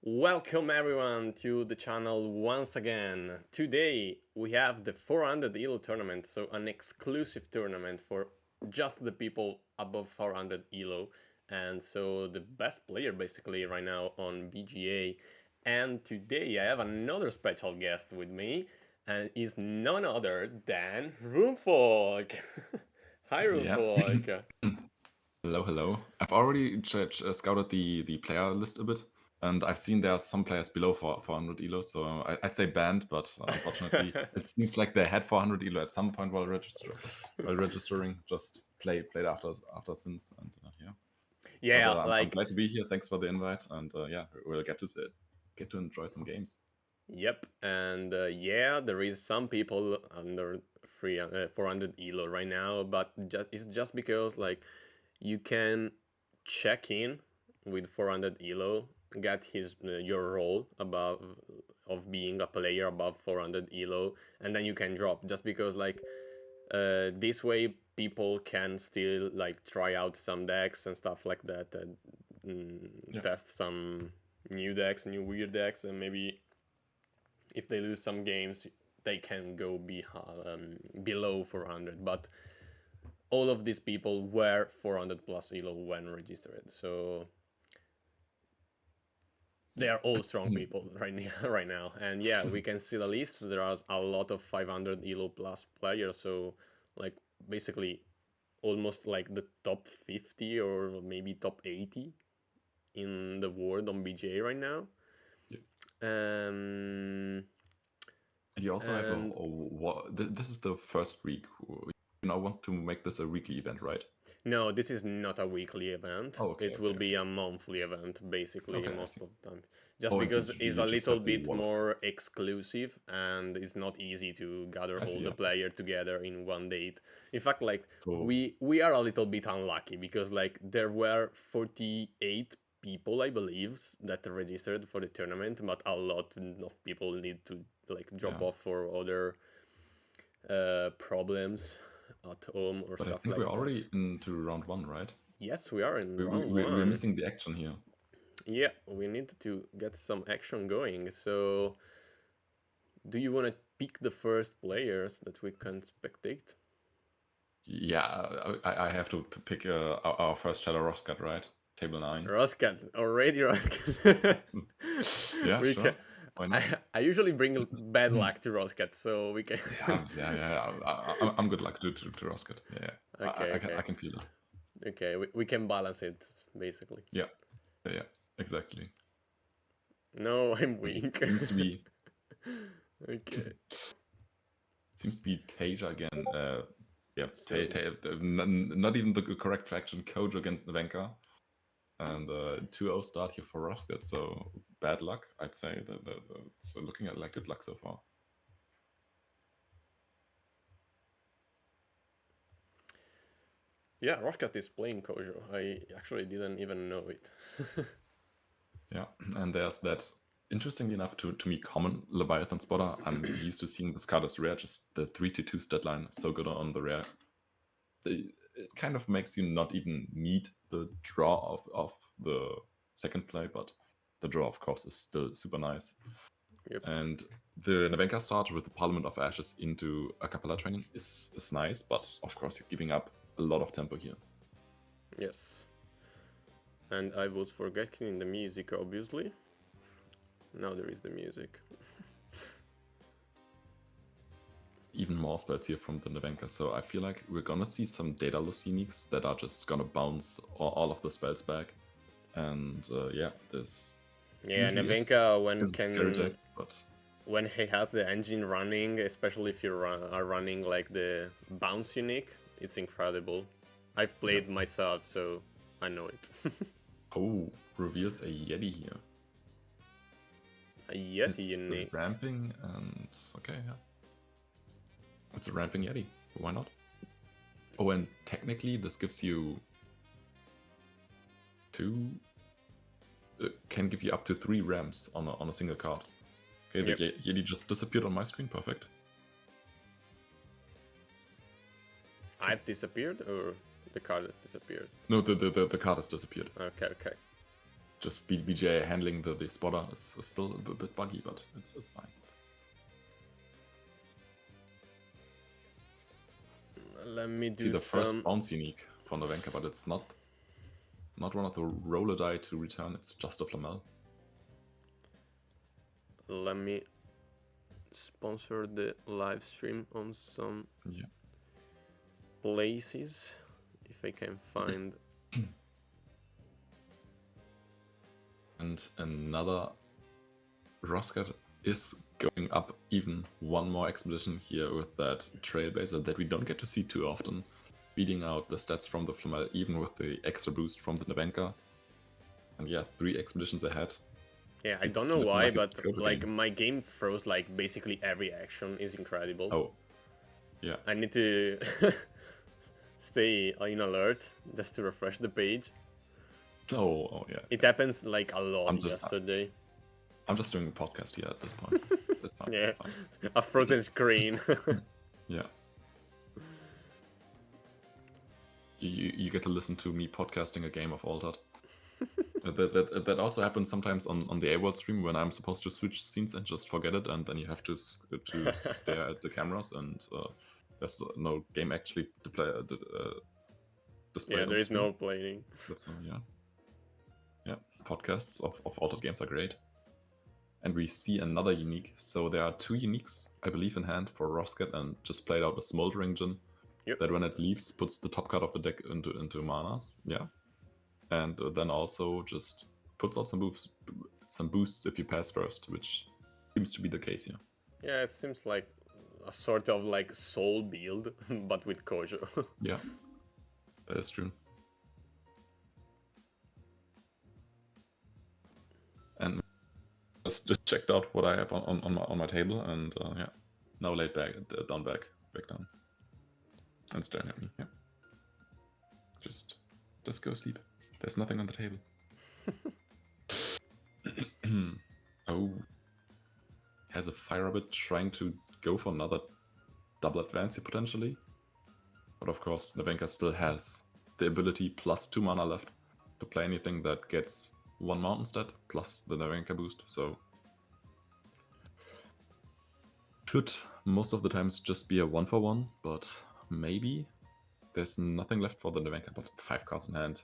Welcome everyone to the channel once again. Today we have the 400 Elo Tournament, so an exclusive tournament for just the people above 400 Elo, and so the best player basically right now on BGA. And today I have another special guest with me, and is none other than Runefolk. Hi Yeah. Runefolk. Hello, hello. I've already scouted the player list a bit, and I've seen there are some players below 400 elo, so I'd say banned, but unfortunately, it seems like they had 400 elo at some point while registering. Just played after since, and yeah. But Yeah, I'm like glad to be here. Thanks for the invite, and yeah, we'll get to enjoy some games. Yep, and yeah, there is some people under 400 elo right now, but it's just because like you can check in with 400 elo, get your role above of being a player above 400 elo, and then you can drop. Just because like this way people can still like try out some decks and stuff like that, and Yeah. test some new decks, new weird decks, and maybe if they lose some games, they can go below 400. But all of these people were 400 plus elo when registered, so they are all strong people right now. Right now, and yeah, we can see the list. There are a lot of 500 elo plus players, so like basically almost like the top 50 or maybe top 80 in the world on BJ right now. Yeah. Um, And you also have and this is the first week. You now want to make this a weekly event, right? No, this is not a weekly event. Oh, okay, It will okay, be okay. a monthly event, basically, Okay, I most see. of the time. Just Oh, and because it's you a just little have the bit wall of... more exclusive and it's not easy to gather I all see, the yeah. player together in one date. In fact, like So, we are a little bit unlucky because like there were 48 people, I believe, that registered for the tournament, but a lot of people need to like drop yeah. off for other problems at home or But I stuff think we're like that. already into round one, right? Yes, we are in We, we, round we- we're one. missing the action here. Yeah, we need to get some action going. So, do you want to pick the first players that we can spectate? Yeah, I have to pick our first Shadow Roscat, right? Table 9. Roscat, already Roscat. Yeah, we can. sure. Why not? I usually bring bad luck to Roscat, so we can. Yeah. I'm good luck to Roscat. Yeah, Okay, I okay, can feel it. okay. We can balance it basically. Yeah, yeah, exactly. No, I'm And it weak. seems to be Okay. Tasia again. Yeah, So not even the correct faction. Kojo against Nevenka. And 2-0 start here for Roscat, so bad luck, I'd say. It's looking at like good luck so far. yeah, Roscat is playing Kojo. I actually didn't even know it. Yeah, and there's that, interestingly enough, to me, common Leviathan spotter. I'm used to seeing this card as rare, just the 3-2 stat line is so good on the rare. It kind of makes you not even need the draw of the second play, but the draw, of course, is still super nice. Yep. And the Nevenka start with the Parliament of Ashes into a Capella training is nice, but of course you're giving up a lot of tempo here. Yes. And I was forgetting the music, obviously. Now there is the music. Even more spells here from the Nevenka, so I feel like we're gonna see some Daedalus uniques that are just gonna bounce all of the spells back. And yeah, this Yeah, usually Nevenka is a scary deck, but when he has the engine running, especially if you are running like the bounce unique, it's incredible. I've yeah. played myself, so I know it. Oh, reveals a Yeti here. A Yeti It's the unique. ramping, and okay, yeah. It's a ramping Yeti. Why not? Oh, and technically this gives you two... can give you up to 3 ramps on a single card. Okay, the Yep. Yeti just disappeared on my screen. Perfect. I've disappeared, or the card has disappeared? No, the card has disappeared. Okay, okay. just BJ handling the spotter is still a bit buggy, but it's fine. Let me do See the some... first bounce unique from the Nevenka, but it's not one of the roller die to return, it's just a Flamel. Let me sponsor the live stream on some places, if I can find. And another Roscat is going up even one more expedition here with that Trailblazer that we don't get to see too often, beating out the stats from the Flamel even with the extra boost from the Nevenka. And yeah, 3 expeditions ahead. Yeah, I don't know why, but like my game froze like basically every action. Is incredible. Oh, yeah. I need to stay in alert just to refresh the page. Oh yeah. It happens like a lot yesterday. I'm just doing a podcast here at this point. That's fine. Yeah, that's fine. A frozen screen. Yeah. You get to listen to me podcasting a game of Altered. that also happens sometimes on the A-World stream when I'm supposed to switch scenes and just forget it, and then you have to stare at the cameras, and there's no game actually to play. Display yeah, there is no playing. That's yeah. Podcasts of Altered games are great. And we see another unique. So there are 2 uniques, I believe, in hand for Roscat, and just played out a Smoldering Djinn. Yep. That when it leaves, puts the top card of the deck into mana. Yeah. And then also just puts out some boosts if you pass first, which seems to be the case here. Yeah, it seems like a sort of like soul build, but with Kojo. Yeah, that is true. And just checked out what I have on my table, and yeah, now laid back down, back down, and staring at me. Yeah, just go sleep. There's nothing on the table. Oh, has a Fire Rabbit trying to go for another double advance here potentially, but of course Nevenka still has the ability plus 2 mana left to play anything that gets 1 mountain stat plus the Nevenka boost, so should most of the times just be a 1-for-1, but maybe there's nothing left for the Nevenka but 5 cards in hand.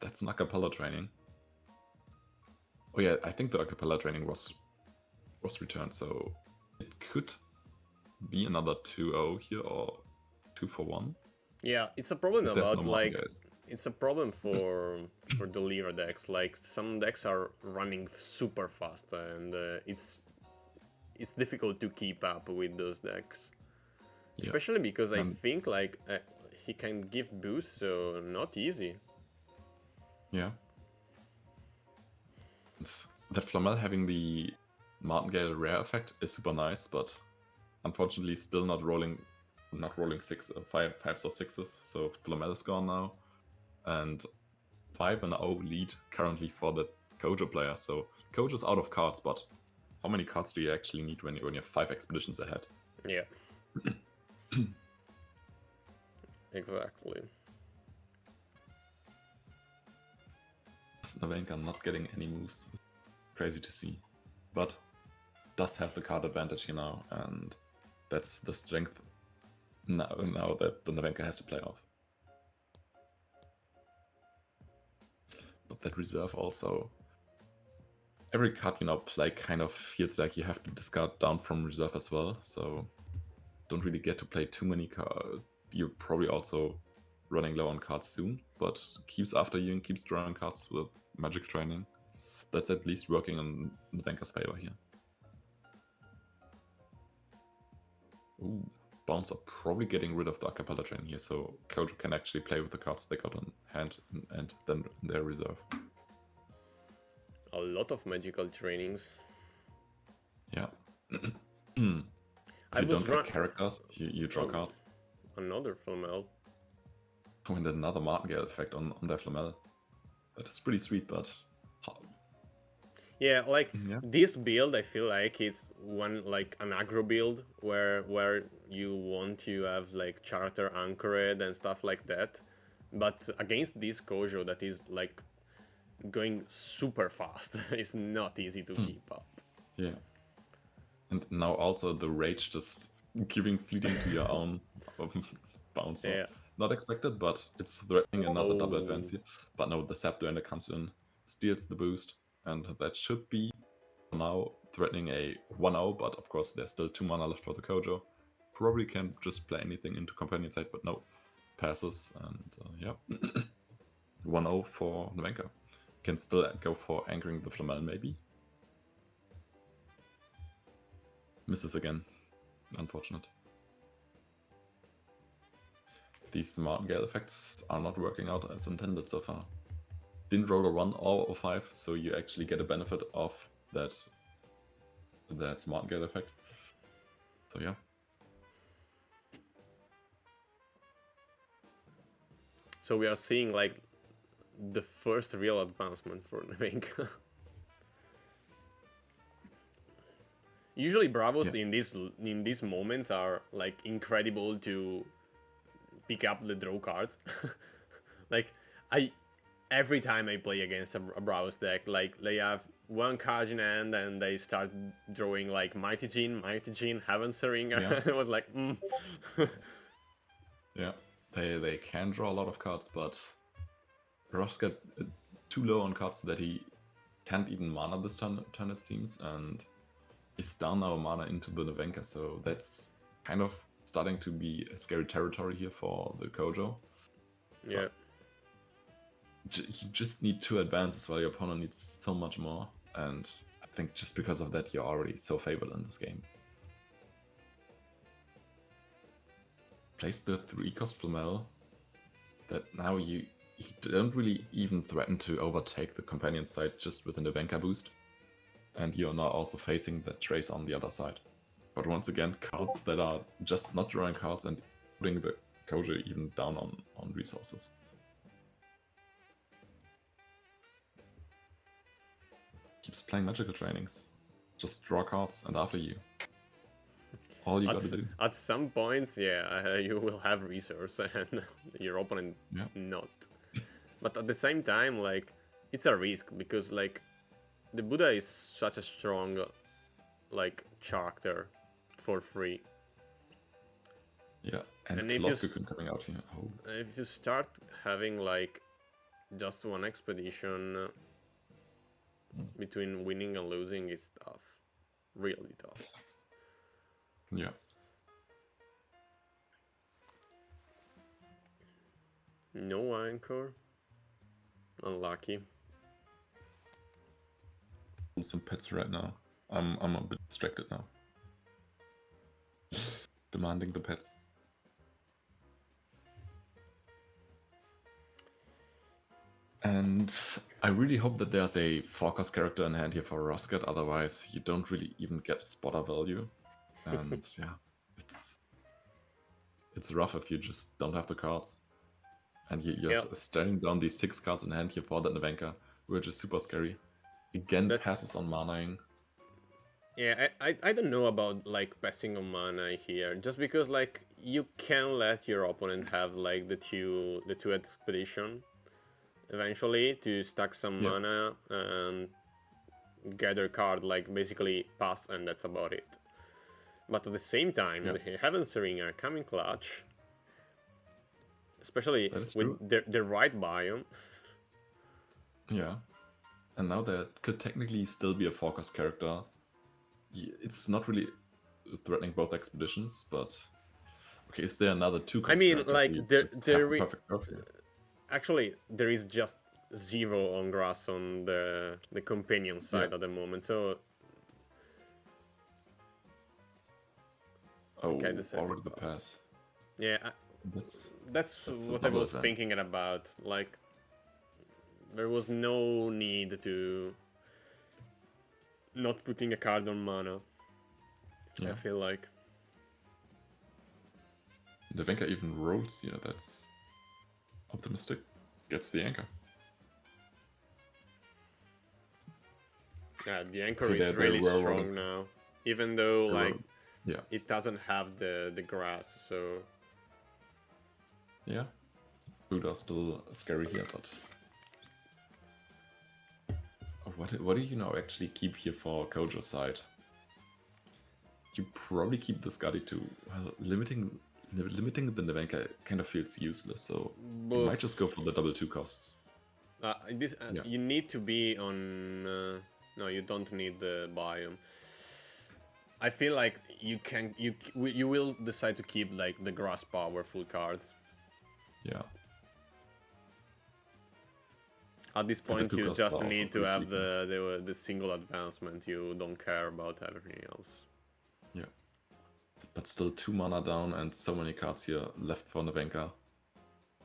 That's an acapella training. Oh yeah, I think the acapella training was returned, so it could be another 2-0 here or 2-for-1. Yeah, it's a problem about like it's a problem for the Lyra decks. Like some decks are running super fast, and it's difficult to keep up with those decks. Yeah. Especially because I think like he can give boost, so not easy. Yeah. That Flamel having the Martingale rare effect is super nice, but unfortunately still not rolling 5s or 6s, so Flamel is gone now. And 5-0 lead currently for the Kojo player, so Kojo's out of cards, but how many cards do you actually need when you have 5 expeditions ahead? Yeah. Exactly. Nevenka not getting any moves. Crazy to see. But does have the card advantage here now, and that's the strength now that the Nevenka has to play off. But that reserve also... Every card you now play kind of feels like you have to discard down from reserve as well, so don't really get to play too many cards. You're probably also running low on cards soon, but keeps after you and keeps drawing cards with magic training. That's at least working in Nevenka's favor here. Ooh, Bounce are probably getting rid of the acapella training here, so Kojo can actually play with the cards they got in hand and then in their reserve. A lot of magical trainings. Yeah. If you don't get characters, you draw cards. Another Flamel. Oh, and another Martingale effect on their Flamel. That is pretty sweet, but... Yeah, like this build, I feel like it's an aggro build where you want to have like Charter Anchored and stuff like that. But against this Kojo that is like going super fast. It's not easy to keep up. Yeah. And now also the rage just giving fleeting to your own bouncer. Yeah. Not expected, but it's threatening another double advance here. But no, the Scepter Ender comes in, steals the boost, and that should be now threatening a 1-0, but of course there's still 2 mana left for the Kojo. Probably can just play anything into Companion side, but no, passes, and yeah. 1-0 for Nevenka. Can still go for anchoring the Flamel, maybe. Misses again. Unfortunate. These martingale effects are not working out as intended so far. Didn't roll a 1 or a 5, so you actually get a benefit of that martingale effect. So yeah. So we are seeing like the first real advancement for Nevenka. Usually Bravos in these moments are like incredible to pick up the draw cards. Like every time I play against a Bravos deck, like they have one card in hand and they start drawing like Mighty Jin, Heaven's Ringer. Yeah. It was like, Yeah, they can draw a lot of cards, but Ross got too low on cards that he can't even mana this turn it seems, and is down now mana into the Nevenka, so that's kind of starting to be a scary territory here for the Kojo. Yeah. You just need 2 advances while your opponent needs so much more, and I think just because of that you're already so favored in this game. Place the 3-cost Flamel that now you don't really even threaten to overtake the Companion side just with an Nevenka boost. And you're now also facing the Trace on the other side. But once again, cards that are just not drawing cards and putting the Kojo even down on resources. Keeps playing magical trainings. Just draw cards and after you. All you gotta do. At some points, yeah, you will have resource and your opponent not. But at the same time, like, it's a risk because, like, the Buddha is such a strong, like, character for free. Yeah, and if you coming out here. Oh. If you start having, like, just one expedition between winning and losing, it's tough. Really tough. Yeah. No anchor. Unlucky. Some pets right now. I'm a bit distracted now. Demanding the pets. And I really hope that there's a 4-cost character in hand here for Rosket, otherwise you don't really even get spotter value. And yeah, it's rough if you just don't have the cards. And you're staring down these 6 cards in hand here for that Nevenka, which is super scary. Again, passes on manaing. Yeah, I don't know about like passing on mana here, just because like you can let your opponent have like the two expedition eventually to stack some mana and gather card, like basically pass, and that's about it. But at the same time, the Heaven's Ringer coming clutch, especially with the right biome. Yeah, and now there could technically still be a 4-cost character. It's not really threatening both expeditions, but okay, is there another 2-cost? I mean, like actually there is just 0 on grass on the companion side at the moment, so okay, already the pass. Yeah, that's what I was thinking about. Like, there was no need to not putting a card on mana. I feel like. Nevenka even rolls, that's optimistic. Gets the anchor. Yeah, the anchor is really strong now. Even though, like, it doesn't have the grass, so... Yeah. Buddha's still scary here, but... what do you now actually keep here for Kojo's side? You probably keep the Skadi too. Well, limiting the Nevenka kind of feels useless, so you might just go for the double 2 costs. Yeah. You need to be on. No, you don't need the biome. I feel like you will decide to keep like the grass powerful cards. Yeah. At this point, you costs just are also need to pretty have sweet, the single advancement. You don't care about everything else. Yeah. But still 2 mana down and so many cards here left for Nevenka.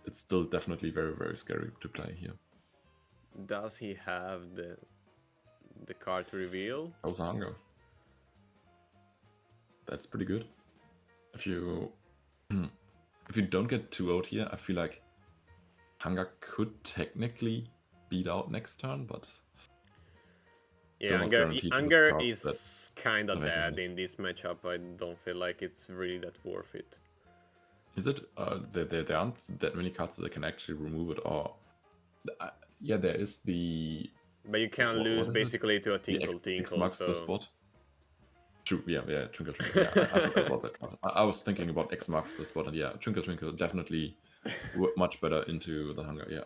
It's still definitely very, very scary to play here. Does he have the card to reveal? How's Hunger? That's pretty good. If you don't get 2 out here, I feel like Hunger could technically beat out next turn, but yeah, Hunger is kind of dead in this matchup. I don't feel like it's really that worth it. Is it? There aren't that many cards that can actually remove it, or yeah, there is the. But you can lose basically to a Tinkle Tinkle. X marks the spot. True, yeah, Twinkle Twinkle. Yeah, I forgot about that card. I was thinking about X marks the spot, and yeah, Twinkle Twinkle definitely much better into the Hunger. Yeah.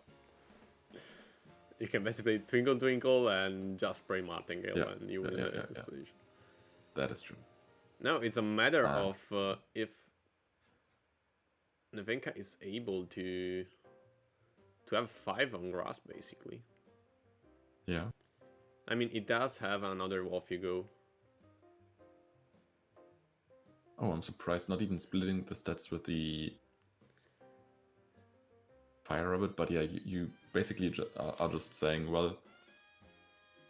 You can basically Twinkle Twinkle and just spray Martingale, and you win the expedition. That is true. No, it's a matter of if Nevenka is able to have 5 on grass, basically. Yeah. I mean, it does have another Off You Go. Oh, I'm surprised not even splitting the stats with the Fire Rabbit, but yeah, you basically are just saying, well,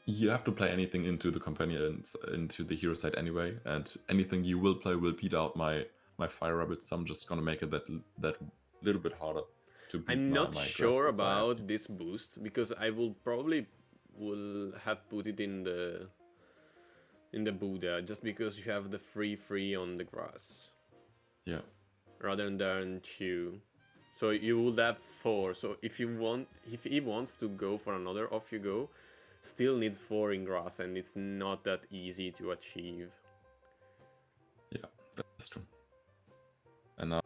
you have to play anything into the companions, into the hero side anyway, and anything you will play will beat out my Fire Rabbit, so I'm just gonna make it that little bit harder to beat I'm not sure about side. this boost, because I will have put it in the Buddha, just because you have the free on the grass. Yeah. Rather than 2. So you would have 4. So if he wants to go for another Off You Go, still needs 4 in grass, and it's not that easy to achieve. Yeah, that's true. And now,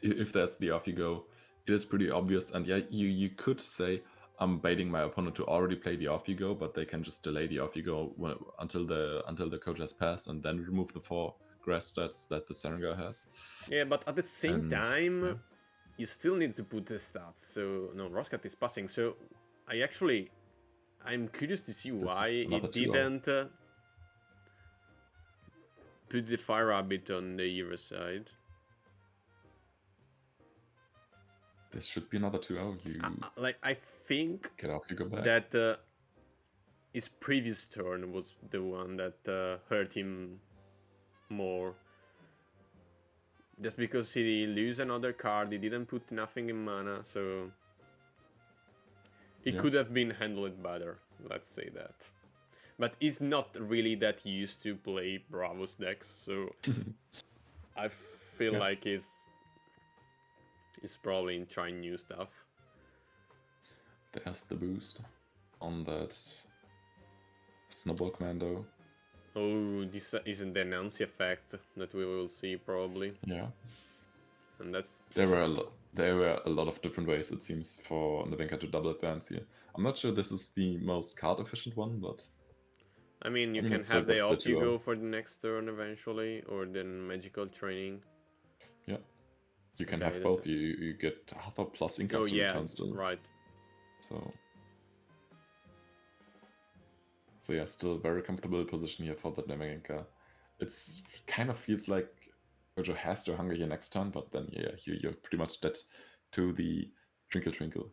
if that's the Off You Go, it is pretty obvious. And yeah, you could say I'm baiting my opponent to already play the Off You Go, but they can just delay the Off You Go until the coach has passed, and then remove the 4 grass stats that the Sarengar has. Yeah, but at the same time, you still need to put the stats. So no, Roscat is passing. So I'm curious to see why it didn't put the Fire Rabbit on the hero side. This should be another 2-0. I think get off, you go back. That his previous turn was the one that hurt him more. Just because he lose another card, he didn't put nothing in mana, so it could have been handled better, let's say that. But he's not really that used to play Bravos decks, so I feel like he's probably trying new stuff. There's the boost on that Snowball Commando. Oh, this isn't the Nancy effect that we will see probably. Yeah. And that's... There were a lot of different ways, it seems, for Nevenka to double advance here. I'm not sure this is the most card efficient one, but... I mean, you can have the Off You Go for the next turn eventually, or then Magical Training. Yeah. You can have both. You get Hatha plus Incast return still. Right. So yeah, still very comfortable position here for the Nevenka. It's kind of feels like Kojo has to Hunger here next turn, but then yeah, you're pretty much dead to the Twinkle Twinkle.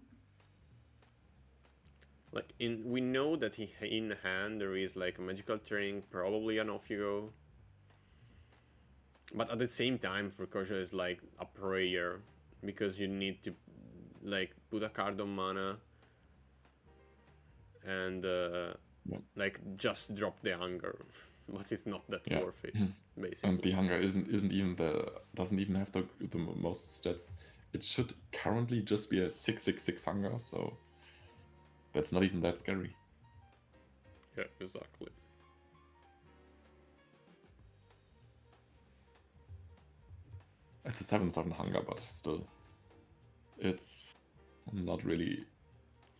Like we know that in hand there is like a Magical Training, probably an Off You Go. But at the same time, for Kojo is like a prayer, because you need to like put a card on mana and like just drop the Hunger, but it's not that worth it, basically. And the Hunger doesn't even have the most stats. It should currently just be a 6/6/6 Hunger, so that's not even that scary. Yeah, exactly. It's a 7/7 hunger, but still, it's not really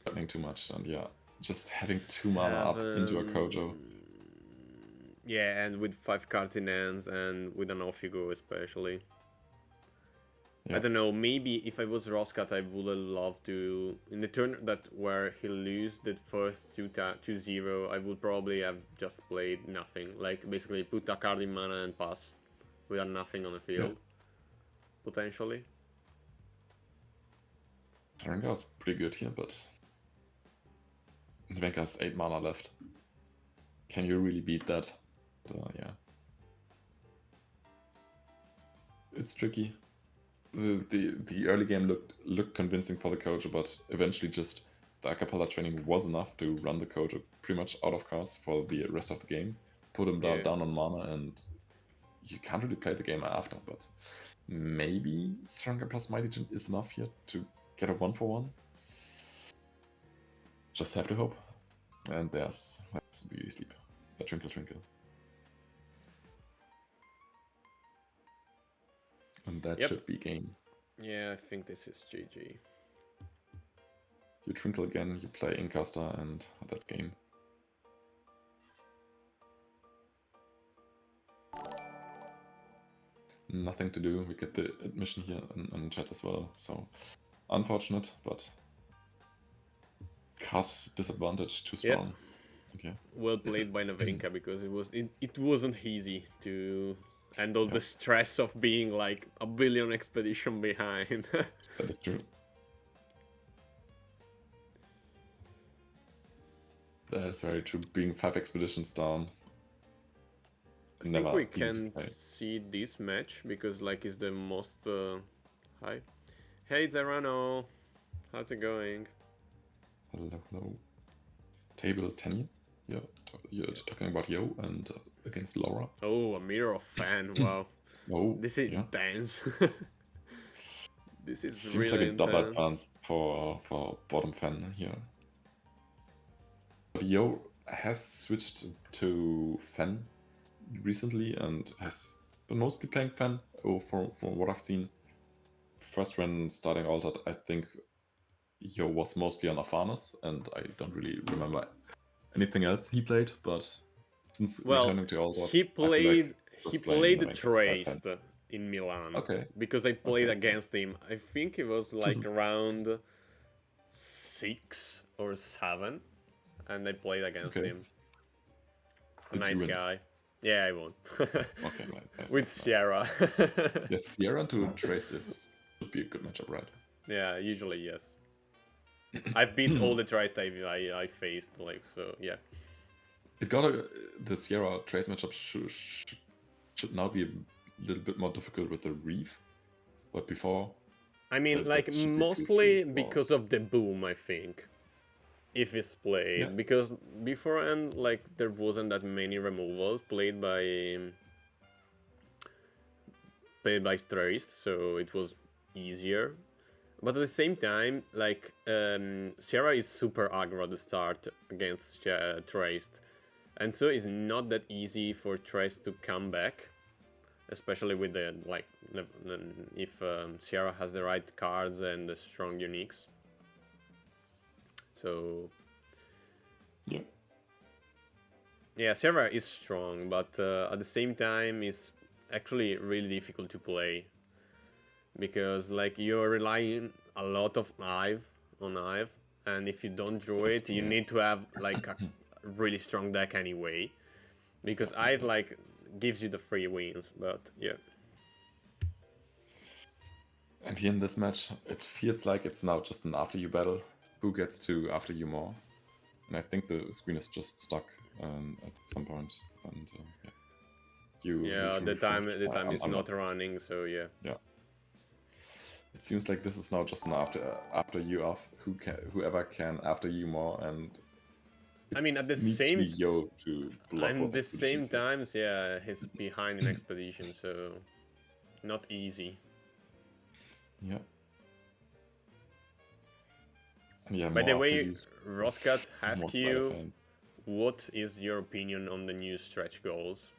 threatening too much. And yeah, just having 2 mana up into a Kojo. Yeah, and with 5 cards in hands and with an off you go especially. Yeah. I don't know, maybe if I was Roscat I would have loved to, in the turn that where he lose the first 2-0, I would probably have just played nothing. Like basically put a card in mana and pass without nothing on the field. Potentially. Rengar's pretty good here, but Venka has 8 mana left. Can you really beat that? Yeah. It's tricky. The early game looked convincing for the Kojo, but eventually just the acapella training was enough to run the Kojo pretty much out of cards for the rest of the game. Put him down on mana, and you can't really play the game after, but maybe Stronger plus Mighty Djinn is enough here to get a 1-for-1. Just have to hope. And there's Beauty Sleep. A Twinkle Twinkle. And that should be game. Yeah, I think this is GG. You Twinkle again, you play Incaster, and that game. Nothing to do. We get the admission here in chat as well. So unfortunate, but card disadvantage too strong. Okay. Well played by Navenka because it wasn't easy to handle the stress of being like a billion expedition behind. That is true. That is very true. Being 5 expeditions down. I think we can see this match because like it's the most hi. Hey Zerano, how's it going? Hello. Table 10. Yeah, you're talking about Yo and against Laura. Oh, a Mirror fan. Wow. Oh, this is intense. This is seems really like a double intense. advance for bottom fan here. But Yo has switched to Fen recently and has been mostly playing Fen. From what I've seen, first when starting Altered, I think Yo was mostly on Afanas, and I don't really remember anything else he played. But since returning to Altered, he played the Traced in Milan. Okay. Because I played against him. I think it was like around 6 or 7, and I played against him. A nice guy. Yeah, I won. Okay, right. With Sierra. Yes, Sierra to Trace should be a good matchup, right? Yeah, usually yes. I've beat all the tries I faced, like, so yeah. It the Sierra Trace matchup should now be a little bit more difficult with the Reef, but before. I mean, like, mostly because of the boom, I think. If it's played, because beforehand, like, there wasn't that many removals played by Traced, so it was easier. But at the same time, like, Sierra is super aggro at the start against Traced, and so it's not that easy for Traced to come back, especially with the, like, if Sierra has the right cards and the strong uniques. So yeah, Sierra is strong, but at the same time it's actually really difficult to play, because like you're relying a lot of on Ive, and if you don't draw it, you need to have like a really strong deck anyway, because Ive like gives you the free wins. But yeah. And here in this match, it feels like it's now just an after you battle. Who gets to after you more? And I think the screen is just stuck at some point. And the time is not running, so yeah. Yeah. It seems like this is now just an after you off. Whoever can after you more, and I mean at the same times, yeah, he's behind in expedition, so not easy. Yeah. Yeah. By the way, Roscat asks you what is your opinion on the new stretch goals?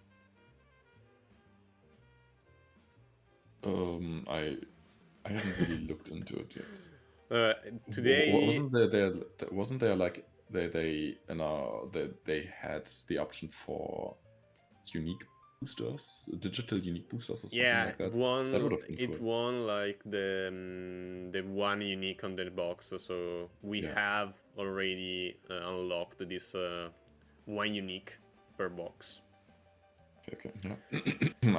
I haven't really looked into it yet. Today, Wasn't there like they had the option for unique boosters, digital unique boosters or something yeah, like that? won. That would have been It cool. won like the one unique on the box. So we Yeah. have already unlocked this one unique per box. Okay. Yeah.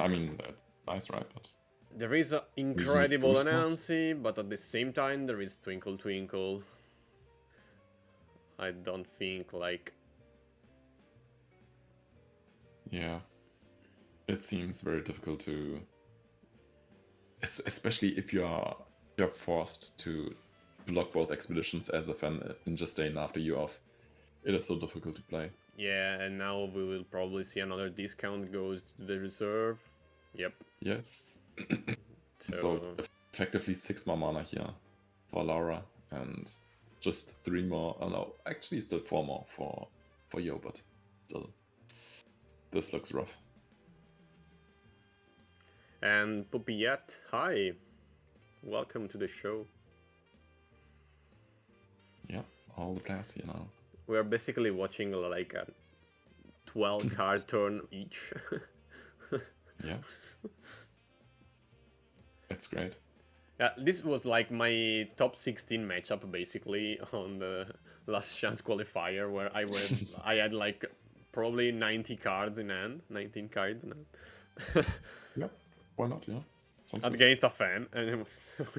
I mean that's nice, right? But There is an these unique incredible boosters. Anansi, but at the same time there is Twinkle Twinkle. I don't think like. Yeah. It seems very difficult to, especially if you're forced to block both expeditions as a fan and just staying after you off. It is so difficult to play. Yeah, and now we will probably see another discount goes to the reserve. Yep. Yes. So So effectively 6 more mana here for Laura and just 3 more. Oh no, actually still 4 more for Yo, but still, this looks rough. and Pupiet, hi, welcome to the show. Yeah, all the players here now. We are basically watching like a 12 card turn each. Yeah. It's great. Yeah, this was like my top 16 matchup basically on the last chance qualifier where I had like probably 90 cards in hand, 19 cards in hand. Yeah, why not? Yeah, sounds good. Against a fan, and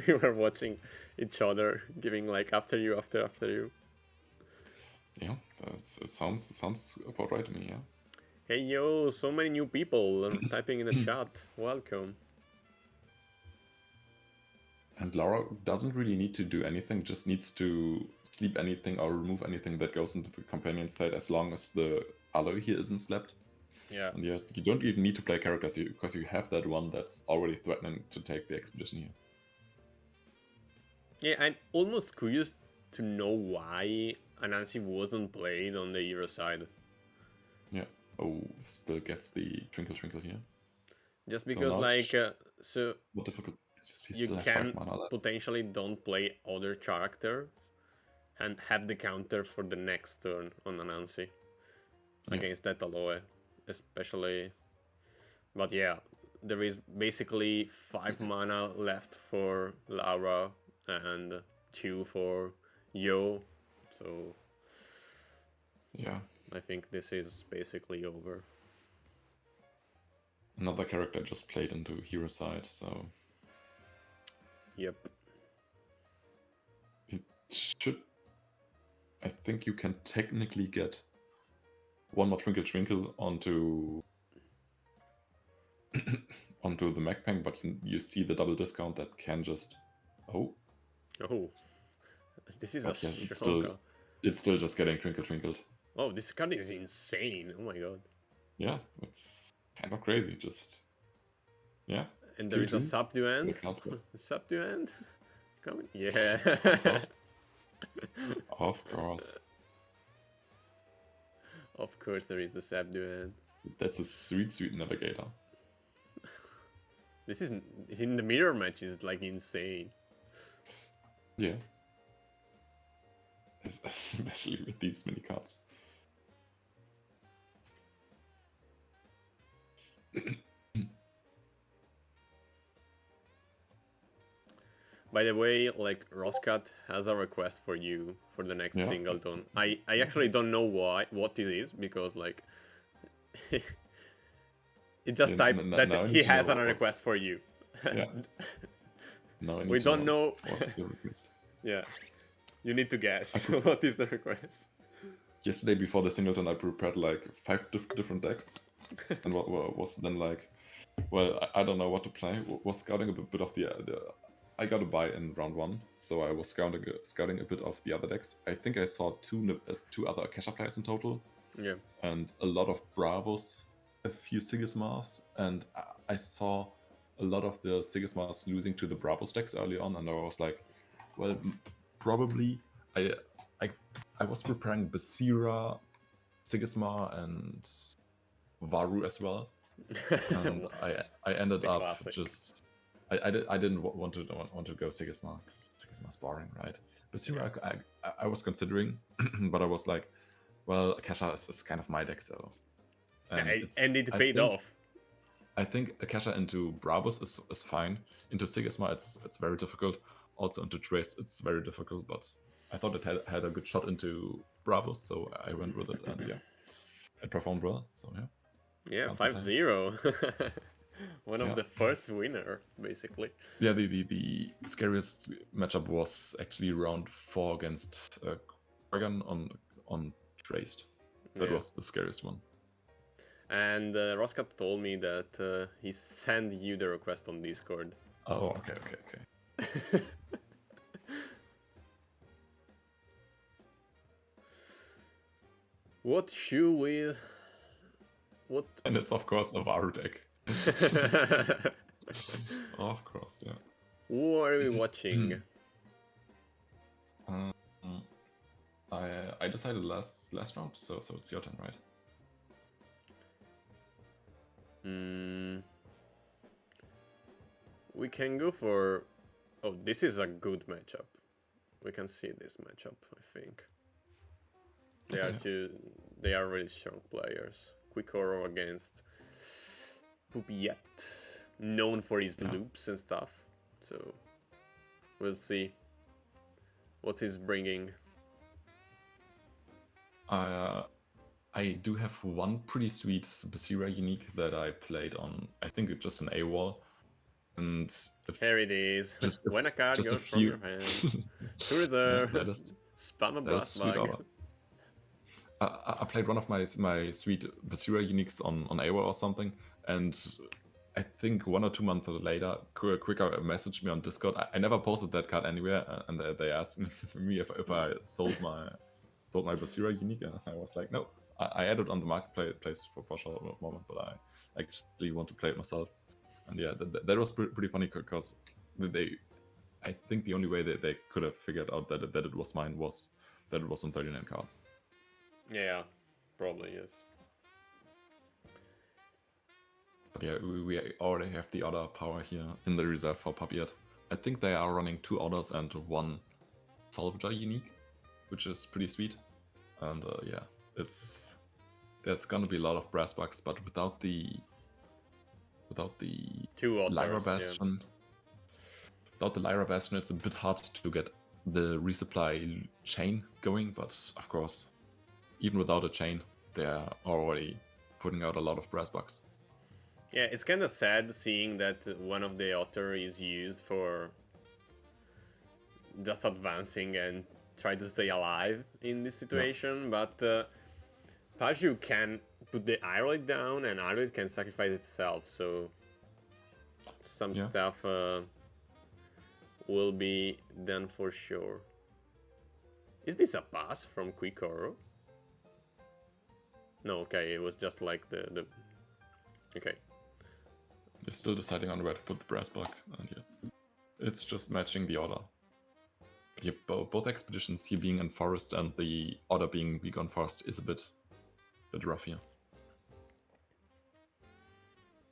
we were watching each other giving like after you, after you. Yeah, it sounds about right to me. Yeah. Hey yo, so many new people typing in the chat. Welcome. And Laura doesn't really need to do anything, just needs to sleep anything or remove anything that goes into the companion state as long as the alloy here isn't slept. Yeah. And yeah, you don't even need to play characters because you have that one that's already threatening to take the expedition here. Yeah, I'm almost curious to know why Anansi wasn't played on the hero side. Yeah. Oh, still gets the Twinkle Twinkle here. Just So because now like so what difficult? He you still have 5 can mana left. potentially don't play other characters and have the counter for the next turn on Anansi against that Aloe, especially. But yeah, there is basically 5 mana left for Laura and 2 for Yo, so Yeah. I think this is basically over. Another character just played into hero side, so Yep. it should. I think you can technically get one more Twinkle Twinkle onto onto the Magpang, but you see the double discount that can just Oh, this is a but yeah, strong card. it's still just getting Twinkle Twinkled. Oh, this card is insane. Oh my god. Yeah, it's kind of crazy. Just yeah. And there Kill is a 2. subdue end. Subdue end. Coming. Yeah. Of course. Of course. Of course, there is the subdue end. That's a sweet navigator. This is in the mirror match is like insane. Yeah. Especially with these mini cards. By the way, like Roscat has a request for you for the next singleton. I actually don't know what it is because like it just typed that he has a request for you. Yeah. No, we don't know. What's the request. Yeah, you need to guess what is the request. Yesterday before the singleton, I prepared like 5 different decks, and what was then like, well, I don't know what to play. Was scouting a bit of the I got a buy in round 1, so I was scouting a bit of the other decks. I think I saw two other Akasha players in total. Yeah. And a lot of Bravos, a few Sigismars, and I saw a lot of the Sigismars losing to the Bravos decks early on, and I was like, well, probably I was preparing Basira, Sigismar and Varu as well, and I ended up classic. just I didn't want to go Sigismar because Sigismar's boring, right? But Basira, I was considering, but I was like, well, Akasha is kind of my deck, so and And it's it paid off. I think Akasha into Bravos is fine. Into Sigismar, it's very difficult. Also into Trace, it's very difficult. But I thought it had a good shot into Bravos, so I went with it, and yeah, it performed well. So yeah, Yeah, can't complain. 5-0. One of Yeah. the first winner, basically. Yeah, the scariest matchup was actually round 4 against Quagan on Traced. That Yeah. was the scariest one. And Roscat told me that he sent you the request on Discord. Oh, okay. What should we... What... And it's of course a Varu deck. Of course, yeah. Who are we watching? I decided last round, so it's your turn, right? We can go for... Oh, this is a good matchup. We can see this matchup, I think. They are really strong players. Quickoro against Pupiet, known for his loops and stuff. So we'll see what he's bringing. I do have one pretty sweet Basira unique that I played on, I think it's just an AWOL. And here it is. When a card goes from your hand to reserve, spam a blast bag. I played one of my sweet Basira uniques on AWOL or something, and I think 1 or 2 months later, Quicker messaged me on Discord. I never posted that card anywhere, and they asked me if I sold my Basira unique, and I was like, no, I added on the marketplace for a short moment, but I actually want to play it myself. And yeah, that was pretty funny because I think the only way that they could have figured out that it was mine was that it was on 39 cards. Yeah, probably yes. But yeah, we already have the other power here in the reserve for Pupiet. I think they are running 2 orders and 1 Salvager unique, which is pretty sweet. And yeah, there's gonna be a lot of brass bucks, but without the 2 otters, Lyra Bastion, without the Lyra Bastion, it's a bit hard to get the resupply chain going. But of course, even without a chain, they are already putting out a lot of brass bucks. Yeah, it's kind of sad seeing that one of the otter is used for just advancing and try to stay alive in this situation, but Paju can put the Iroid down and Iroid can sacrifice itself, so some stuff will be done for sure. Is this a pass from Quickoro? No, okay, it was just like the... Okay. They're still deciding on where to put the brass buck, and yeah, it's just matching the order. But yeah, both expeditions, here being in forest and the order being weak on forest, is a bit rough here.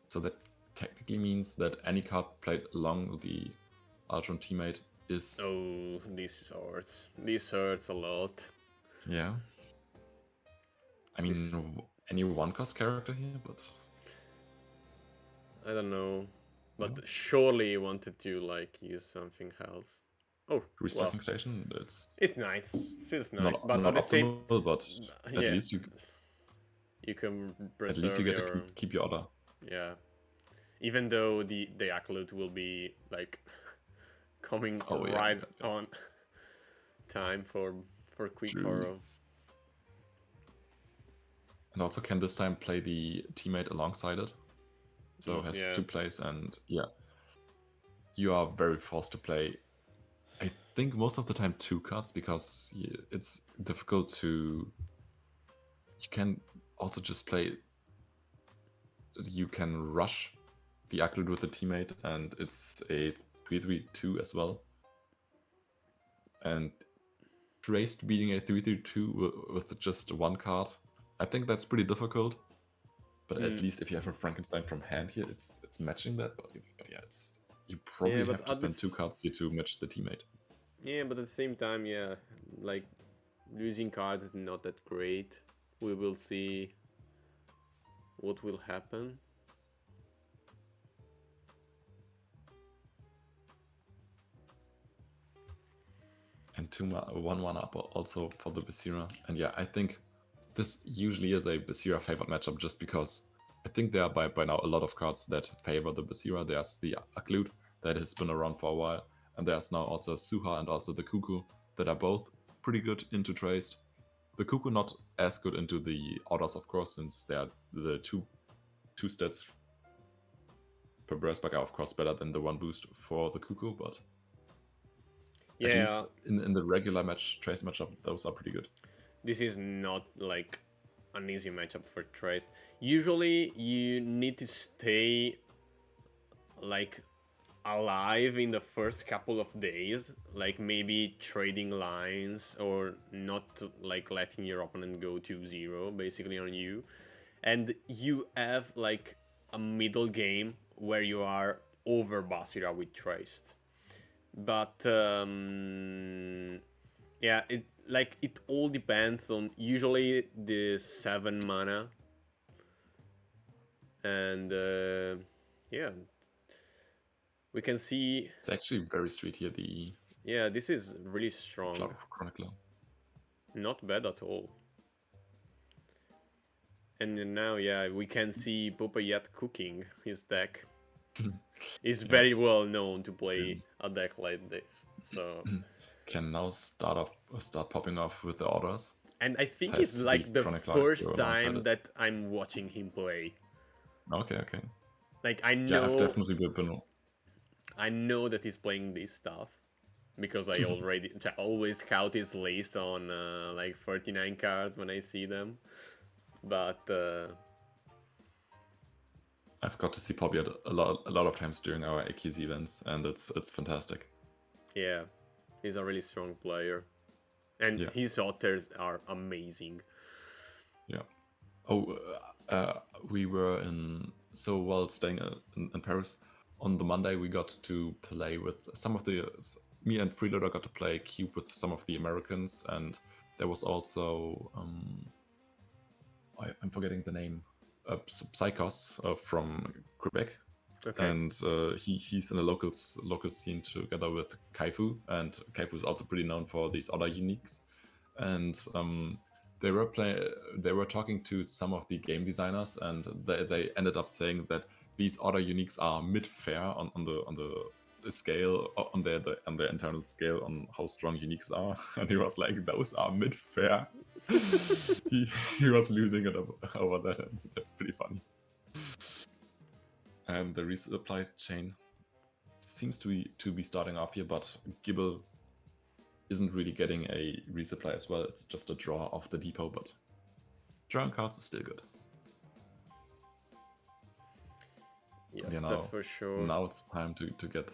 So that technically means that any card played along the Ultron teammate is... Oh, this hurts. This hurts a lot. Yeah. I mean, any 1-cost character here, but... I don't know. But surely you wanted to, like, use something else. Oh, Restocking station, it's nice. Feels nice. Not, but not at the optimal, same... but at least you can preserve at least you get to keep your order. Yeah. Even though the Acolyte will be, like, coming on time for Quickoro. And also can this time play the teammate alongside it. So has 2 plays, and yeah, you are very forced to play, I think most of the time, 2 cards, because it's difficult to... You can also just play... You can rush the Acolyte with the teammate, and it's a 3/3/2 as well. And Traced beating a 3/3/2 with just 1 card I think that's pretty difficult. But at least if you have a Frankenstein from hand here, it's matching that. But yeah, you probably but have to spend 2 cards here to match the teammate. Yeah, but at the same time, yeah, like losing cards is not that great. We will see what will happen. And 1-1 up also for the Basira. And yeah, I think this usually is a Basira favored matchup just because I think there are by now a lot of cards that favor the Basira. There's the Aklut that has been around for a while, and there's now also Suha and also the Cuckoo that are both pretty good into Traced. The Cuckoo not as good into the orders, of course, since they are the two stats per Berserk are of course better than the 1 boost for the Cuckoo, but at least in the regular Trace matchup, those are pretty good. This is not like an easy matchup for Trace. Usually you need to stay like alive in the first couple of days, like maybe trading lines or not like letting your opponent go 2-0 basically on you, and you have like a middle game where you are over Basira with Traced. But yeah, it all depends on usually the 7 mana, and yeah, we can see it's actually very sweet here. This is really strong. Cloud of Chronicler. Not bad at all. And now, we can see Popayat cooking his deck. He's very well known to play a deck like this, so can now start popping off with the orders. And I think it's like the first time that I'm watching him play. Okay. Like I know, I've definitely been. I know that he's playing this stuff because I always scout his list on like 39 cards when I see them. But I've got to see Poppy a lot of times during our AQZ events, and it's fantastic. Yeah, he's a really strong player, and his otters are amazing. Yeah. Oh, we were while staying in Paris on the Monday, we got to play with some of me and Freeloader got to play Cube with some of the Americans, and there was also I'm forgetting the name, Psychos from Quebec. Okay. And he's in a local scene together with Kaifu, and Kaifu is also pretty known for these other uniques. And they were talking to some of the game designers, and they ended up saying that these other uniques are mid-fair on the scale, on their internal scale on how strong uniques are. And he was like, those are mid-fair. he was losing it over that, and that's pretty funny. And the resupply chain seems to be starting off here, but Gibble isn't really getting a resupply as well. It's just a draw off the depot, but drawing cards is still good. Yes, that's for sure. Now it's time to get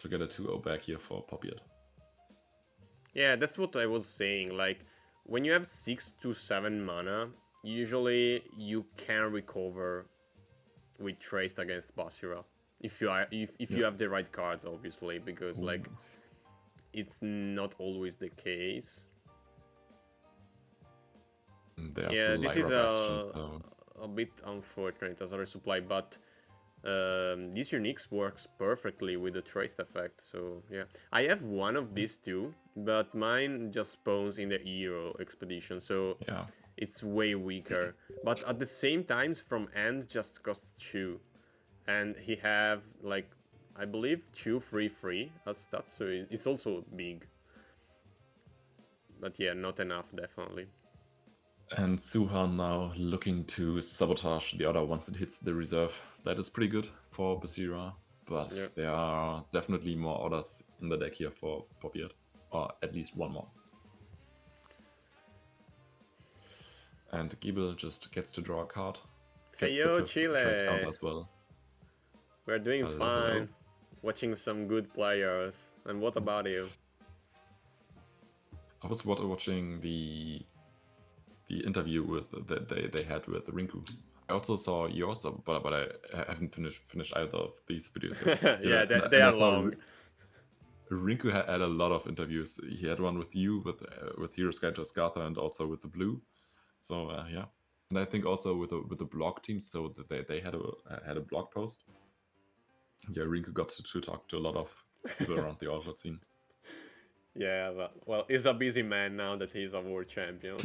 a 2-0 back here for Poppyet. Yeah, that's what I was saying. Like, when you have 6 to 7 mana, usually you can recover with Traced against Basira. If you have the right cards, obviously, because like it's not always the case. This is a bit unfortunate as a resupply, but these uniques works perfectly with the Traced effect. So yeah, I have one of these two, but mine just spawns in the hero expedition, so it's way weaker. But at the same time, from end just costs 2, and he have like I believe 2 free as stats, so it's also big. But yeah, not enough, definitely. And Suhan now looking to sabotage the order once it hits the reserve. That is pretty good for Basira, but there are definitely more orders in the deck here for Poppyet, or at least one more. And Gibble just gets to draw a card. Hey yo, Chile! As well. We're doing fine. Watching some good players. And what about you? I was watching the interview that they had with Rinku. I also saw yours, but I haven't finished either of these videos yet. Yeah, And, they and I are saw long. Rinku had a lot of interviews. He had one with you, with Hero Sky Scartha, and also with the Blue. So yeah, and I think also with the blog team. So that they had a blog post. Yeah, Rinku got to talk to a lot of people around the outlet scene. Yeah, but, well, he's a busy man now that he's a world champion.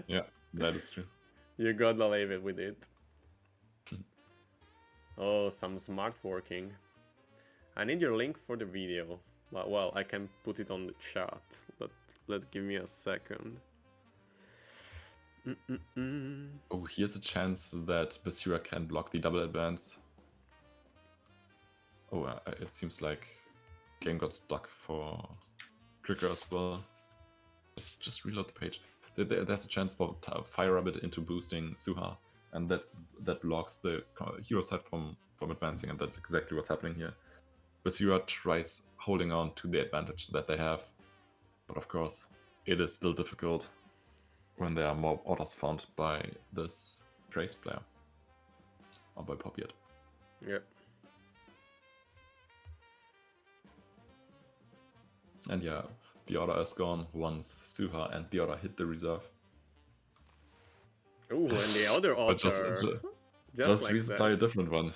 Yeah, that is true. You gotta leave it with it. Oh, some smart working. I need your link for the video. Well, I can put it on the chat. Let give me a second. Oh, here's a chance that Basira can block the double advance. Oh, it seems like game got stuck for Trigger as well. Just reload the page. There's a chance for Fire Rabbit into boosting Suha, and that blocks the hero side from advancing, and that's exactly what's happening here. Basira tries holding on to the advantage that they have, but of course, it is still difficult when there are more orders found by this Trace player or by Popiet. Yep. And yeah, the order is gone once Suha and the order hit the reserve. Ooh, and the other But author. just like resupply that. a different one.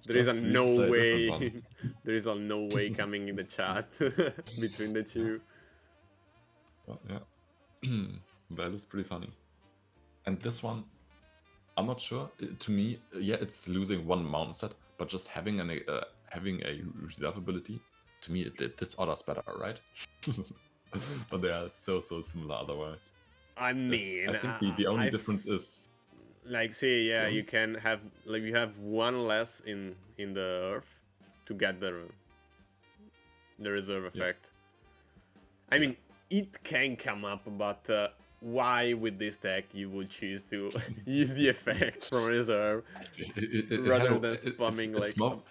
There is a Just no resupply a way. different one. There is a no way coming in the chat between the two. Well, yeah, that is pretty funny. And this one, I'm not sure. To me, yeah, it's losing one mountain set, but just having a reserve ability, to me, this order's better, right? But they are so similar otherwise. I mean, I think the only difference is, like, see, yeah, you can have, like, you have one less in the earth to get the reserve effect. I mean, it can come up, but why with this deck you would choose to use the effect from reserve rather than spamming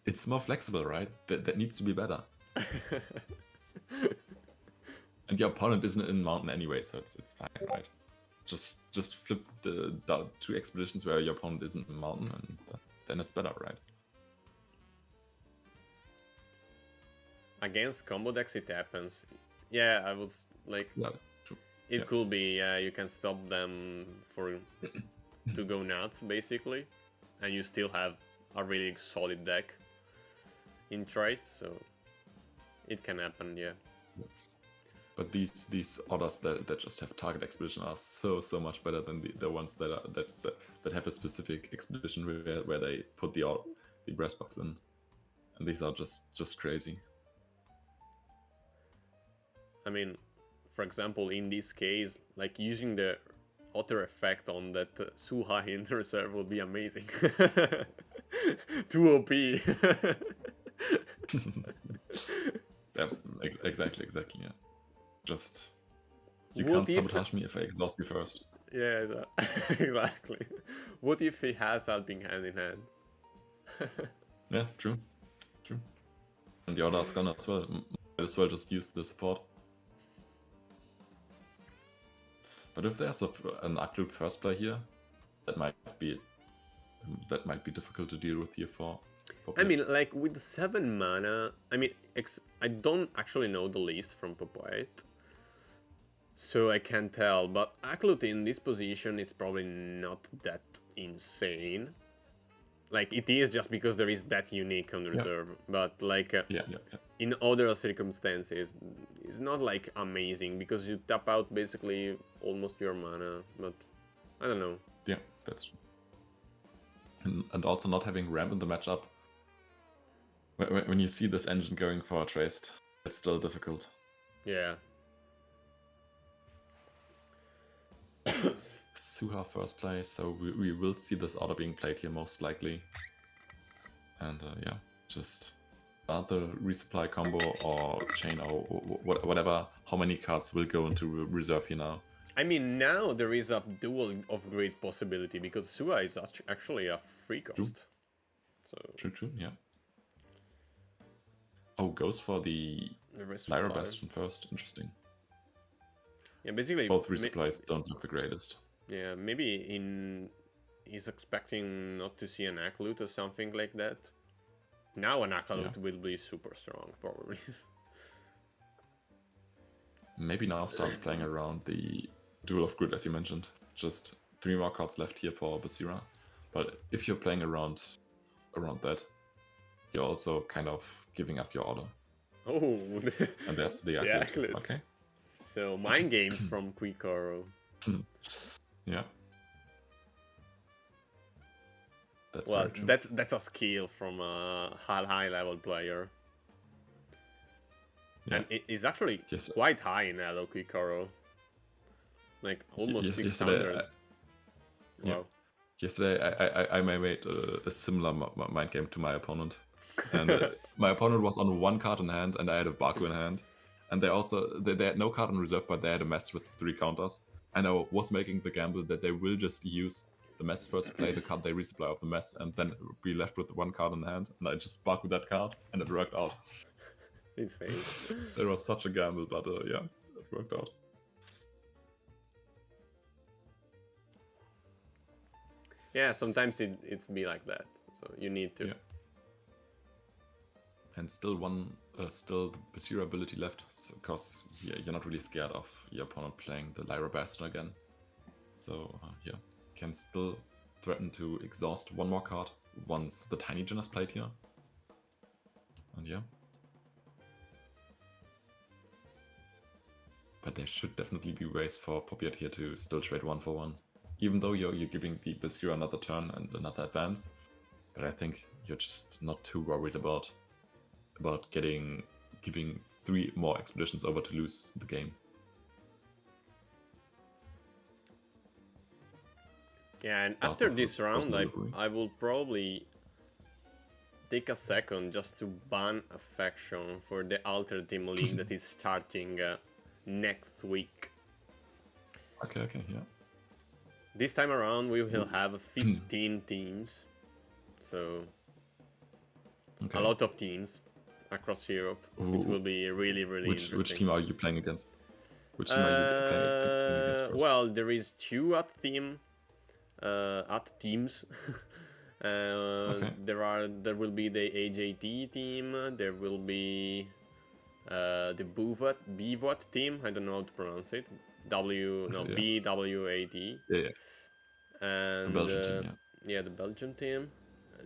it's more flexible, right? That needs to be better. And the opponent isn't in mountain anyway, so it's fine, right? Just flip the two expeditions where your opponent isn't in mountain, and then it's better, right? Against combo decks, it happens. Yeah, I was like, yeah, true. It could be, yeah, you can stop them to go nuts, basically, and you still have a really solid deck in Trace, so it can happen, yeah. But these orders that just have target expedition are so much better than the ones that have a specific expedition where they put the breast box in, and these are just crazy. I mean, for example, in this case, like using the otter effect on that Suha in the reserve would be amazing. Too OP. Yeah, exactly. Yeah, just you can't sabotage me if I exhaust you first. Yeah, exactly. What if he has helping hand in hand? Yeah, true. And the order is gone as well. Might as well just use the support. But if there's an Aklup first play here, that might be difficult to deal with here for. I mean, like with 7 mana, I mean, I don't actually know the list from Popoite, so I can't tell, but Aklut in this position is probably not that insane. Like, it is just because there is that unique on the reserve, but like, in other circumstances, it's not like amazing, because you tap out basically almost your mana, but I don't know. Yeah, that's true. And also not having ramp in the matchup. When you see this engine going for a Traced, it's still difficult. Yeah. Suha first play, so we will see this order being played here most likely. And yeah, just start the resupply combo or chain or whatever, how many cards will go into reserve here now. I mean, now there is a dual of great possibility, because Suha is actually a free cost. True, yeah. Oh, goes for the Lyra Bastion first. Interesting. Yeah, basically, Both resupplies don't look the greatest. yeah, maybe he's expecting not to see an Aklut or something like that. Now an Aklut will be super strong, probably. Maybe now starts playing around the Duel of Grid, as you mentioned. Just 3 more cards left here for Basira. But if you're playing around that, you're also kind of giving up your order. Oh, and there's the Aklut. Okay. So mind games from Qwetzz. Yeah. That's that's a skill from a high level player. Yeah. And it is actually quite high in Elo Qwetzz. Like almost 600. Wow. Yesterday I made a similar mind game to my opponent. And my opponent was on 1 card in hand and I had a Baku in hand. And they had no card in reserve, but they had a mess with 3 counters. And I was making the gamble that they will just use the mess first, play the card they resupply of the mess, and then be left with 1 card in hand. And I just Baku that card, and it worked out. Insane. That was such a gamble, but yeah, it worked out. Yeah, sometimes it's be like that, so you need to. Yeah. And still the Basira ability left, because you're not really scared of your opponent playing the Lyra Bastion again. So yeah, can still threaten to exhaust 1 more card once the Tiny Jin is played here. And yeah. But there should definitely be ways for Popiat here to still trade 1 for 1. Even though you're giving the Basira another turn and another advance. But I think you're just not too worried about giving 3 more expeditions over to lose the game. Yeah, and after this round, I will probably take a second just to ban a faction for the Alter Team League that is starting next week. Okay, yeah. This time around, we will have 15 teams, so a lot of teams across Europe. It will be really interesting. Which team are you playing against? Which team are you playing against first? Well, there is 2 at teams. There will be the AJT team. There will be the BWAT team. I don't know how to pronounce it. BWAT. Yeah. And the Belgian team, yeah, the Belgian team.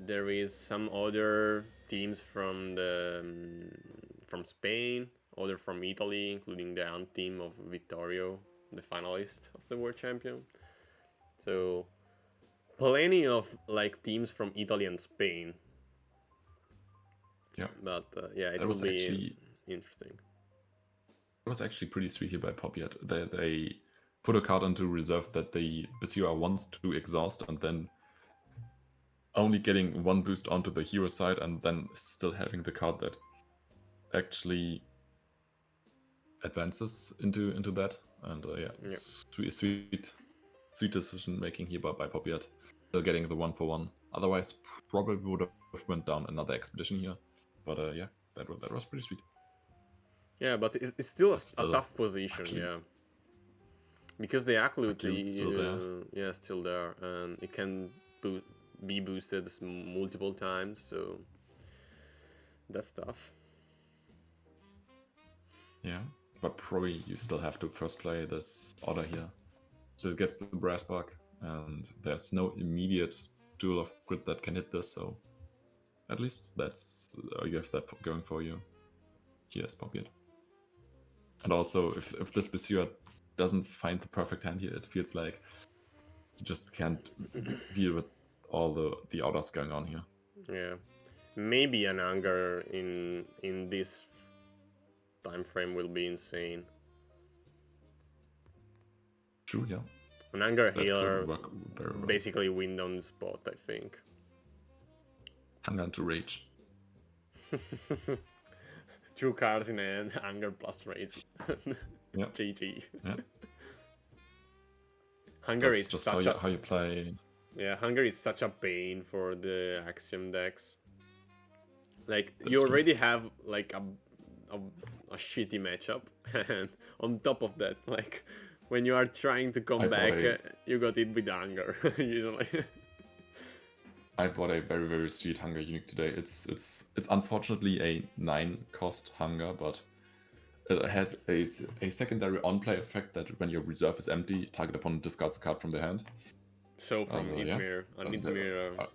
There is some other teams from Spain, other from Italy, including the Ant team of Vittorio, the finalist of the World Champion. So plenty of teams from Italy and Spain. Yeah. But yeah, it will be interesting. It was actually pretty sweet here by Popiat. They put a card into reserve that the Basira wants to exhaust, and then only getting 1 boost onto the hero side, and then still having the card that actually advances into that. And sweet decision making here by Popiat. Still getting the 1 for 1. Otherwise, probably would have went down another expedition here. But yeah, that was pretty sweet. Yeah, but it's still a tough position, yeah. Because the Aklut is still there, and it can be boosted multiple times, so that's tough. Yeah, but probably you still have to first play this order here. Still gets the brass buck, and there's no immediate Duel of Grid that can hit this, so at least you have that going for you. Yes, Popiat. And also, if this Basira doesn't find the perfect hand here, it feels like you just can't deal with all the orders going on here. Yeah, maybe an anger in this time frame will be insane. True, yeah. An anger healer basically win on the spot, I think. Hunger to rage. 2 cards in hand, anger plus rage. Yeah. GG. Yeah. Hunger is just such how you play. Yeah, hunger is such a pain for the Axiom decks. Like you already have like a shitty matchup, and on top of that, like when you are trying to come I bought back, a you got it with anger usually. I bought a very, very sweet hunger unique today. It's unfortunately a 9-cost hunger, but it has a secondary on-play effect that when your reserve is empty, target opponent discards a card from their hand. So from Yeah, Izmir, an and, Izmir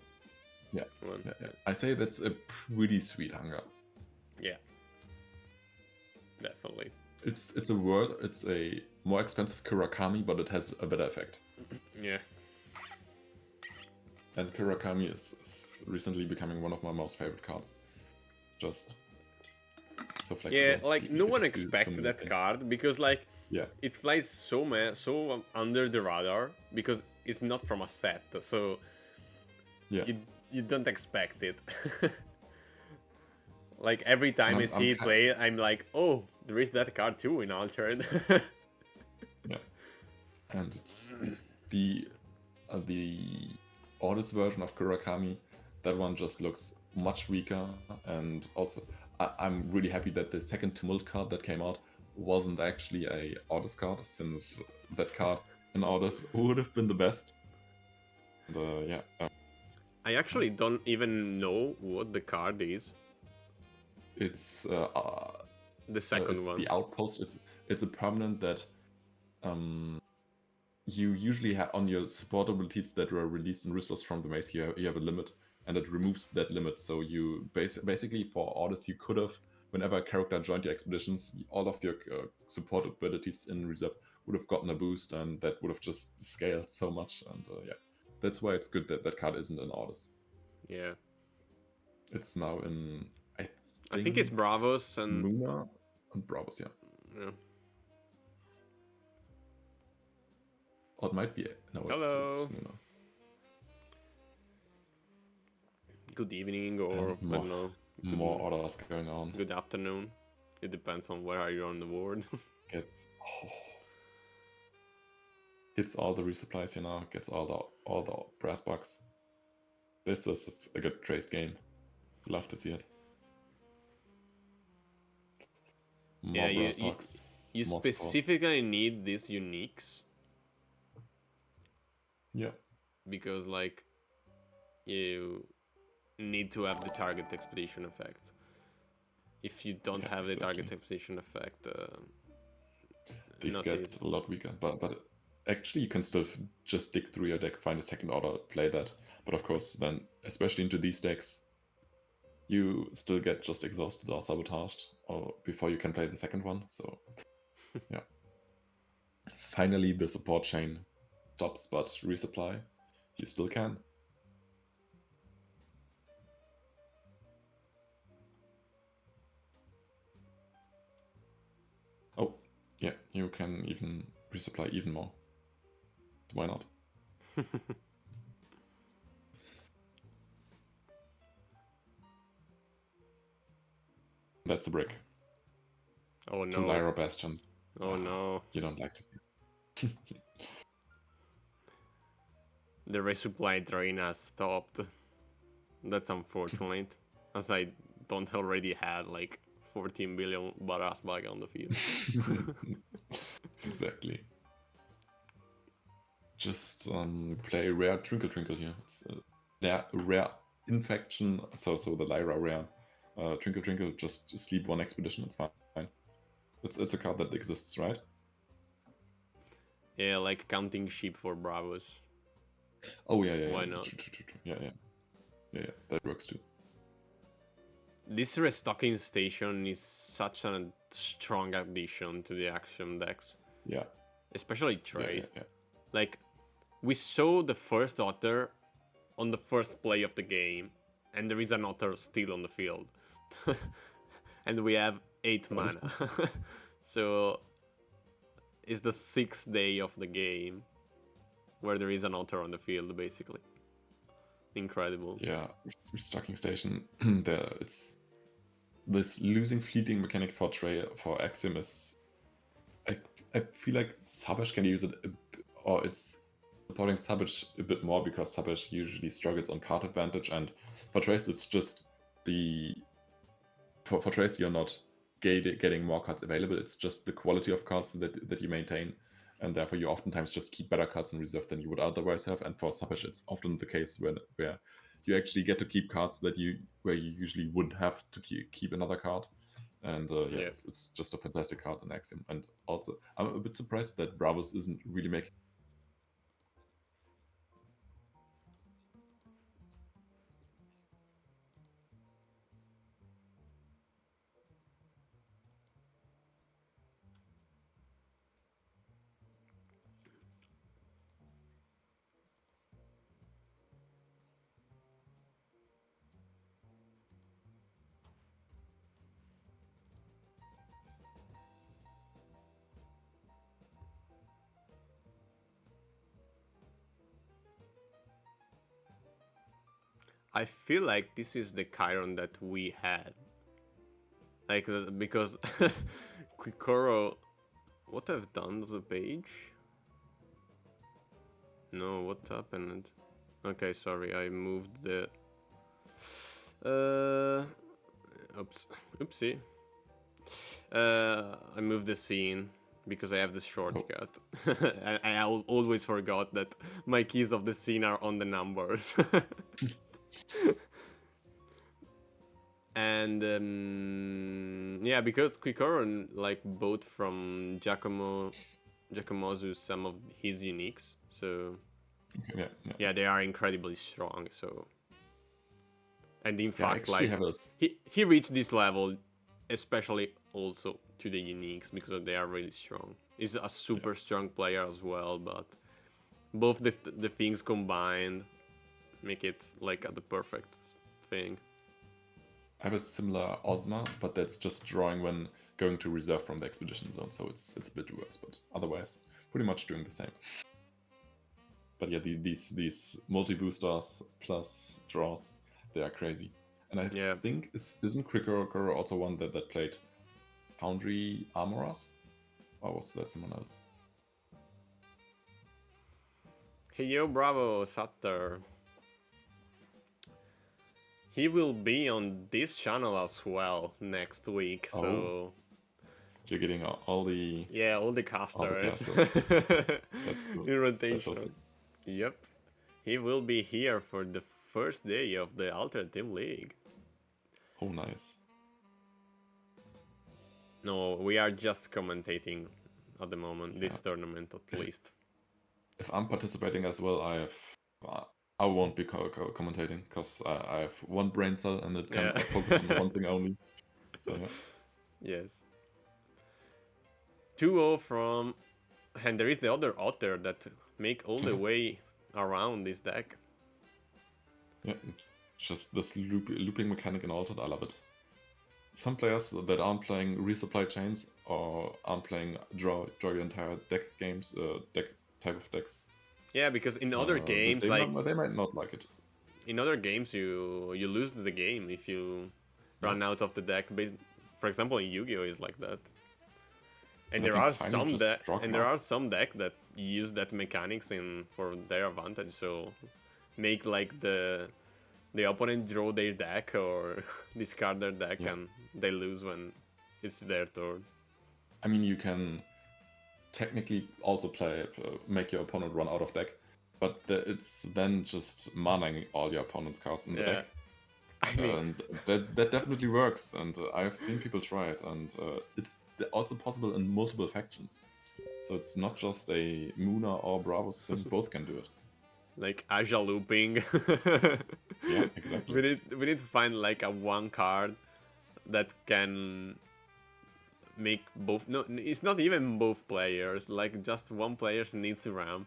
yeah, one. yeah. I say that's a pretty sweet hunger. Yeah, definitely. It's a word. It's a more expensive Kurakami, but it has a better effect. Yeah. And Kurakami is recently becoming one of my most favorite cards. Just so flexible. Yeah, like no You one can do so expects many that things. card because like Yeah, it flies so under the radar because it's not from a set, so yeah. you don't expect it. Like every And time I I'm see it kind. play, I'm like, oh, there is that card too in Altered. Yeah, and it's the oldest version of Kurakami. That one just looks much weaker, and also I'm really happy that the second Tumult card that came out wasn't actually a Orders card, since that card in Orders would have been the best. And, yeah, I actually don't even know what the card is. it's The second it's one. the Outpost. It's a permanent that you usually have on your support abilities that were released in Ruthless from the maze. You have a limit, and it removes that limit. So you basically for orders you could have, whenever a character joined your expeditions, all of your support abilities in reserve would have gotten a boost, and that would have just scaled so much. And yeah, that's why it's good that that card isn't in orders. Yeah. It's now in I think it's Bravos and Muna and Bravos, yeah. yeah. Or it might be no, it's Hello. Muna. Good evening or And I don't know. more orders going on. Good afternoon. It depends on where are you on the board. Gets hits all the resupplies, gets all the brass bucks. This is a good trace game. Love to see it. More Yeah, brass bucks. you More specifically need these uniques. Yeah. Because like you need to have the target expedition effect. If you don't have the target expedition effect, these get a lot weaker. But actually, you can still just dig through your deck, find a second order, play that. But of course, then especially into these decks, you still get just exhausted or sabotaged, or before you can play the second one. So yeah. Finally, the support chain stops, but resupply, you still can. Oh, yeah, you can even resupply even more. Why not? That's a brick. Oh no. 2 Lyra Bastions. Oh no. You don't like to see it. The resupply train has stopped. That's unfortunate, as I don't already had like 14 billion Baras bag on the field. Exactly. Just play rare Twinkle Twinkle here. It's rare infection, so the Lyra rare Twinkle Twinkle, just sleep 1 expedition, it's fine. It's a card that exists, right? Yeah, like counting sheep for Bravos. Oh yeah. Why not? True. Yeah, that works too. This restocking station is such a strong addition to the action decks. Yeah. Especially Traced. Yeah. Like, we saw the first otter on the first play of the game, and there is an otter still on the field. And we have 8 mana. So, it's the 6th day of the game where there is an otter on the field, basically. Incredible. Yeah, restocking station. It's this losing fleeting mechanic for Axiom is. I feel like Sabash can use it, or it's supporting Sabash a bit more because Sabash usually struggles on card advantage, and for Trace it's just for Trace you're not getting more cards available. It's just the quality of cards that you maintain, and therefore you oftentimes just keep better cards in reserve than you would otherwise have. And for Subhash, it's often the case where you actually get to keep cards where you usually wouldn't have to keep another card. And yeah, it's just a fantastic card in Axiom. And also, I'm a bit surprised that Bravos isn't really making. I feel like this is the Chiron that we had. Like, because Quikoro... What I've done to the page? No, what happened? Okay, sorry, I moved the... Oops. Oopsie. I moved the scene because I have the shortcut. I always forgot that my keys of the scene are on the numbers. And yeah, because Quikoron like bought from Giacomozu some of his uniques, so yeah, they are incredibly strong. So, and in fact, like he reached this level, especially also to the uniques because they are really strong. He's a super strong player as well, but both the things combined make it like the perfect thing. I have a similar Ozma, but that's just drawing when going to reserve from the expedition zone, so it's a bit worse, but otherwise pretty much doing the same. But yeah, these multi-boosters plus draws, they are crazy. And I think isn't Quikoro also one that played Foundry Armorers? Or was that someone else? Hey yo, bravo, Sutter. He will be on this channel as well next week, so... You're getting all the... Yeah, all the casters. That's cool. In rotation. That's awesome. Yep. He will be here for the first day of the Alternative League. Oh, nice. No, we are just commentating at the moment, this tournament at least. If I'm participating as well, I won't be commentating because I have one brain cell and it can focus on one thing only. So yeah. Yes. 2-0 from... And there is the other Otter that make all the way around this deck. Yeah, just this looping mechanic in Altered, I love it. Some players that aren't playing resupply chains or aren't playing draw your entire deck games, deck type of decks. Yeah, because in other games, they might not like it. In other games, you lose the game if you run out of the deck. For example, in Yu-Gi-Oh is like that. And there are some deck that use that mechanics for their advantage. So make like the opponent draw their deck or discard their deck, and they lose when it's their turn. I mean, you can technically also make your opponent run out of deck, but it's then just manaing all your opponent's cards in the deck. I mean... And that definitely works, and I've seen people try it, and it's also possible in multiple factions. So it's not just a Muna or Bravos thing, both can do it. Like Aja looping. Yeah, exactly. We need to find like a one card that can make both... No, it's not even both players, like just one player needs to ramp.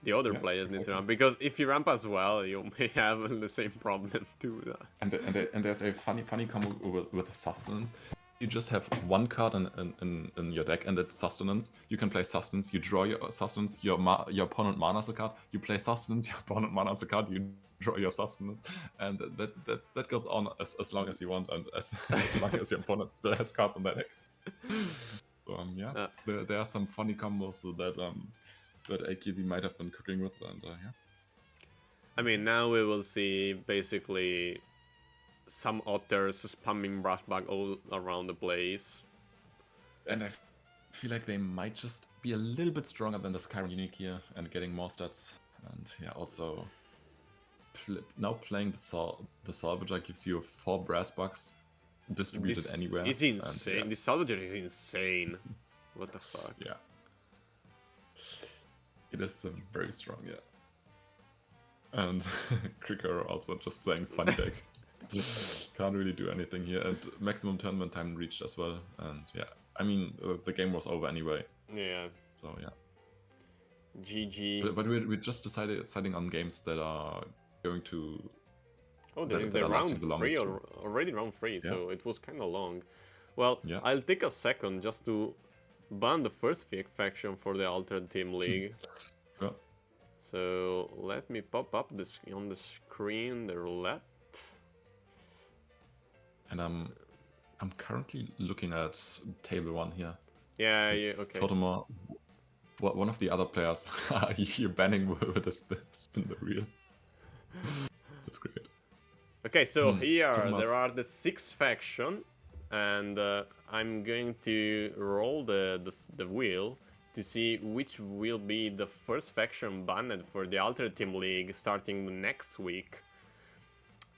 The other players need to ramp, because if you ramp as well, you may have the same problem too. And there's a funny combo with sustenance. You just have one card in your deck, and it's sustenance. You can play sustenance. You draw your sustenance. Your opponent manas a card. You play sustenance. Your opponent manas a card. You draw your sustenance, and that goes on as long as you want, and as long as your opponent still has cards in their deck. So, there are some funny combos that AKZ might have been cooking with, and yeah. I mean, now we will see basically some otters spamming brass bag all around the place. And feel like they might just be a little bit stronger than this current unique here and getting more stats. And yeah, also now playing the Salvager gives you 4 brass bucks distributed This anywhere. is And, insane. yeah. This Salvager is insane. What the fuck? Yeah. It is very strong, yeah. And Kricker also just saying fun deck. Can't really do anything here. And maximum tournament time reached as well. And yeah, I mean, the game was over anyway. Yeah. So yeah. GG. But we're just deciding on games that are going to... Oh, there is that the are lasting round the 3 longest. already round 3, Yeah. so it was kind of long. Well, Yeah. I'll take a second just to ban the first faction for the Altered Team League. Yeah. So let me pop up this on the screen the roulette. And I'm currently looking at table 1 here. Yeah, It's okay. Totoma. One of the other players you're banning with a spin the wheel. That's great. Okay, so here Totoma's... there are the 6 faction, and I'm going to roll the wheel to see which will be the first faction banned for the Altered Team League starting next week.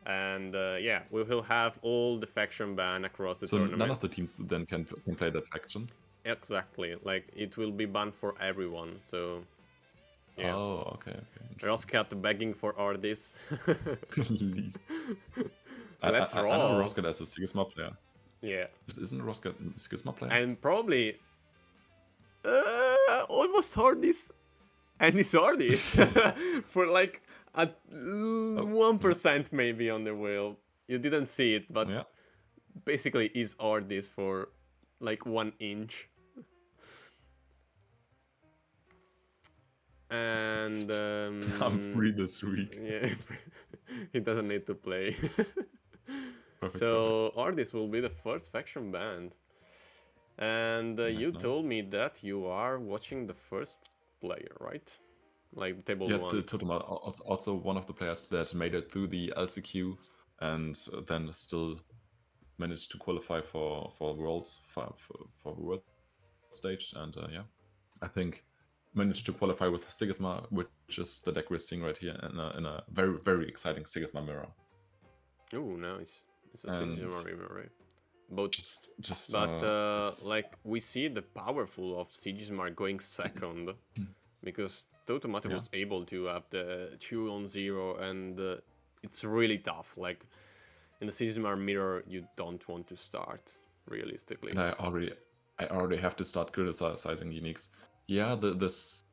And yeah, we will have all the faction banned across the tournament. So none of the teams then can play that faction? Exactly, like it will be banned for everyone, so... Yeah. Oh, okay. I also kept begging for Ordis. Please. Let's roll. I know Roscat as a Sigisma player. Yeah. Isn't Roscat a Sigisma player? And probably... almost Ordis. And it's Ordis. For like a 1% maybe on the wheel. You didn't see it, but yeah. Basically is Ordis for like 1 inch. And I'm free this week. Yeah, he doesn't need to play. Perfect, so Ordis will be the first faction banned. And you nice. told me that you are watching the first player, right? Like table 1. Yeah, Totoma, also one of the players that made it through the LCQ and then still managed to qualify for Worlds, for World Stage. And yeah, I think managed to qualify with Sigisma, which is the deck we're seeing right here in a very, very exciting Sigisma mirror. Oh, nice. It's a Sigisma mirror, right? Like we see the powerful of Sigisma going second because Totomate was able to have the 2-on-0 and it's really tough. Like in the Sigisma mirror, you don't want to start realistically. And I already have to start criticizing uniques. Yeah, this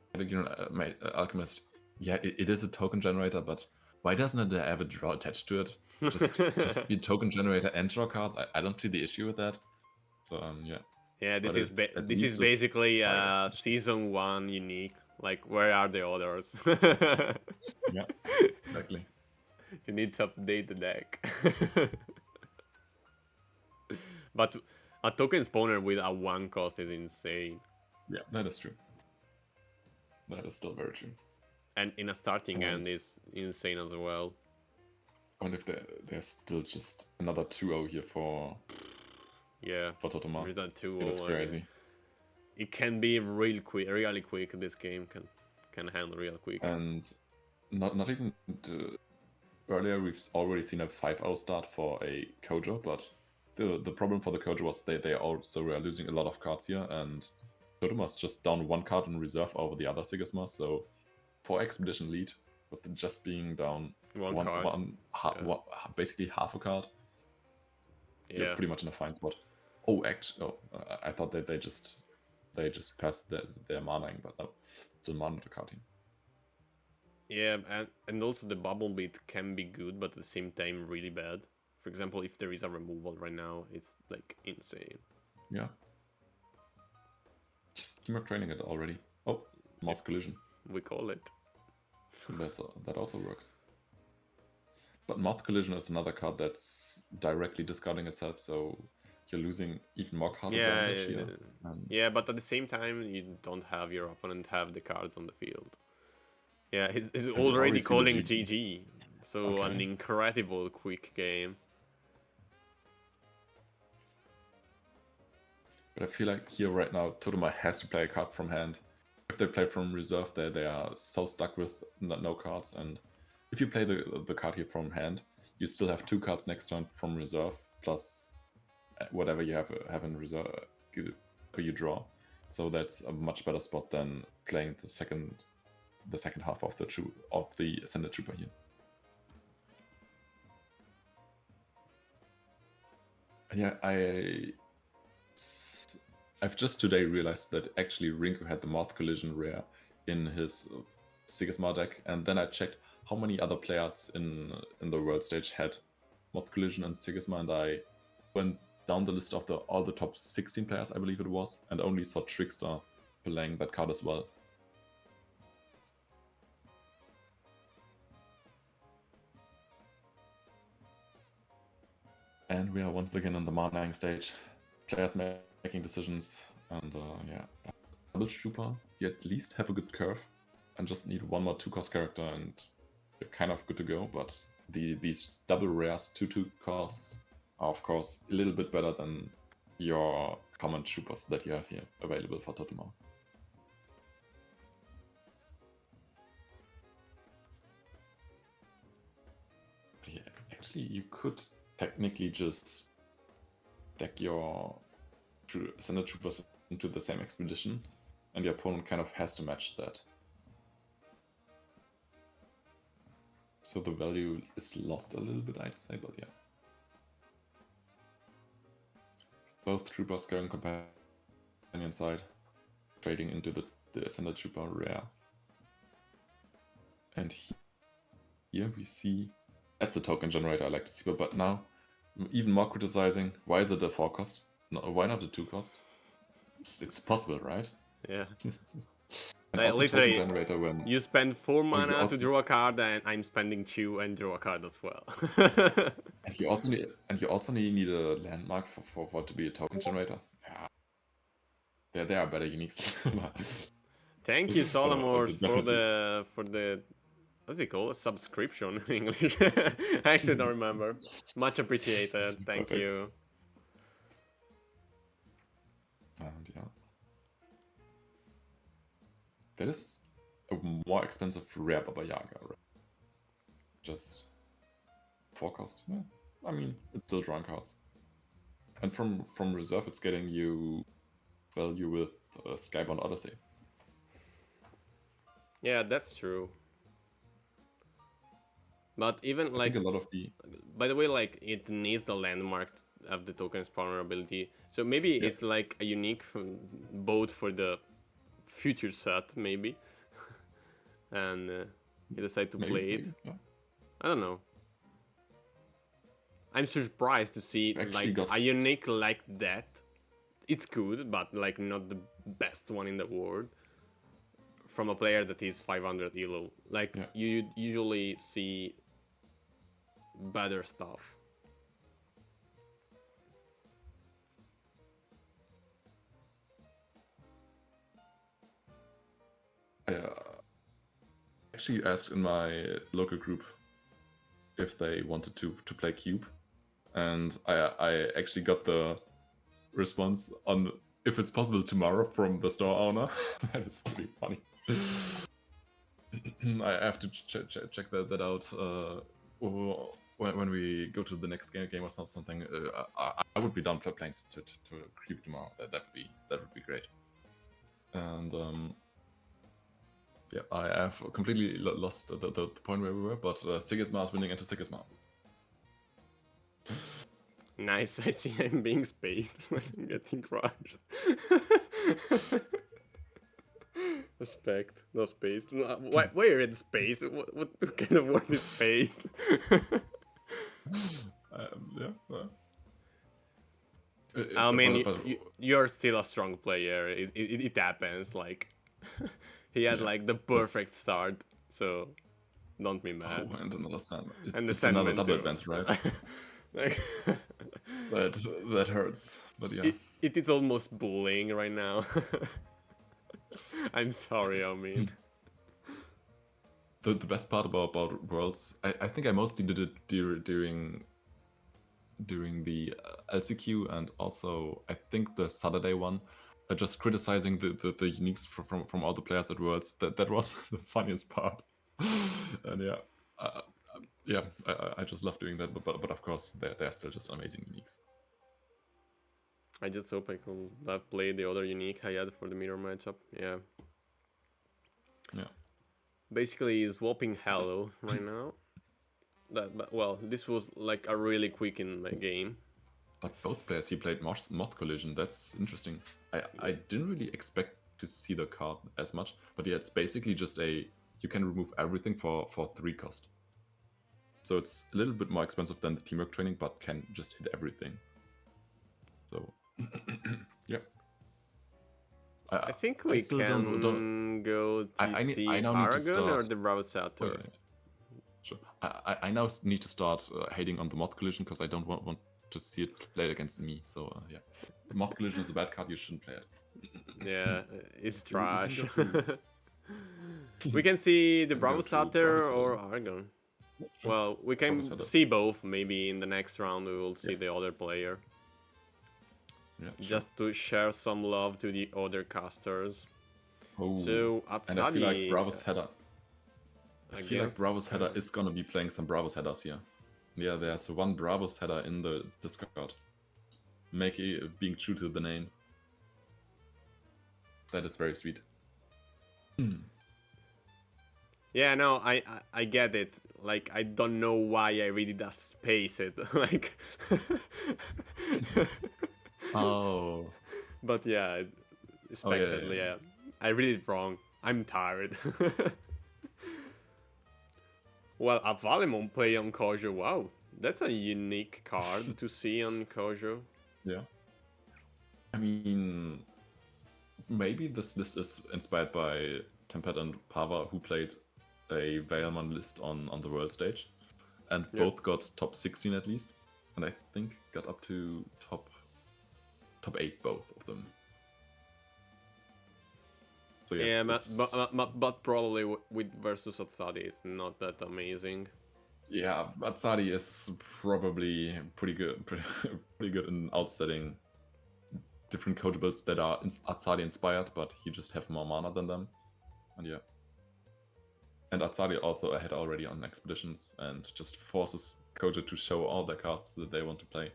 Alchemist. Yeah, it is a token generator, but why doesn't it have a draw attached to it? Just be token generator and draw cards. I don't see the issue with that. So yeah. Yeah, this is basically season 1 unique. Like, where are the others? Yeah, exactly. You need to update the deck. But a token spawner with a 1 cost is insane. Yeah, that is true. That is still very true. And in a starting end is insane as well. And if there's still just another 2-0 here for Totoma. There's that 2-0. It is crazy. It can be really quick. This game can handle real quick. And not even earlier we've already seen a 5-0 start for a Kojo, but the problem for the Kojo was they also were losing a lot of cards here, and Totoma's just down 1 card in reserve over the other Sigisma, so for Expedition lead, with just being down one card. Basically half a card. Yeah, you're pretty much in a fine spot. I thought that they just passed their manaing, but no, still mana to card team. Yeah, and also the bubble beat can be good, but at the same time really bad. For example, if there is a removal right now, it's like insane. Yeah. Just teamwork training it already. Oh, Mouth Collision. We call it. That also works. But Mouth Collision is another card that's directly discarding itself, so you're losing even more card advantage here. Yeah, but at the same time, you don't have your opponent have the cards on the field. Yeah, he's already calling GG. So an incredible quick game. But I feel like here right now, Totoma has to play a card from hand. If they play from reserve, they are so stuck with no cards. And if you play the card here from hand, you still have 2 cards next turn from reserve, plus whatever you have in reserve you draw. So that's a much better spot than playing the second half of the Ascended Trooper here. And yeah, I've just today realized that actually Rinko had the Moth Collision rare in his Sigismar deck, and then I checked how many other players in the world stage had Moth Collision and Sigismar, and I went down the list of all the top 16 players, I believe it was, and only saw Trickster playing that card as well. And we are once again on the Manang stage. Players making decisions, and yeah, double Trooper, you at least have a good curve, and just need 1 more 2-cost character, and you're kind of good to go. But these double rares 2/2 costs are of course a little bit better than your common troopers that you have here available for Totoma. Yeah, actually, you could technically just deck your Ascended Troopers into the same expedition, and your opponent kind of has to match that. So the value is lost a little bit, I'd say, but yeah. Both troopers going companion side, trading into the Ascended Trooper rare. And here we see, that's a token generator I like to see, but now even more criticizing, why is it a 4-cost? No, why not a 2-cost? It's possible, right? Yeah. And Like, also literally, token generator when you spend 4 mana also, to draw a card, and I'm spending 2 and draw a card as well. and you also need a landmark for it to be a token generator. Yeah, there are better uniques. Thank you, Solomors, for Definitely. the what's it called? A subscription in English. I actually don't remember. Much appreciated. Thank Perfect. you. And yeah, that is a more expensive rare Baba Yaga, right? Just 4-cost. Yeah. I mean, it's still drawing cards. And from reserve, it's getting you value with Skybound Odyssey. Yeah, that's true. But even I like, think a lot of the by the way, like it needs the landmark of the token spawner ability. So maybe it's like a unique both for the future set, maybe, and you decide to play it. maybe, yeah. I don't know. I'm surprised to see Actually like got a unique like that. It's good, but like not the best one in the world from a player that is 500 elo. Like yeah. you usually see better stuff. I actually asked in my local group if they wanted to play Cube, and I actually got the response on if it's possible tomorrow from the store owner. That is really funny. I have to check that out when we go to the next game or something. I would be down playing to Cube tomorrow. That would be great. And yeah, I have completely lost the point where we were, but Sigismar is winning into Sigismar. Nice, I see I'm being spaced when I'm getting crushed. Respect, no spaced. Where is spaced? What kind of word is spaced? Yeah. I mean, you're still a strong player. It happens. Like, he had yeah, like the perfect start, so don't be mad. Oh, and another Sandman. And the It's another Sandman double too. advance, right? Like, that hurts, but yeah. it is almost bullying right now. I'm sorry, I mean. The best part about Worlds, I think I mostly did it during during the LCQ and also I think the Saturday one, just criticizing the uniques from all the players at Worlds. That was the funniest part. And yeah, yeah, I just love doing that. But of course, they're still just amazing uniques. I just hope I can play the other unique I had for the mirror matchup. Yeah. Yeah. Basically, swapping Hello right now. But well, this was like a really quick in my game. But both players he played Moth Collision. That's interesting. I didn't really expect to see the card as much, but yeah, it's basically just you can remove everything for 3 cost. So it's a little bit more expensive than the teamwork training, but can just hit everything. So yeah. I think I we still can go to I see now need to Aragon or start. the Bravo Satyr. Okay, sure. I now need to start hating on the Moth Collision because I don't want to see it played against me. So yeah, Moth Collision is a bad card. You shouldn't play it. Yeah, it's We can trash. go to. We can see the Can go Bravo to Bravo Satyr or Satyr. Aragon. Sure. Well, we Bravo can Satyrs. see both. Maybe in the next round we will see Yeah. the other player. Yeah, sure. Just to share some love to the other casters. Oh, So and I feel like Atsadi Bravo's header. I feel like against Bravo's header is gonna be playing some Bravo's headers here. Yeah, there's one Bravo's header in the Discord. Being true to the name. That is very sweet. Yeah, no, I get it. Like I don't know why I really just space it. Like Oh. But yeah, Oh yeah, expectedly, yeah. I read it wrong. I'm tired. Well, a Valimon play on Kojo. Wow, that's a unique card to see on Kojo. yeah. I mean, maybe this list is inspired by Tempet and Pava, who played a Veilmon list on the world stage, and Yeah. both got top 16 at least, and I think got up to top 8, both of them. So Yeah, it's but probably with versus Atsadi, it's not that amazing. yeah, Atsadi is probably pretty good, pretty good in outsetting different coach builds that are Atsadi inspired, but you just have more mana than them, and yeah. And Atsadi also ahead already on expeditions and just forces Kojo to show all the cards that they want to play.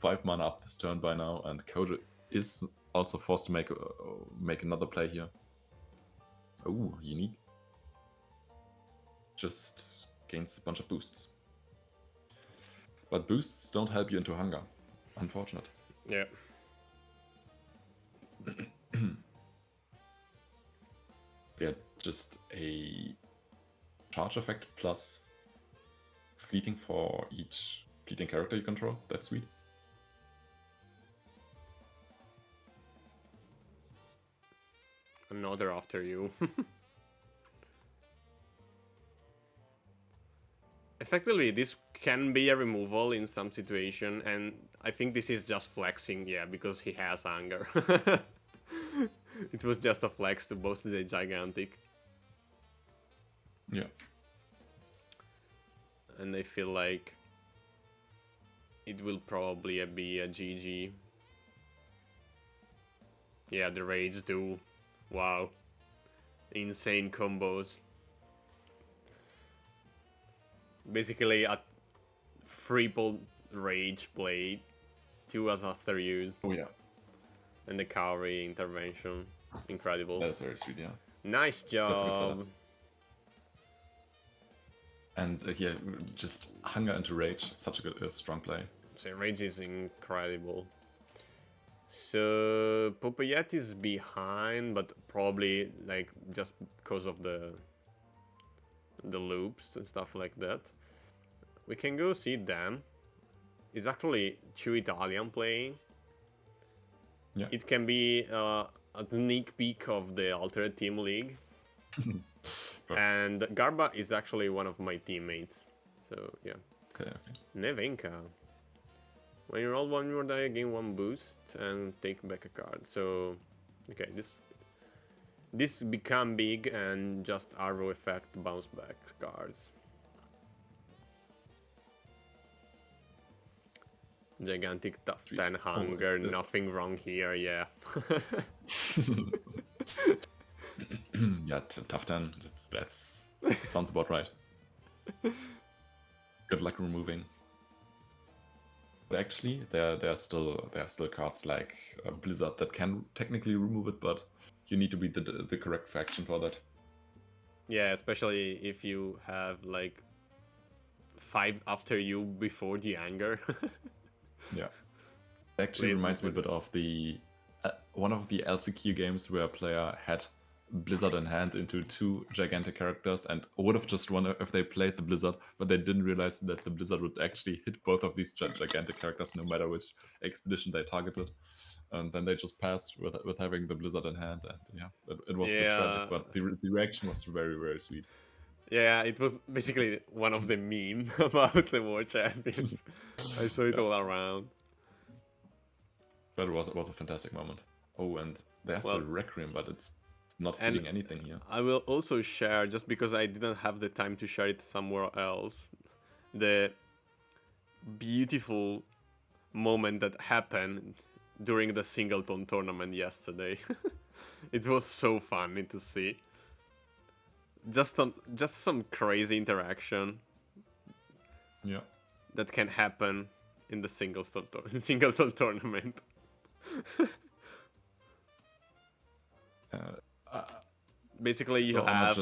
5 mana up this turn by now, and Kojo is also forced to make another play here. Oh, unique. Just gains a bunch of boosts. But boosts don't help you into hunger. Unfortunate. Yeah. Yeah, just a charge effect plus fleeting for each fleeting character you control. That's sweet. Another after you. Effectively, this can be a removal in some situation, and I think this is just flexing, yeah, because he has anger. It was just a flex to boost the gigantic. Yeah. And I feel like it will probably be a GG. Yeah, the raids do. Wow. Insane combos. Basically a triple rage play, 2 as after use. Oh yeah. And the Kaori intervention. Incredible. That's very sweet, yeah. Nice That's a good setup. job. And yeah, just hunger into rage, such a good, strong play. So rage is incredible. So Popeyet is behind, but probably like just because of the loops and stuff like that. We can go see them. It's actually 2 Italian playing. Yeah. It can be a sneak peek of the Altered Team League. And Garba is actually one of my teammates. So yeah. Okay. Nevenka. When you roll 1 more die, gain 1 boost and take back a card. So okay, this become big and just arrow effect bounce back cards. Gigantic top Three. 10 Oh, hunger, it's the nothing wrong here, yeah. yeah, tough 10. That sounds about right. Good luck removing. But actually, there are still cards like Blizzard that can technically remove it, but you need to be the correct faction for that. Yeah, especially if you have like 5 after you before the anger. Yeah. It actually Play it reminds me a with bit of the one of the LCQ games where a player had Blizzard in hand into 2 gigantic characters and would have just won if they played the Blizzard, but they didn't realize that the Blizzard would actually hit both of these gigantic characters no matter which expedition they targeted. And then they just passed with having the Blizzard in hand, and yeah, it was a bit tragic, Yeah. but the reaction was very, very sweet. Yeah, it was basically one of the meme about the War Champions. I saw it Yeah. all around. But it was a fantastic moment. Oh, and there's Well, a Requiem, but it's not and hitting anything here. I will also share, just because I didn't have the time to share it somewhere else, the beautiful moment that happened during the Singleton tournament yesterday. It was so funny to see. Just some crazy interaction Yeah. that can happen in the Singleton tournament. Basically, you have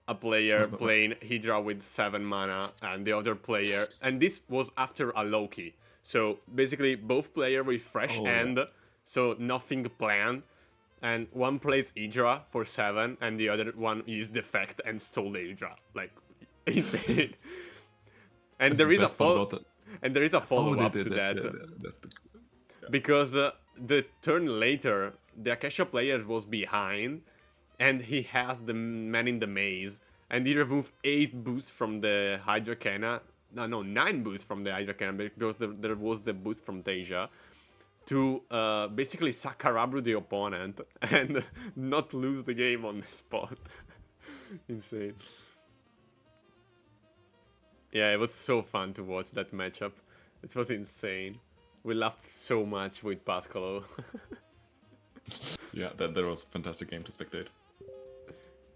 a player playing Hydra with 7 mana, and the other player, and this was after a Loki. So basically, both players with fresh hand, so nothing planned, and one plays Hydra for 7, and the other one used Defect and stole the Hydra. Like, insane. And there is a follow-up to that. Because the turn later, the Akasha player was behind, and he has the man in the maze, and he removed 8 boosts from the Hydra Canna. No, 9 boosts from the Hydra Canna, because there was the boost from Tasia, to basically Sakarabru the opponent and not lose the game on the spot. Insane. Yeah, it was so fun to watch that matchup. It was insane. We laughed so much with Pascalo. Yeah, that was a fantastic game to spectate.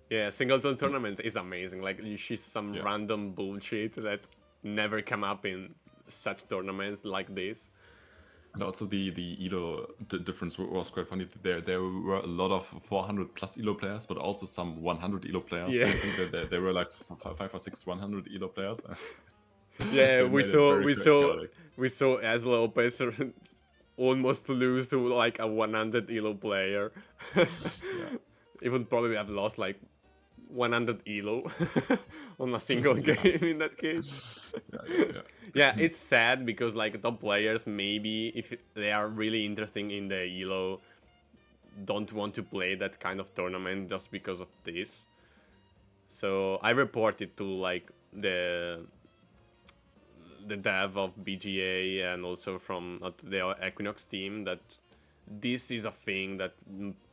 Yeah, Singleton tournament is amazing. Like, you see some random bullshit that never come up in such tournaments like this. And also the Elo difference was quite funny. There were a lot of 400 plus Elo players, but also some 100 Elo players. Yeah. I think that there were like 5 or 6 100 Elo players. Yeah, we saw as Lopez almost lose to like a 100 Elo player. Yeah. It would probably have lost like 100 Elo on a single game in that case. Yeah, it's sad because like top players, maybe if they are really interested in the Elo, don't want to play that kind of tournament just because of this. So I reported to like the dev of BGA and also from the Equinox team that this is a thing that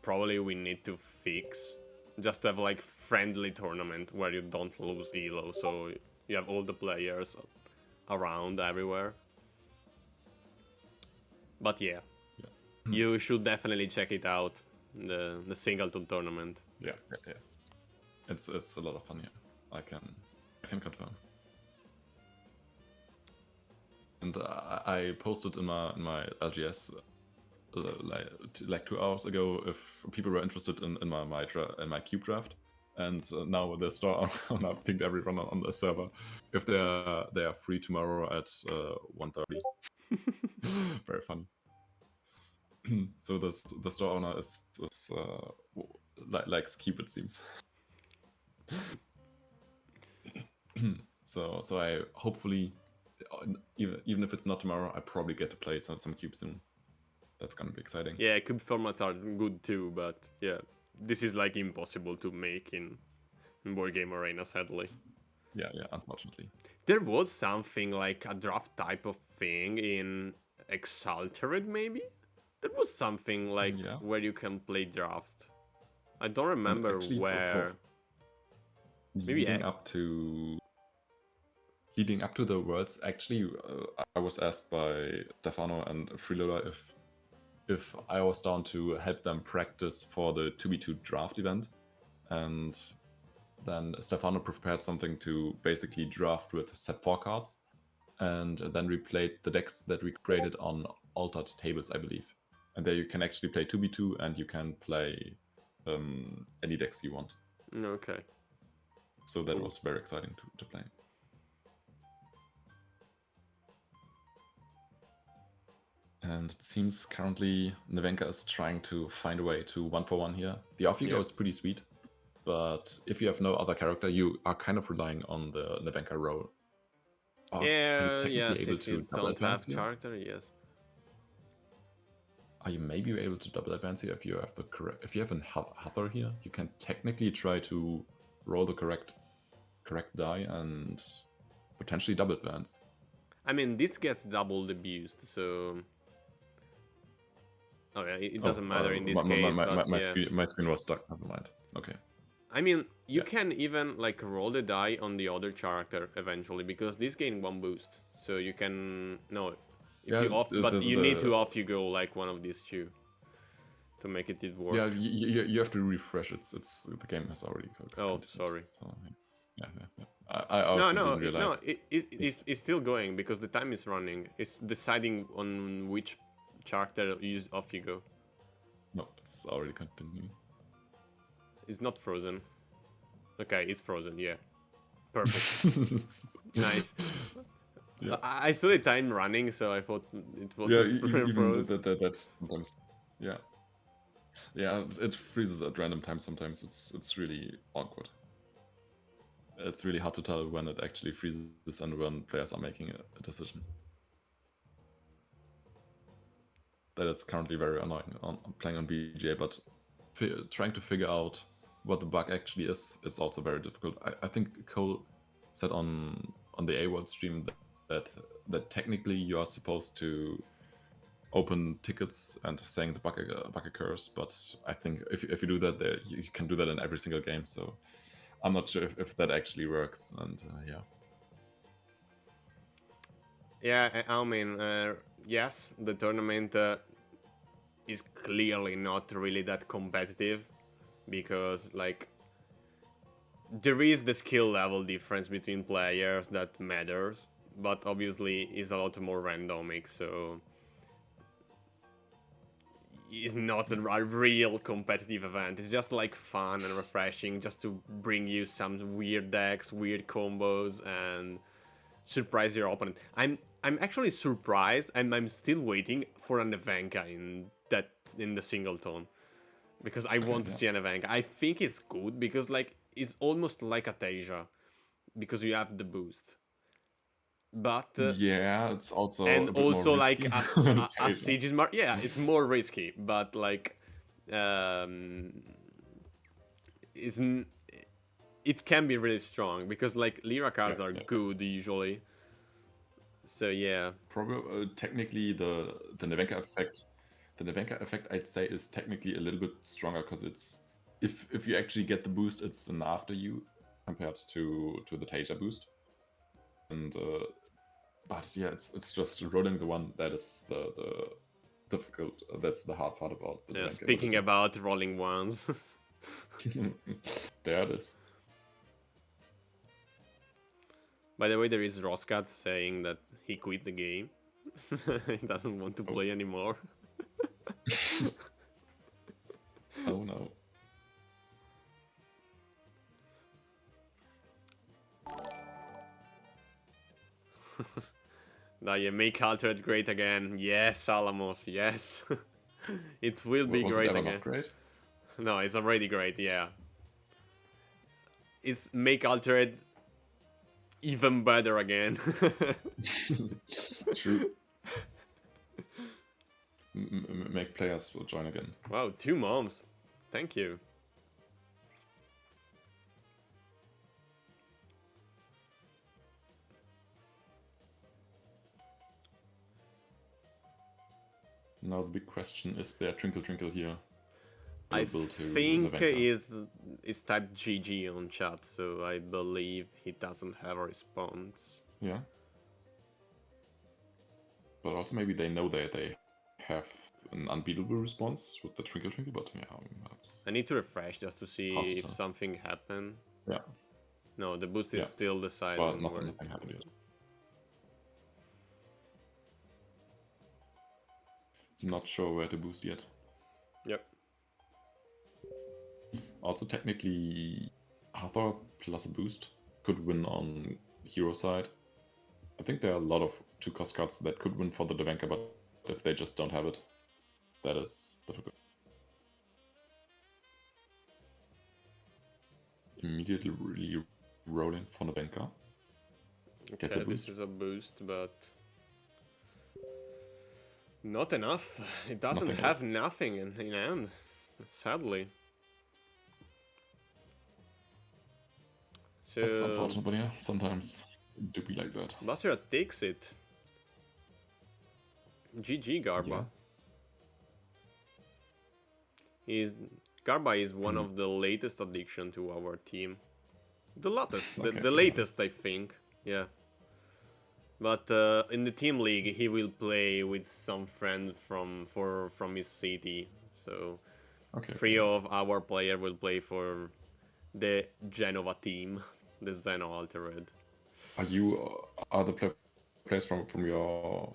probably we need to fix, just to have like friendly tournament where you don't lose Elo, so you have all the players around everywhere. But yeah, you should definitely check it out, the Singleton tournament. Yeah. It's a lot of fun. Yeah, I can confirm. And I posted in my LGS like 2 hours ago if people were interested in my cube draft, and now the store owner pinged everyone on the server if they are free tomorrow at 1:30. Very funny. So the store owner is likes cube, it seems. So I hopefully, even if it's not tomorrow, I probably get to play some cube soon. That's gonna be exciting. Yeah, cube formats are good too, but yeah, this is like impossible to make in BoardGameArena, sadly. Yeah, unfortunately. There was something like a draft type of thing in Exalted, maybe? There was something like where you can play draft. I don't remember where. Maybe leading up to leading up to the Worlds, actually, I was asked by Stefano and Freeloader if I was down to help them practice for the 2v2 draft event. And then Stefano prepared something to basically draft with set 4 cards. And then we played the decks that we created on altered tables, I believe. And there you can actually play 2v2 and you can play any decks you want. Okay. So that Cool. was very exciting to play. And it seems currently Nevenka is trying to find a way to 1-for-1 here. The off you go is pretty sweet, but if you have no other character, you are kind of relying on the Nevenka role. Are you technically yes, able if to you double don't advance have here? character, yes. Are you maybe able to double advance here if you have the correct? If you have a Hutter here, you can technically try to roll the correct die and potentially double advance. I mean, this gets double the boost, so... Oh yeah, it doesn't matter in this case, but yeah. My screen was stuck, never mind. Okay. I mean, you can even like roll the die on the other character eventually, because this gain 1 boost. So you can... No, if you off... But you need to off you go like one of these two to make it work. Yeah, you have to refresh it. It's the game has already continued. Sorry. So, yeah. I also didn't realize. No, it's still going because the time is running. It's deciding on which character use off you go. No, it's already continuing. It's not frozen. Okay, it's frozen. Yeah, perfect. Nice. Yeah. I saw the time running, so I thought it was even that's sometimes. Yeah, it freezes at random times sometimes. It's really awkward. It's really hard to tell when it actually freezes and when players are making a decision. That is currently very annoying on playing on BGA, but trying to figure out what the bug actually is also very difficult. I think Cole said on the A-World stream that technically you are supposed to open tickets and saying the bug occurs, but I think if you do that, you can do that in every single game, so I'm not sure if that actually works, and yeah. Yeah, I mean, yes, the tournament is clearly not really that competitive, because, like, there is the skill level difference between players that matters, but obviously is a lot more randomic, so it's not a real competitive event. It's just like fun and refreshing, just to bring you some weird decks, weird combos, and surprise your opponent. I'm actually surprised, and I'm still waiting for an Nevenka in the singleton, because I want to see an Nevenka. I think it's good because like it's almost like a Tasia, because you have the boost. But yeah, it's also and a bit also more like risky. a siege is more, yeah, it's more risky, but like it can be really strong because like Lyra cards are good usually. So yeah. Probably technically the Nevenka effect. The Nevenka effect, I'd say, is technically a little bit stronger because it's if you actually get the boost, it's an after you compared to the Tasia boost. And but yeah, it's just rolling the one that is the difficult. That's the hard part about the Nevenka speaking ability. about rolling ones. There it is. By the way, there is Roscat saying that he quit the game. He doesn't want to play anymore. Oh no. Now you make Altered great again. Yes, Alamos, yes. It will be great again. Not great? No, it's already great, yeah. It's make Altered even better again. True. Make players will join again. Wow, 2 moms. Thank you. Now the big question is there Twinkle Twinkle here? I think is typed GG on chat, so I believe he doesn't have a response. Yeah. But also maybe they know that they have an unbeatable response with the Twinkle Twinkle, but yeah, I need to refresh just to hard to see if tell. something happened. Yeah. No, the boost is Yeah. still the But silent nothing word. happened yet. Not sure where to boost yet. Yep. Also, technically, Hathor plus a boost could win on hero side. I think there are a lot of 2-cost cards that could win for the Devenka, but if they just don't have it, that is difficult. Immediately really rolling for Devenka. Gets a Okay, this boost. is a boost, but not enough. It doesn't Nothing have else. nothing in hand, sadly. It's So unfortunate, but yeah, sometimes it do be like that. Basira takes it. GG Yeah. Garba. He's Garba is one of the latest addition to our team. The latest, Okay, the okay, nice. latest, I think. Yeah. But in the team league, he will play with some friend from his city. So Okay, three okay. of our player will play for the Genova team, the Zeno Altered. Are you are the players from your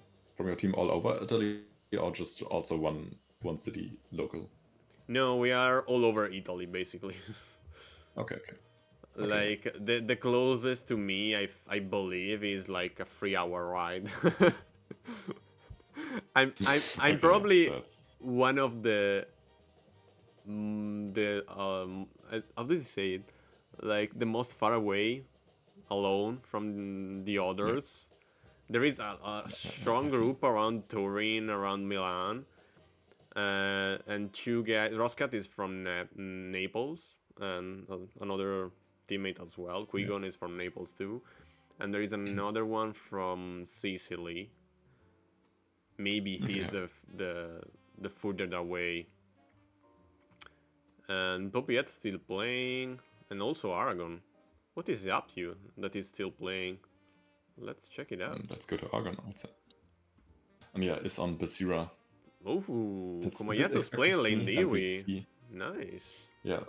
team all over Italy, or just also one city local? No, we are all over Italy basically. Okay, okay, okay. Like the closest to me, I believe, is like a 3 hour ride. I'm Okay, yeah, probably that's one of the how do you say it, like the most far away alone from the yeah, others. There is a yeah, I strong see. group around Turin, around Milan, and two guys. Roscat is from Naples, and another teammate as well. Yeah, Quigon is from Naples too, and there is another one from Sicily. Maybe okay, he's yeah. the further away. And Popiet's still playing, and also Aragon. What is up to that is still playing? Let's check it out. Let's go to Argon. What's that? And yeah, it's on Basira. Oh, That's a bit Komayato's playing expected to lane me, and we Dewey. see, Nice. yeah,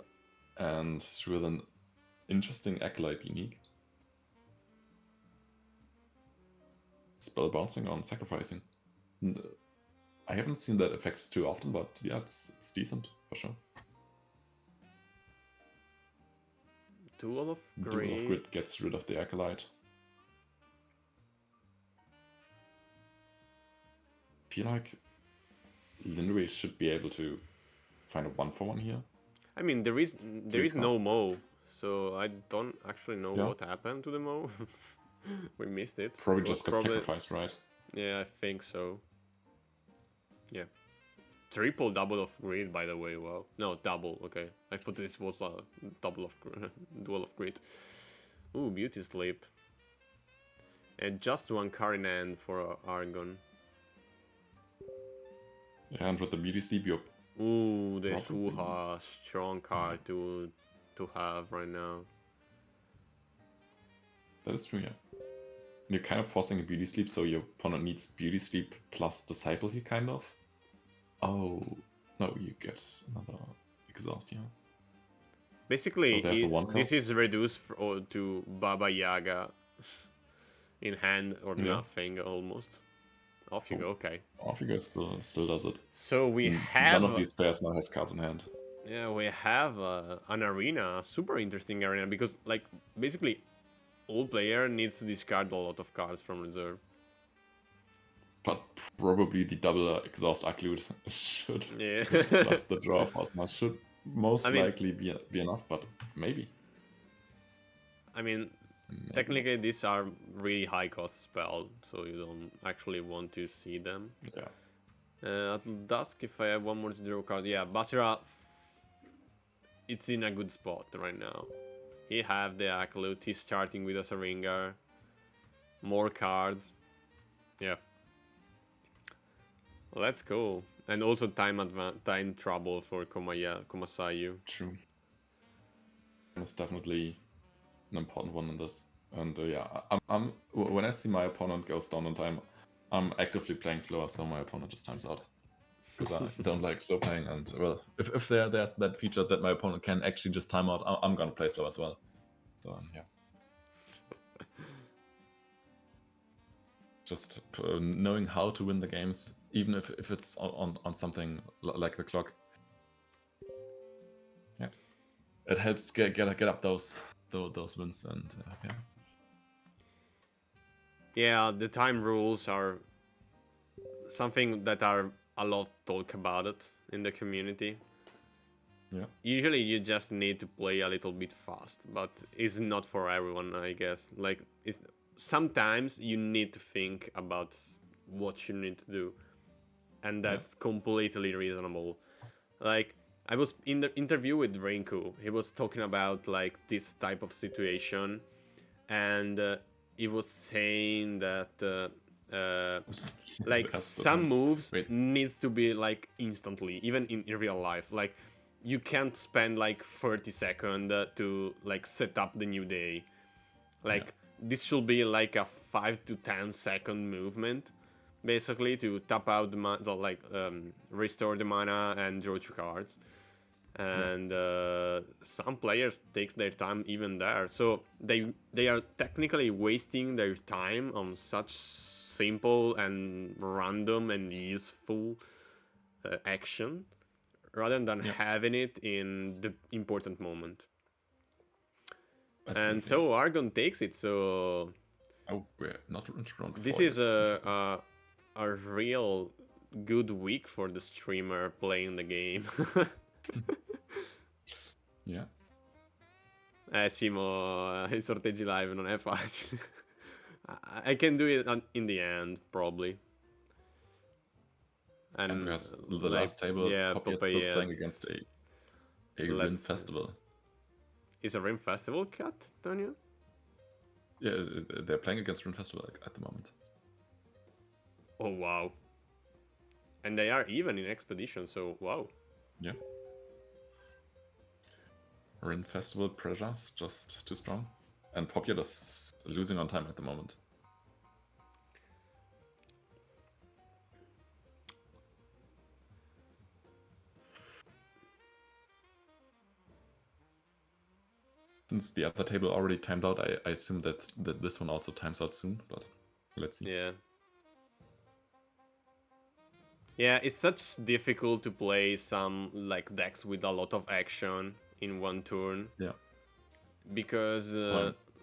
and with an interesting acolyte unique. Spell bouncing on sacrificing. I haven't seen that effects too often, but yeah, it's decent for sure. Duel of Duel of Great. Grid gets rid of the acolyte. I feel like Linway should be able to find a 1-for-1 here. I mean, there is no Cost. Mo, so I don't actually know Yeah. what happened to the Mo. We missed it. Probably It was just got probably, sacrificed, right? yeah, I think so. Yeah. Triple double of grid, by the way. Wow. No, double. Okay. I thought this was a double of dual of grid. Ooh, beauty sleep. And just one card in hand for Argon. Yeah, and with the beauty sleep, you're Ooh, the probably... Suha, strong card to have right now. That is true, yeah. You're kind of forcing a beauty sleep, so your opponent needs beauty sleep plus disciple here, kind of. Oh, no, you get another exhaust here. Basically, So there's a one this cost. is reduced to Baba Yaga in hand or Yeah. nothing almost. Off you go. Okay. Off you go, still does it. So we None of have, these players now has cards in hand. yeah, we have an arena, a super interesting arena, because like basically all player needs to discard a lot of cards from reserve. But probably the double exhaust occlude should, Yeah. plus the draw of Osma should most I mean, likely be enough, but maybe. Maybe Not. technically these are really high cost spells, so you don't actually want to see them. Yeah. At dusk, if I have one more to draw card, yeah, Basira, it's in a good spot right now. He have the Acolyte, he's starting with a Saringar, more cards, yeah. Let's go. And also time trouble for Komasayu. True. It's definitely an important one in this. And yeah, when I see my opponent goes down on time, I'm actively playing slower, so my opponent just times out. Because I don't like slow playing, and well, if there's that feature that my opponent can actually just time out, I'm gonna play slow as well. So yeah. Just knowing how to win the games, even if it's on something like the clock. Yeah, it helps get up those wins, and yeah. Yeah, the time rules are something that are a lot talk about it in the community. Yeah. Usually you just need to play a little bit fast, but it's not for everyone, I guess. Like it's sometimes you need to think about what you need to do, and that's completely reasonable. Like I was in the interview with Rinku, he was talking about like this type of situation, and he was saying that like some moves needs to be like instantly, even in real life. Like you can't spend like 30 seconds to like set up the new day. Like this should be like a 5 to 10-second movement, basically, to tap out the mana, like restore the mana and draw 2 cards. And some players take their time even there, so they are technically wasting their time on such simple and random and useful action rather than having it in the important moment. Absolutely. And so Argon takes it. So we're not round 4. This is a real good week for the streamer playing the game. Yeah. Simo, i sorteggi live non è facile. I can do it in the end, probably. And And the last table, yeah, Poppy's still playing against a Rim Festival. Is a Rim Festival cut, Tonio? Yeah, they're playing against Rim Festival at the moment. Oh, wow. And they are even in Expedition, so wow. Yeah. Rin Festival pressure's just too strong. And Popular is losing on time at the moment. Since the other table already timed out, I assume that this one also times out soon, but let's see. Yeah. Yeah, it's such difficult to play some like decks with a lot of action in one turn. Yeah. Because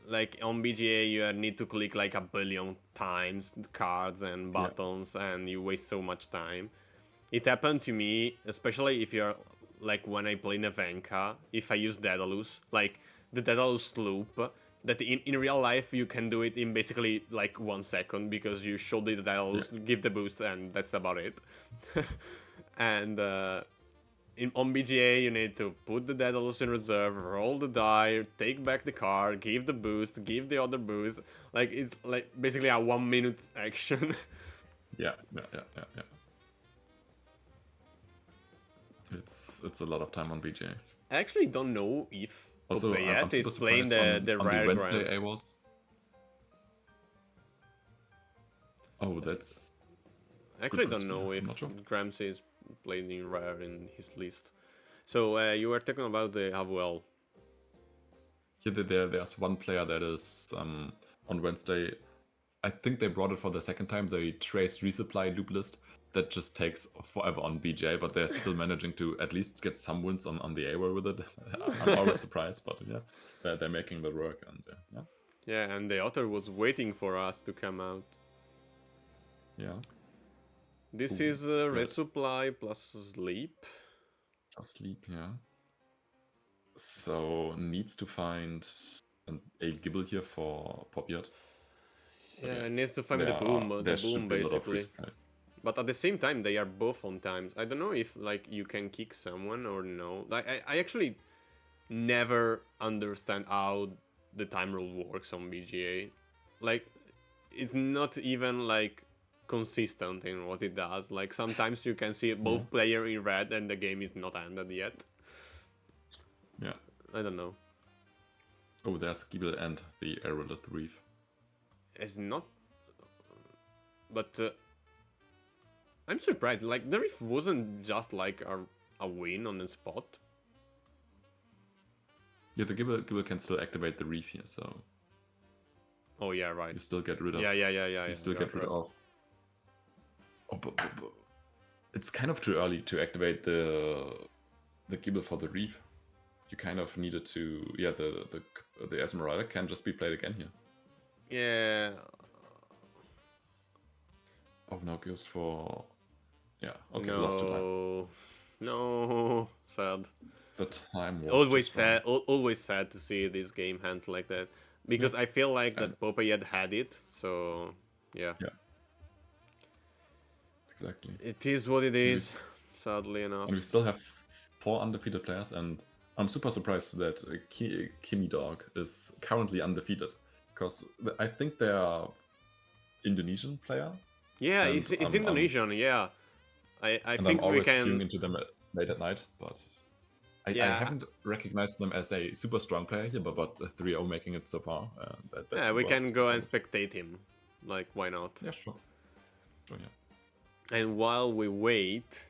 like on BGA you need to click like a billion times cards and buttons, and you waste so much time. It happened to me, especially if you're like when I play Nevenka, if I use Daedalus, like the Daedalus loop, that in real life you can do it in basically like 1 second, because you show the Daedalus, give the boost, and that's about it. And on BGA, you need to put the Daedalus in reserve, roll the die, take back the card, give the boost, give the other boost. Like it's like basically a 1 minute action. Yeah. It's a lot of time on BGA. I actually don't know if also Popeyet is playing the rare Wednesday Grams. AWOLs. Oh, that's. I actually don't know if Grams is playing in rare in his list. So you were talking about the Havuel. Yeah, there's one player that is on Wednesday. I think they brought it for the second time. The Trace Resupply loop list that just takes forever on BJ, but they're still managing to at least get some wins on the AWOL with it. I'm always surprised, but yeah, they're making that work, and yeah. Yeah, and the author was waiting for us to come out. Yeah. This is Resupply plus Sleep. Sleep, yeah. So needs to find a Gibble here for Poppyard. Yeah, it needs to find the boom basically. But at the same time, they are both on times. I don't know if like you can kick someone or no. Like I actually never understand how the time rule works on BGA. Like it's not even like consistent in what it does. Like sometimes you can see both player in red and the game is not ended yet. Yeah. I don't know. Oh, there's Giebel and the Aerolith Reef. It's not, but I'm surprised. Like the Reef wasn't just like a win on the spot. Yeah, the Giebel can still activate the Reef here, so Oh yeah, right. you still get rid of. Yeah. You still get rid Right. of. Oh, it's kind of too early to activate the Giebel for the Reef. You kind of needed to. Yeah, the Esmeralda can just be played again here. Yeah. Oh, no, goes for. Yeah, okay, lost to time. No, sad. The time was too strong. Always sad to see this game hand like that, because Yep. I feel like And that Popeye had it. So yeah, yeah, exactly. it is what it And we, is. Sadly enough. and we still have 4 undefeated players, and I'm super surprised that Kimi Dog is currently undefeated, because I think they are Indonesian player. Yeah, And it's Indonesian. Yeah, I and I'm think we always queuing can. into them late at night, but I Yeah, haven't recognized them as a super strong player here, but the 3-0 making it so far, that's yeah, we super, can super go and solid. spectate him. Like, why not? Yeah, sure. Sure, yeah. And while we wait,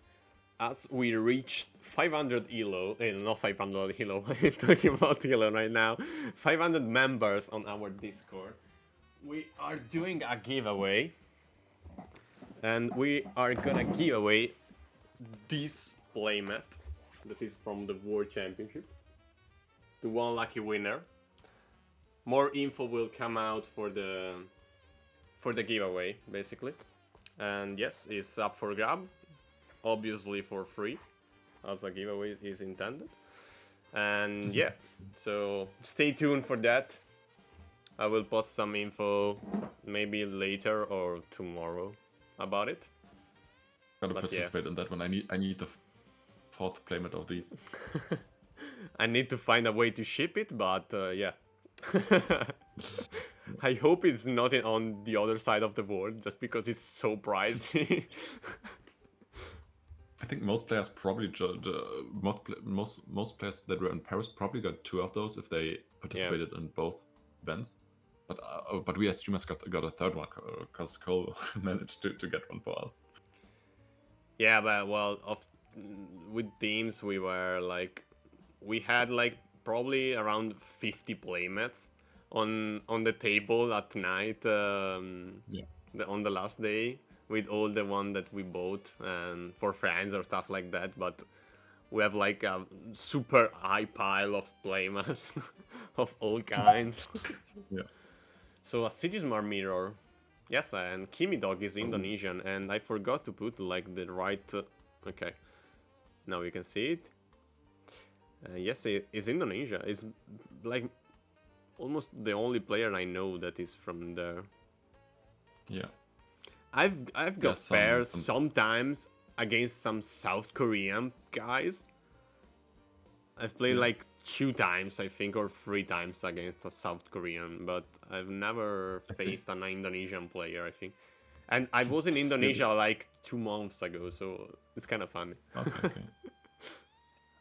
as we reached 500 Elo, not 500 Elo, I'm talking about Elo right now, 500 members on our Discord, we are doing a giveaway. And we are gonna give away this playmat that is from the World Championship to one lucky winner. More info will come out for the giveaway, basically. And yes, it's up for grab, obviously for free, as a giveaway is intended. And yeah, so stay tuned for that. I will post some info maybe later or tomorrow about it. Gotta But participate in that one. I need the 4th playmat of these. I need to find a way to ship it, but yeah. I hope it's not on the other side of the world, just because it's so pricey. I think most players probably most players that were in Paris probably got 2 of those if they participated in both events. But we as streamers got a 3rd one because Cole managed to get one for us. Yeah, but well, with teams we had like probably around 50 playmats on the table at night. Yeah. On the last day, with all the one that we bought and for friends or stuff like that. But we have like a super high pile of playmats of all kinds. Yeah. So a Sigismar mirror. Yes, and Kimi Dog is Oh. Indonesian, and I forgot to put like the right. Okay, now you can see it. Yes, it is Indonesia. It's like almost the only player I know that is from there. Yeah. I've got There's pairs some sometimes against some South Korean guys. I've played Yeah. like 2 times, I think, or 3 times against a South Korean, but I've never I think faced an Indonesian player, I think. And I was in yeah, Indonesia like 2 months ago, so it's kind of funny. okay.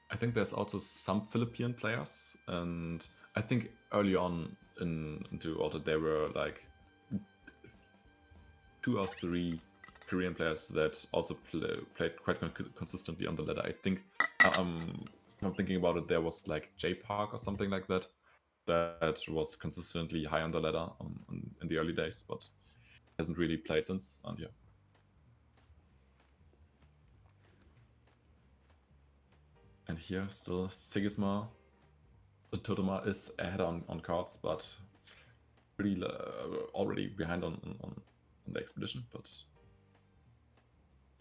I think there's also some Philippine players, and I think early on into Auto there were like 2 or 3 Korean players that also played quite consistently on the ladder. I think I'm thinking about it. There was like J Park or something like that was consistently high on the ladder in the early days, but hasn't really played since. And yeah. And here still Sigismar. Totoma is ahead on cards, but pretty already behind on the expedition. But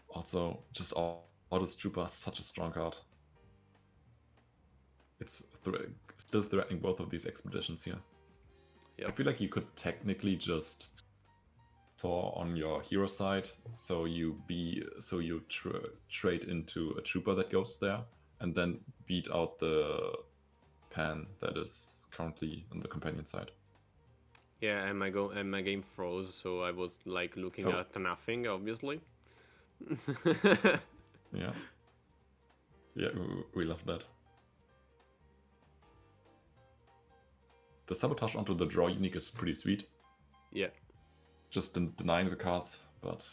also just Audis Trooper, such a strong card. It's still threatening both of these expeditions here. Yep. I feel like you could technically just Thor on your hero side, so you trade into a trooper that goes there, and then beat out the pan that is currently on the companion side. Yeah, and my game froze, so I was like looking at nothing, obviously. Yeah. Yeah, we love that. the sabotage onto the draw unique is pretty sweet. Yeah. Just denying the cards, but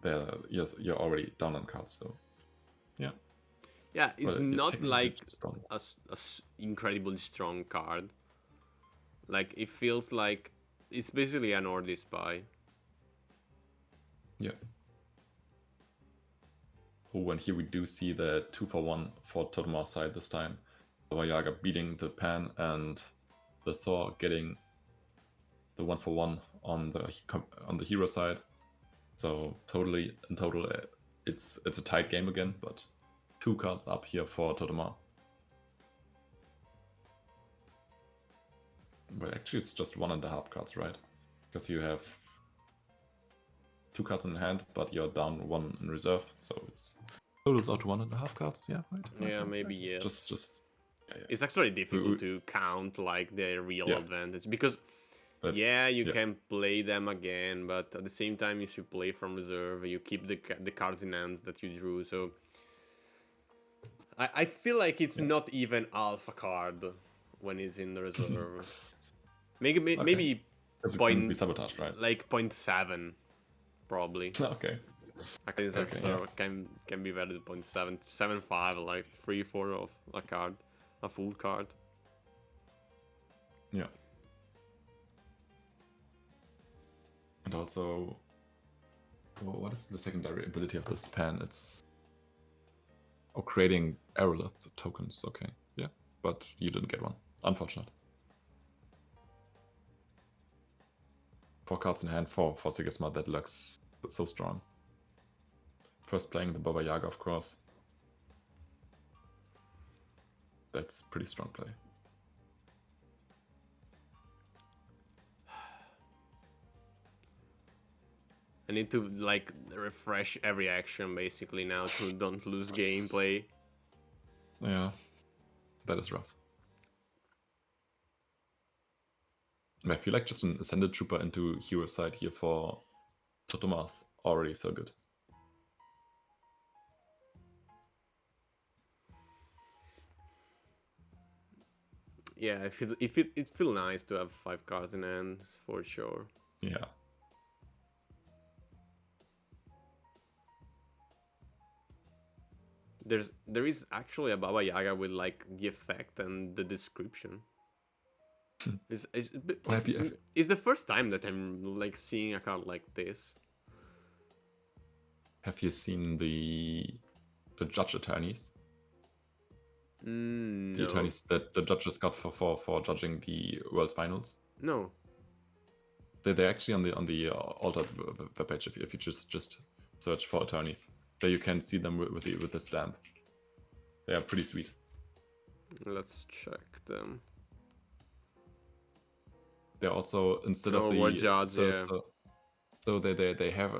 you're already down on cards, so yeah. Yeah, it's But not technically like just don't. a incredibly strong card. Like, it feels like it's basically an Ordi Spy. Yeah. Oh, and here we do see the 2-for-1 for Totemar's side this time. Baba Yaga beating the Pan and the Saw getting the 1-for-1 on the hero side. So in total, it's a tight game again, but 2 cards up here for Totemar. Well, actually, it's just 1.5 cards, right? Because you have 2 cards in hand, but you're down 1 in reserve, so it's totals out to 1.5 cards. Yeah, right. Yeah, maybe yes. Just. Yeah. It's actually difficult to count like the real advantage because you can play them again, but at the same time, if you play from reserve, you keep the cards in hands that you drew. So I feel like it's not even alpha card when it's in the reserve. maybe point be sabotaged, right? Like 0.7, probably. Okay. Can be valued 0.7, 7.5, like 3/4 of a card, a full card. Yeah. And also, what is the secondary ability of this Pan? It's creating Aerolith tokens. Okay, yeah, but you didn't get one. Unfortunate. 4 cards in hand for Sigismund. That looks so strong. First playing the Baba Yaga, of course. That's pretty strong play. I need to like refresh every action basically now to don't lose gameplay. Yeah, that is rough. I feel like just an Ascended Trooper into hero side here for Totemar's already so good. Yeah, it feel nice to have 5 cards in hand for sure. Yeah. There is actually a Baba Yaga with like the effect and the description. It's the first time that I'm like seeing a card like this. Have you seen the judge attorneys? No. The attorneys that the judges got for judging the World's Finals? No. They're actually on the altered web page if you just search for attorneys. There you can see them with the stamp. They are pretty sweet. Let's check them. They're also instead of the judge, so they have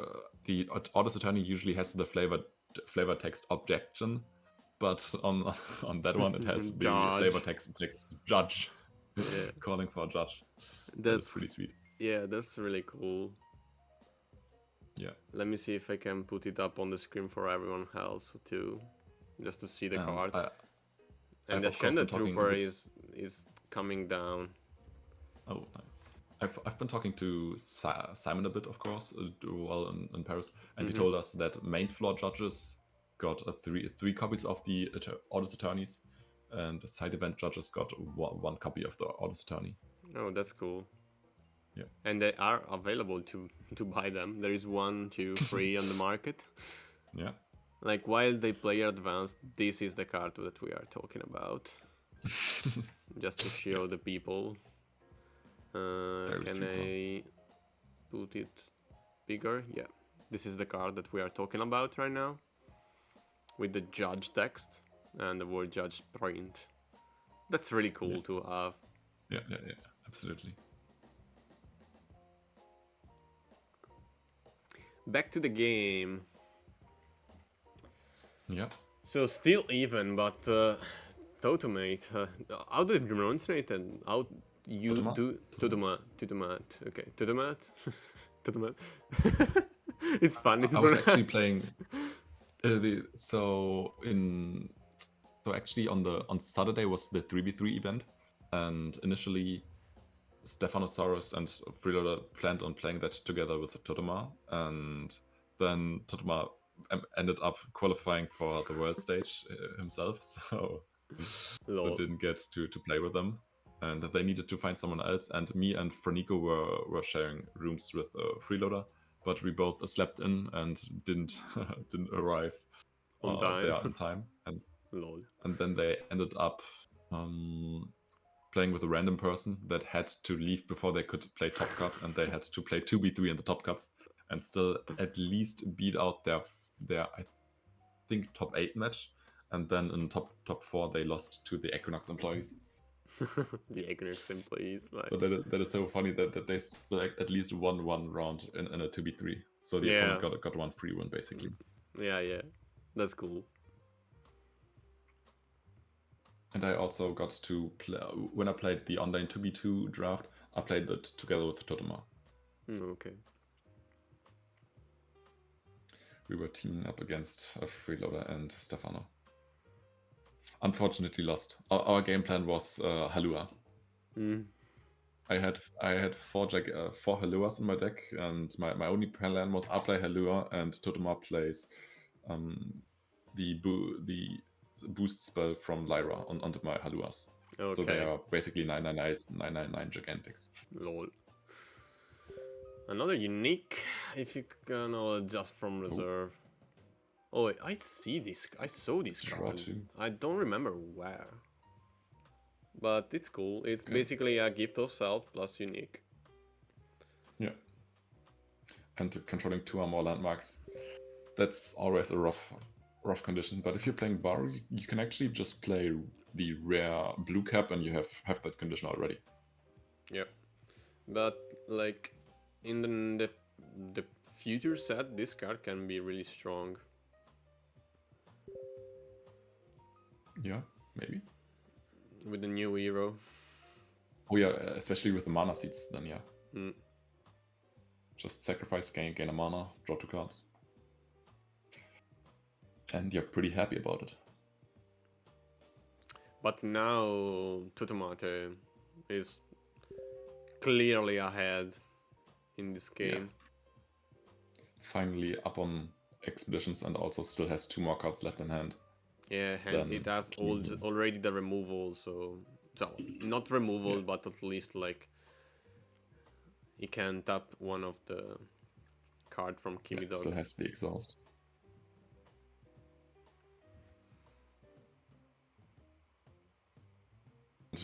the Audit Attorney usually has the flavor text objection, but on that one it has the flavor text judge, calling for a judge. That's pretty sweet. Yeah, that's really cool. Yeah. Let me see if I can put it up on the screen for everyone else too, just to see the card. And the Ascended Trooper is coming down. Oh, nice. I've been talking to Simon a bit, of course, while in Paris, and he told us that main floor judges got three copies of the Audit Attorneys, and the side event judges got one copy of the Audit Attorney. Oh, that's cool. Yeah. And they are available to buy them. There is 1, 2, 3 on the market. Yeah. Like, while they play advanced, this is the card that we are talking about. Just to show the people. Can I put it bigger? Yeah. This is the card that we are talking about right now. With the judge text and the word judge print. That's really cool to have. Yeah, absolutely. Back to the game. Yeah. So still even, but Totemate. How do you pronounce it and how you do Totemat? Okay, Totemat. Totemat. It's funny to pronounce. I was actually playing. So actually on Saturday was the 3v3 event, and initially Stephanosaurus and Freeloader planned on playing that together with Totoma, and then Totoma ended up qualifying for the world stage himself, so they didn't get to play with them, and they needed to find someone else. And me and Franico were sharing rooms with Freeloader, but we both slept in and didn't arrive On time. there on time, and Lol. and then they ended up playing with a random person that had to leave before they could play top cut, and they had to play 2v3 in the top cut and still at least beat out their I think top 8 match, and then in top 4 they lost to the Equinox employees. The Equinox employees, like. But that is so funny that they still at least won one round in a 2v3, so the Yeah. opponent got one free win basically. Yeah, that's cool. And I also got to play, when I played the online 2v2 draft, I played that together with Totoma. Okay. We were teaming up against a Freeloader and Stefano. Unfortunately lost. Our game plan was Halua. I had four Haluas in my deck, and my only plan was I play Halua and Totoma plays the boost spell from Lyra onto my Haluas. Okay. So they are basically 999 Gigantics. Lol. Another unique, if you can adjust from reserve. Oh, I see this. I saw this card. I don't remember where. But it's cool. It's basically a gift of self plus unique. Yeah. And controlling 2 or more landmarks. That's always a rough condition. But if you're playing Baru, you can actually just play the rare blue cap and you have that condition already. Yeah. But like in the future set, this card can be really strong. Yeah, maybe. With the new hero. Oh yeah, especially with the mana seeds then, yeah. Just sacrifice, gain a mana, draw 2 cards. And you're pretty happy about it. But now Tutomate is clearly ahead in this game. Yeah. Finally up on expeditions and also still has 2 more cards left in hand. Yeah, and it has already the removal, so not removal, but at least like he can tap one of the card from Kimidog. Still has the exhaust.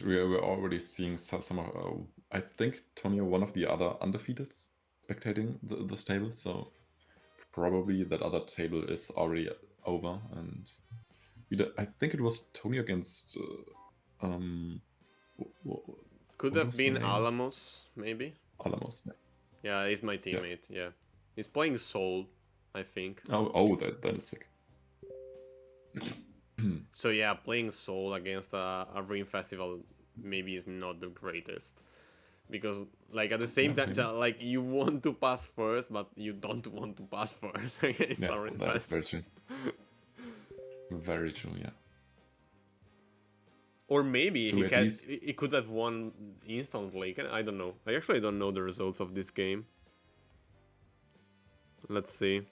We're already seeing some of, I think Tony, one of the other undefeateds spectating this table, so probably that other table is already over, and I think it was Tony against could have been Alamos, maybe. Alamos. Yeah, he's my teammate. Yeah, he's playing Soul, I think. Oh, that is sick. So yeah, playing Soul against a Ring Festival maybe is not the greatest, because like at the same time, like you want to pass first, but you don't want to pass first against a Ring Festival. That's very true. Very true, yeah. Or maybe so he could have won instantly. I don't know. I actually don't know the results of this game. Let's see.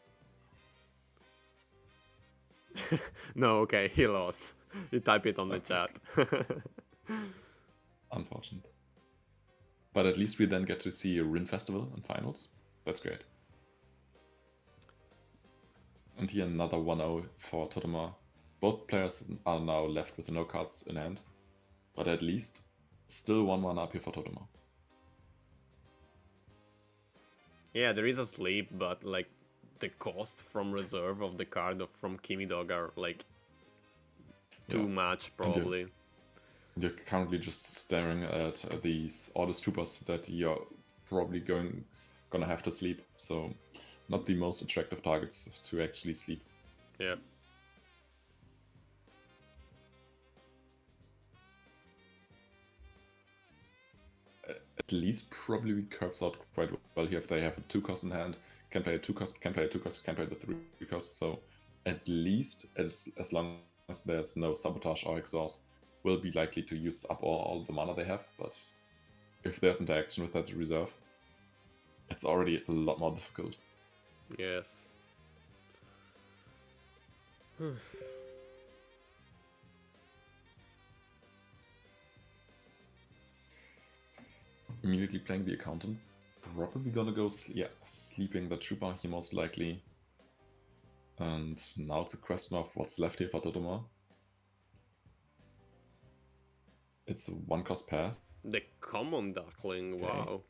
No, okay, he lost. You type it on the chat. Unfortunate. But at least we then get to see a Rin Festival in finals. That's great. And here another 1-0 for Totoma. Both players are now left with no cards in hand. But at least still 1-1 up here for Totoma. Yeah, there is a sleep, but like the cost from reserve of the card from Kimidog are like too much, probably. You're currently just staring at these Orders Troopers that you're probably gonna have to sleep, so not the most attractive targets to actually sleep. Yeah. At least probably curves out quite well here if they have a 2-cost in hand. Can play a 2-cost, can play a 2-cost, can play the 3-cost, so at least as long as there's no sabotage or exhaust, will be likely to use up all the mana they have, but if there's interaction with that reserve, it's already a lot more difficult. Yes. Immediately playing the accountant. Probably gonna go sleeping the trooper, he most likely. And now it's a question of what's left here for Totoma. It's a 1-cost pass. The common duckling, Okay. wow.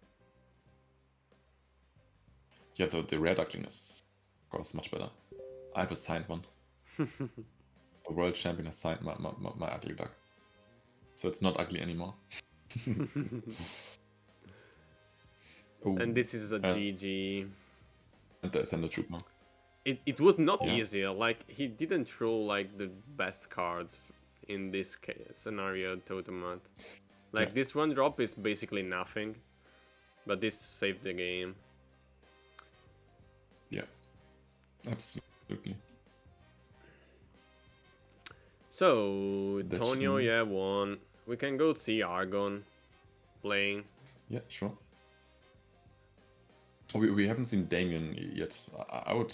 Yeah, the rare duckling is, of course, much better. I have a signed one. The world champion has signed my ugly duck. So it's not ugly anymore. Oh, And this is a GG. And the Ascender Trooper. It was not easier. Like, he didn't throw like the best cards in this scenario, Totemat. Like, this one drop is basically nothing, but this saved the game. Yeah, absolutely. So, Tonio, yeah, won. We can go see Argon playing. Yeah, sure. We haven't seen Damien yet. I would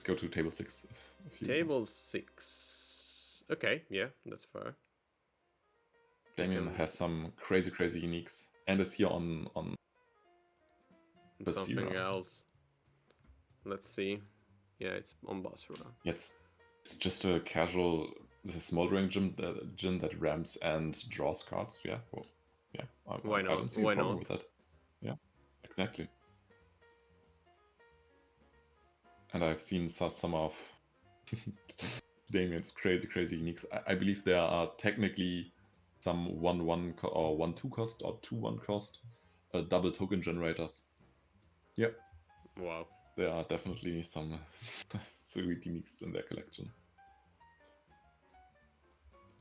go to table 6. If you table 6. Okay, yeah, that's fair. Damien has some crazy uniques and is here on something else. Let's see. Yeah, it's on Basra. It's just a casual, it's a smoldering gym that ramps and draws cards. Yeah, well, yeah. Why not? I don't see a problem with that. Yeah, exactly. And I've seen some of Damien's crazy uniques. I believe there are technically some 1/1 or 1/2 cost or 2/1 cost double token generators. Yep. Wow. There are definitely some sweet uniques in their collection.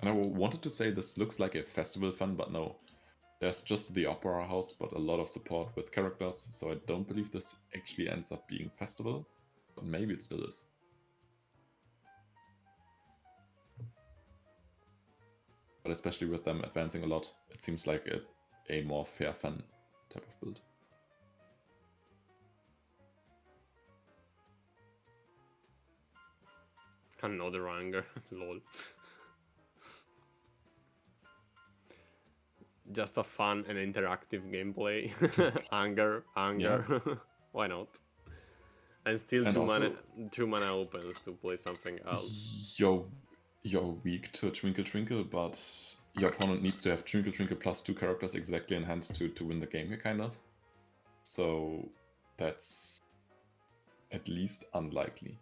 And I wanted to say this looks like a festival fun, but no. There's just the Opera House, but a lot of support with characters, so I don't believe this actually ends up being festival, but maybe it still is. But especially with them advancing a lot, it seems like a more fair fun type of build. Another anger, lol. Just a fun and interactive gameplay. anger. Yeah. Why not? And still two mana opens to play something else. You're weak to Twinkle Twinkle, but your opponent needs to have Twinkle Twinkle plus 2 characters exactly in hand to win the game here, kind of. So that's at least unlikely.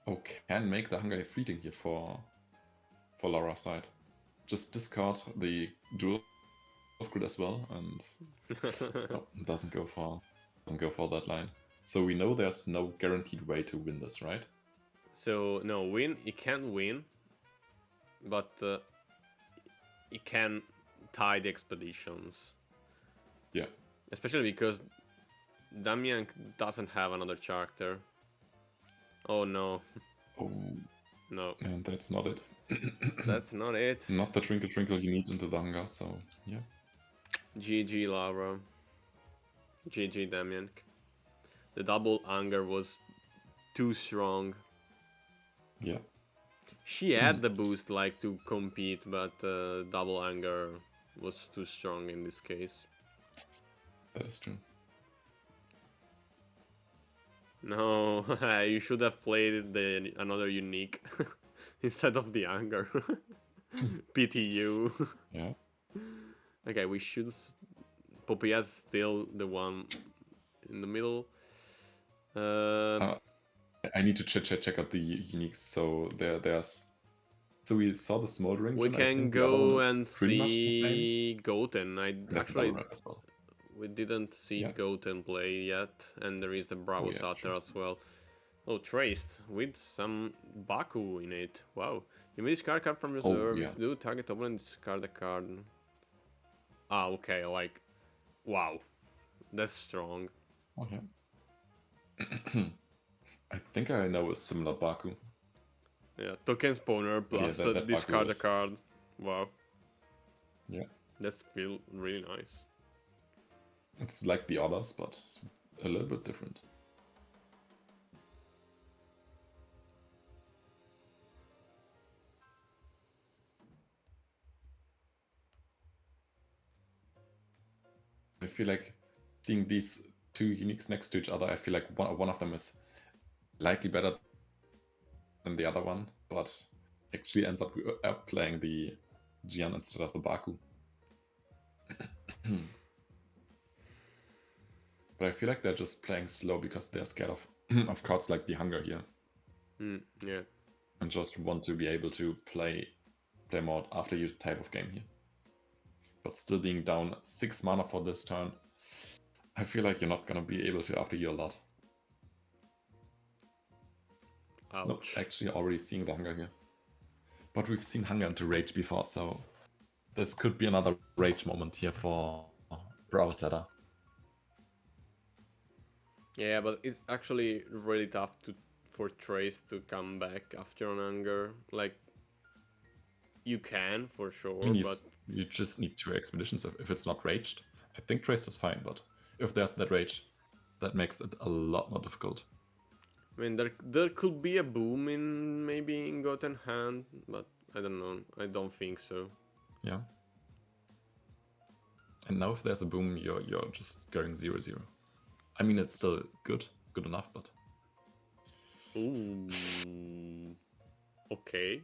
Oh, can make the Hunger fleeting here for Laura's side. Just discard the dual of grid as well, and doesn't go for that line. So we know there's no guaranteed way to win this, right? So no, it can win, but it can tie the expeditions. Yeah. Especially because Damian doesn't have another character. Oh no. Oh. No. And that's not it. That's not it. Not the Twinkle Twinkle you need into the Hunger, so yeah. GG Laura. GG Damian. The double anger was too strong. Yeah. She had the boost like to compete, but double anger was too strong in this case. That is true. No, you should have played another unique instead of the anger. PTU. Yeah. Okay, we should. Popia's still the one in the middle. I need to check out the uniques. So there's. So we saw the smoldering. We can go and see Goten. We didn't see Goten play yet, and there is the Bravo Satyr as well. Oh, traced with some Baku in it. Wow. You may discard a card from reserve. If you do, target opponent discard a card. Ah, okay, like, wow. That's strong. Okay. I think I know a similar Baku. Yeah, token spawner plus discard a card. Wow. Yeah. That's feel really nice. It's like the others, but a little bit different. I feel like seeing these two uniques next to each other, I feel like one of them is slightly better than the other one, but actually ends up playing the Jian instead of the Baku. But I feel like they're just playing slow because they're scared of of cards like the Hunger here. Yeah. And just want to be able to play more after you type of game here. But still being down 6 mana for this turn, I feel like you're not gonna be able to after you a lot. Ouch. Nope, actually already seeing the Hunger here. But we've seen Hunger into Rage before, so this could be another Rage moment here for Bravo Setter. Yeah, but it's actually really tough for Trace to come back after an Hunger. Like, you can for sure, I mean, but you just need 2 expeditions if it's not raged. I think Trace is fine, but if there's that rage, that makes it a lot more difficult. I mean, there could be a boom in maybe in Goten Hand, but I don't know. I don't think so. Yeah. And now if there's a boom, you're just going 0-0. I mean, it's still good enough, but Ooh. Okay.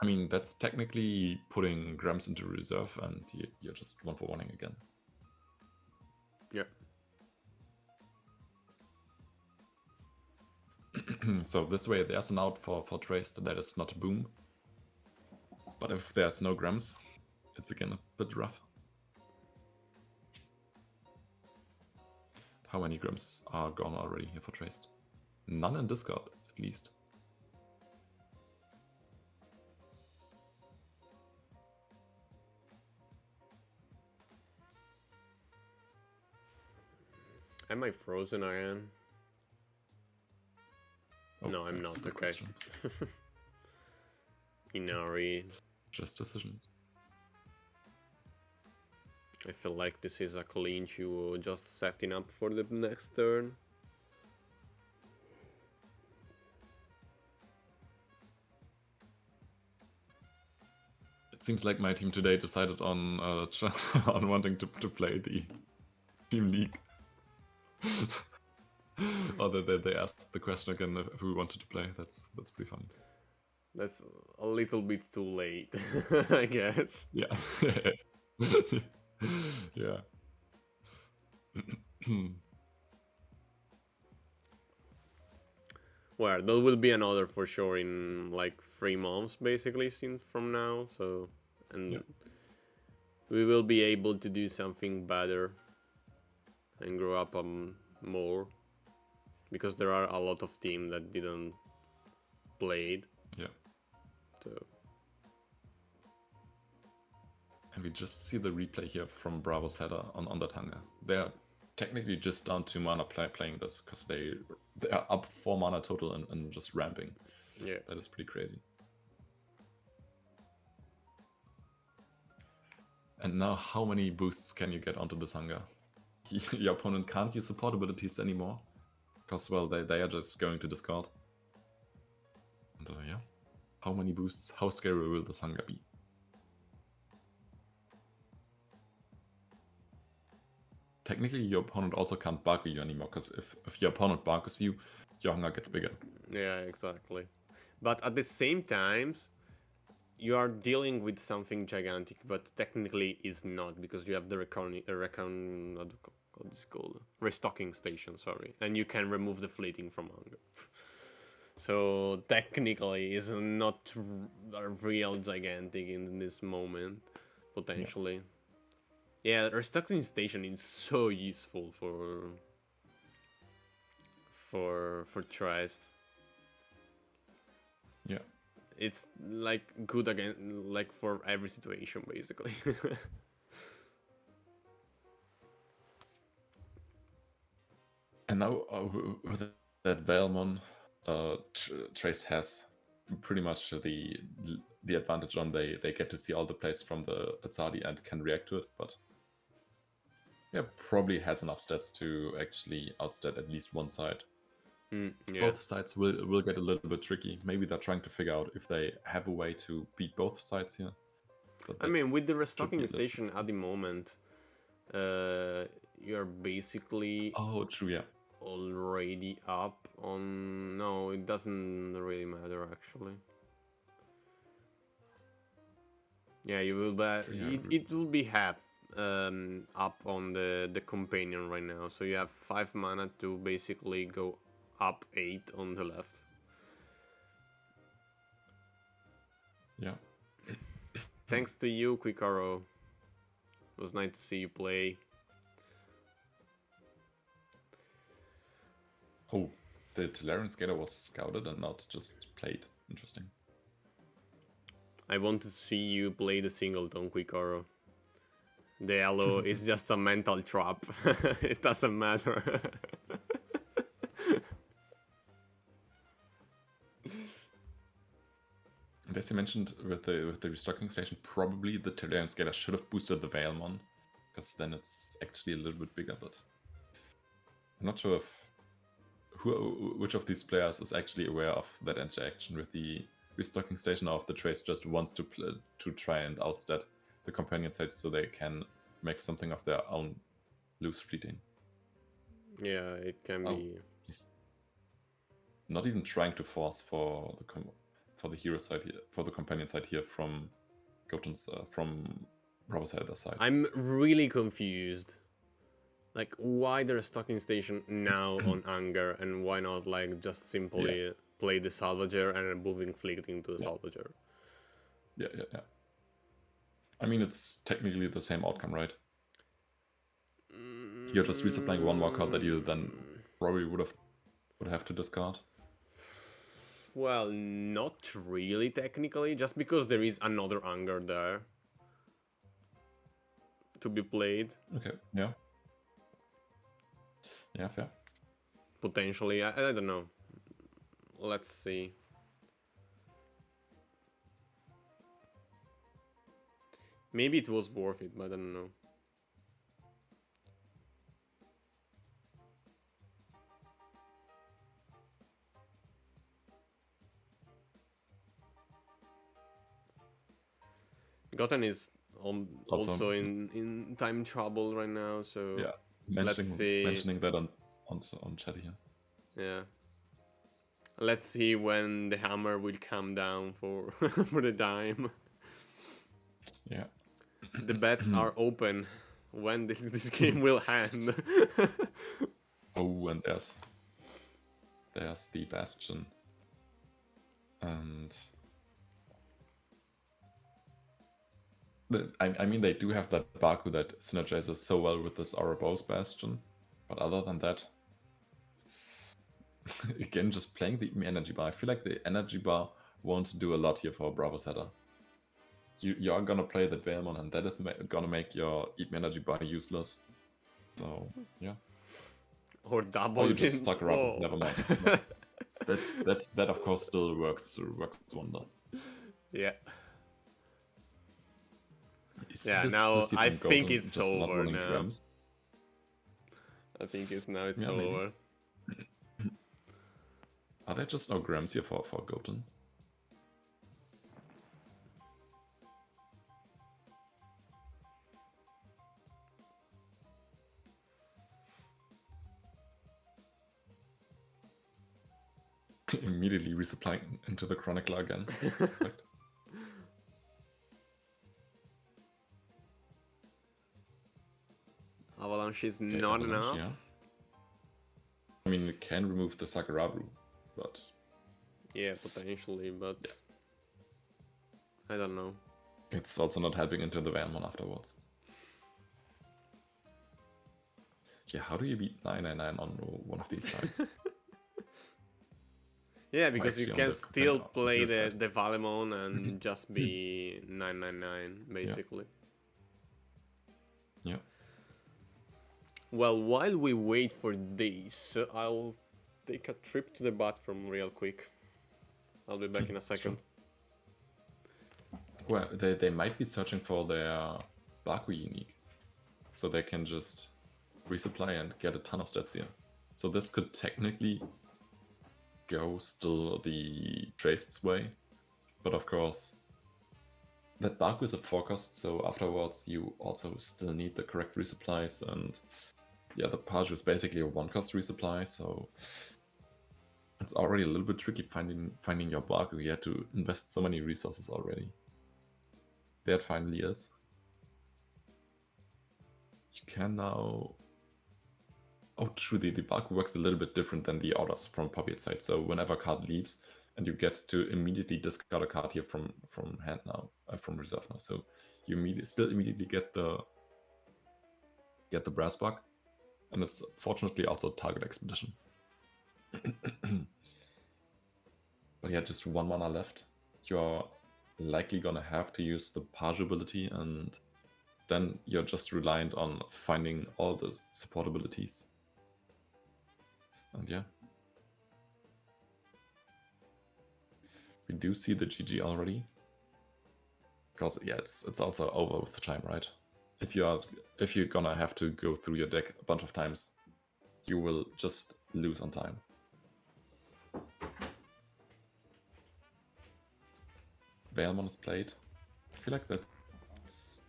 I mean, that's technically putting Grams into reserve, and you're just 1-for-1ing again. Yeah. So this way, there's an out for Trace that is not a boom. But if there's no Grams, it's again a bit rough. How many Grams are gone already here for Trace? None in Discard, at least. Am I frozen again? Oh, No, I'm not. Okay. Question. Inari. Just decisions. I feel like this is a clinch you just setting up for the next turn. It seems like my team today decided on on wanting to play the Team League. Or that they asked the question again if we wanted to play. That's pretty funny. That's a little bit too late, I guess. Yeah. Yeah. Well, there will be another for sure in like 3 months, basically, since from now. So, and Yeah. we will be able to do something better and grow up more, because there are a lot of teams that didn't played. Yeah. So. And we just see the replay here from Bravo's header on that Hunger. They're technically just down 2 mana playing this, because they are up 4 mana total and just ramping. Yeah. That is pretty crazy. And now how many boosts can you get onto this Hunger? Your opponent can't use support abilities anymore, because, well, they are just going to discard. And yeah, how many boosts, how scary will this Hunger be? Technically, your opponent also can't Baku you anymore, because if your opponent Bakus you, your Hunger gets bigger. Yeah, exactly. But at the same times, you are dealing with something gigantic, but technically is not, because you have the what is it called? Restocking station, sorry, and you can remove the fleeting from Hunger. So technically, is not a real gigantic in this moment, potentially. Yeah, restocking station is so useful for Trist. Yeah. It's like good again, like for every situation, basically. And now with that Valmon, Trace has pretty much the advantage on they get to see all the plays from the Azadi and can react to it, but yeah, probably has enough stats to actually outstat at least one side. Yeah. Both sides will get a little bit tricky. Maybe they're trying to figure out if they have a way to beat both sides here. But I mean, with the should be restocking a little station at the moment, you're basically Oh, true, yeah. already up on... No, it doesn't really matter, actually. Yeah, you will it will be up on the companion right now. So you have 5 mana to basically go up 8 on the left. Yeah. Thanks to you, Quickaro. It was nice to see you play. Oh, the Tolarian Skater was scouted and not just played. Interesting. I want to see you play the singleton, Quickaro. The Elo is just a mental trap. It doesn't matter. And as you mentioned with the restocking station, probably the Tolarian Skater should have boosted the Veilmon, because then it's actually a little bit bigger, but I'm not sure if which of these players is actually aware of that interaction with the restocking station, or if the Trace just wants to try and outstat the companion side so they can make something of their own loose fleeting. Yeah, it can be. He's not even trying to force for the hero side here, for the companion side here from Goten's from Bravo's Editor side. I'm really confused. Like, why the restocking station now on Anger, and why not like just simply play the Salvager and moving Flick into the Salvager? Yeah. I mean, it's technically the same outcome, right? You're just resupplying one more card that you then probably would have to discard. Well, not really technically, just because there is another Anger there to be played. Okay, yeah. Yeah, fair. Potentially, I don't know. Let's see. Maybe it was worth it, but I don't know. Goten is also in time trouble right now, so yeah, let's see. Mentioning that on chat here. Yeah. Let's see when the hammer will come down for for the dime. Yeah. The bets are open when this game will end. Oh, and there's the Bastion. And I mean, they do have that Baku that synergizes so well with this Ouroboros Bastion. But other than that, it's again just playing the energy bar. I feel like the energy bar won't do a lot here for Bravo's header. You are gonna play that Veilmon, and that is gonna make your Eat Me Energy bar useless. So yeah. Or double. Or you just stuck around. Never mind. that of course still works wonders. Yeah. Is now I think it's over now. Grams? I think it's over. Are there just no Grams here for Goten? Immediately resupplying into the Chronicler again. Avalanche is not enough. Yeah. I mean, you can remove the Sakurabu, but... Yeah, potentially, but... I don't know. It's also not helping into the Veilmon afterwards. Yeah, how do you beat 999 on one of these sides? Yeah, because you can still play the Valemon and just be 999, basically. Yeah. Well, while we wait for this, I'll take a trip to the bathroom real quick. I'll be back in a second. Sure. Well, they might be searching for their Baku unique, so they can just resupply and get a ton of stats here. So this could technically go still the Traced's way, but of course that Baku is a 4-cost, so afterwards you also still need the correct resupplies, and yeah, the Paju is basically a 1-cost resupply, so it's already a little bit tricky finding your Baku. You had to invest so many resources already. There it finally is. You can now... Oh, true, the Baku works a little bit different than the orders from Poppy's side. So whenever a card leaves, and you get to immediately discard a card here from hand now, from reserve now. So you immediately get the brass bug, and it's fortunately also target expedition. But yeah, just 1 mana left. You're likely gonna have to use the Page ability, and then you're just reliant on finding all the support abilities. And yeah. We do see the GG already. Because yeah, it's also over with the time, right? If you're gonna have to go through your deck a bunch of times, you will just lose on time. Veilmon is played. I feel like that's...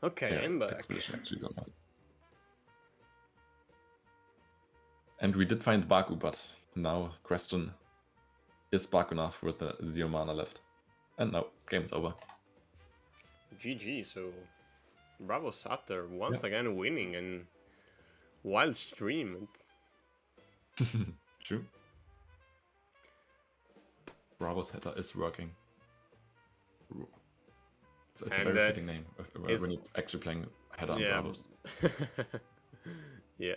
Okay, yeah, I'm back. Expedition actually gonna... And we did find Baku, but now question, is Baku enough with the 0 mana left? And no, game's over. GG, so Bravo Sutter once again winning and wild stream. True. Bravo's header is working. It's a very fitting name when you're actually playing header on Bravos. Yeah.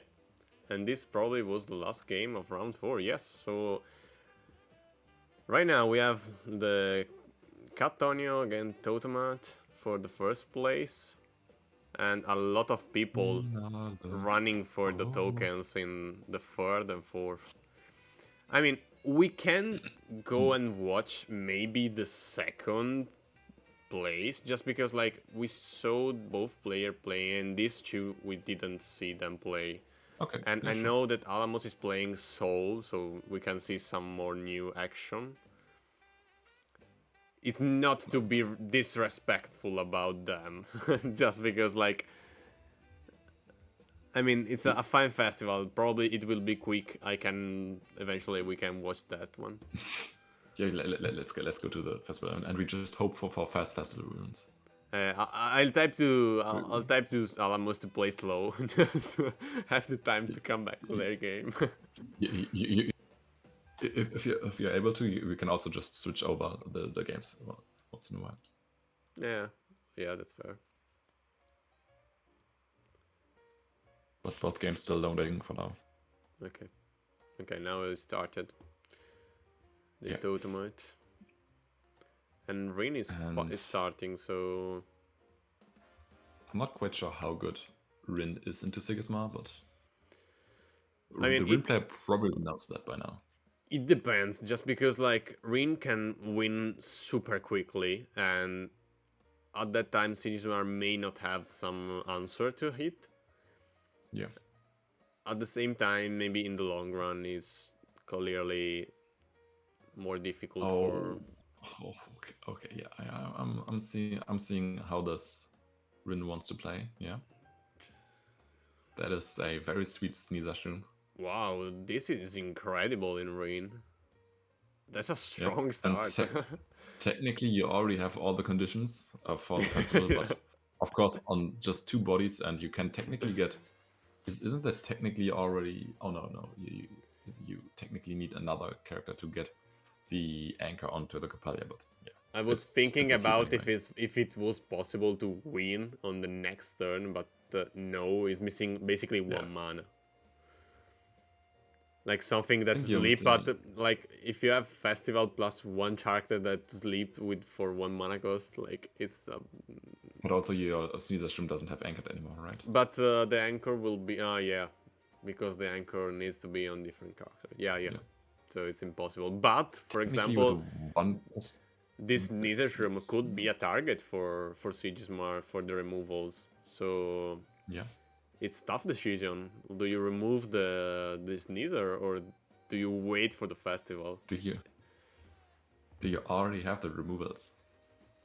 And this probably was the last game of round 4, yes. So right now we have the Catonio against Totemat for the first place. And a lot of people running for the tokens in the 3rd and 4th. I mean, we can go and watch maybe the 2nd place, just because like we saw both players play, and these 2 we didn't see them play. Okay. And I know that Alamos is playing Soul, so we can see some more new action. It's not to be disrespectful about them, just because like, I mean, it's a fine festival. Probably it will be quick. We can watch that one. Yeah, let's go to the festival, and we just hope for fast festival runes. I'll type to Alamos to play slow, just to have the time to come back to their game. If you're able to, we can also just switch over the games once in a while. Yeah, that's fair. But both games still loading for now. Okay, now it started. The Totemite. And Rin is starting, so... I'm not quite sure how good Rin is into Sigismar, but... I mean, the Rin player probably knows that by now. It depends, just because like Rin can win super quickly, and at that time Sigismar may not have some answer to hit. Yeah. At the same time, maybe in the long run is clearly more difficult for... Oh, okay, yeah. I'm seeing how this Rin wants to play. Yeah. That is a very sweet Sneezashroom. Wow, this is incredible in Rin. That's a strong start. Technically, you already have all the conditions for the festival, but of course on just 2 bodies, and you can technically get... Isn't that technically already... Oh no, you technically need another character to get the anchor onto the Capalia, but yeah. I was thinking about if it was possible to win on the next turn, but no, it's missing basically 1 mana. Like something that sleep, but like if you have festival plus 1 character that sleep for 1 mana cost, like it's... But also your Sneezashroom doesn't have anchored anymore, right? But the anchor will be... yeah, because the anchor needs to be on different character. Yeah. so it's impossible. But for Technically, with example, the one, this it's, Nizarshroom could be a target for Sigismar for the removals. So yeah. it's tough decision. Do you remove this Nizar or do you wait for the festival? Do you already have the removals?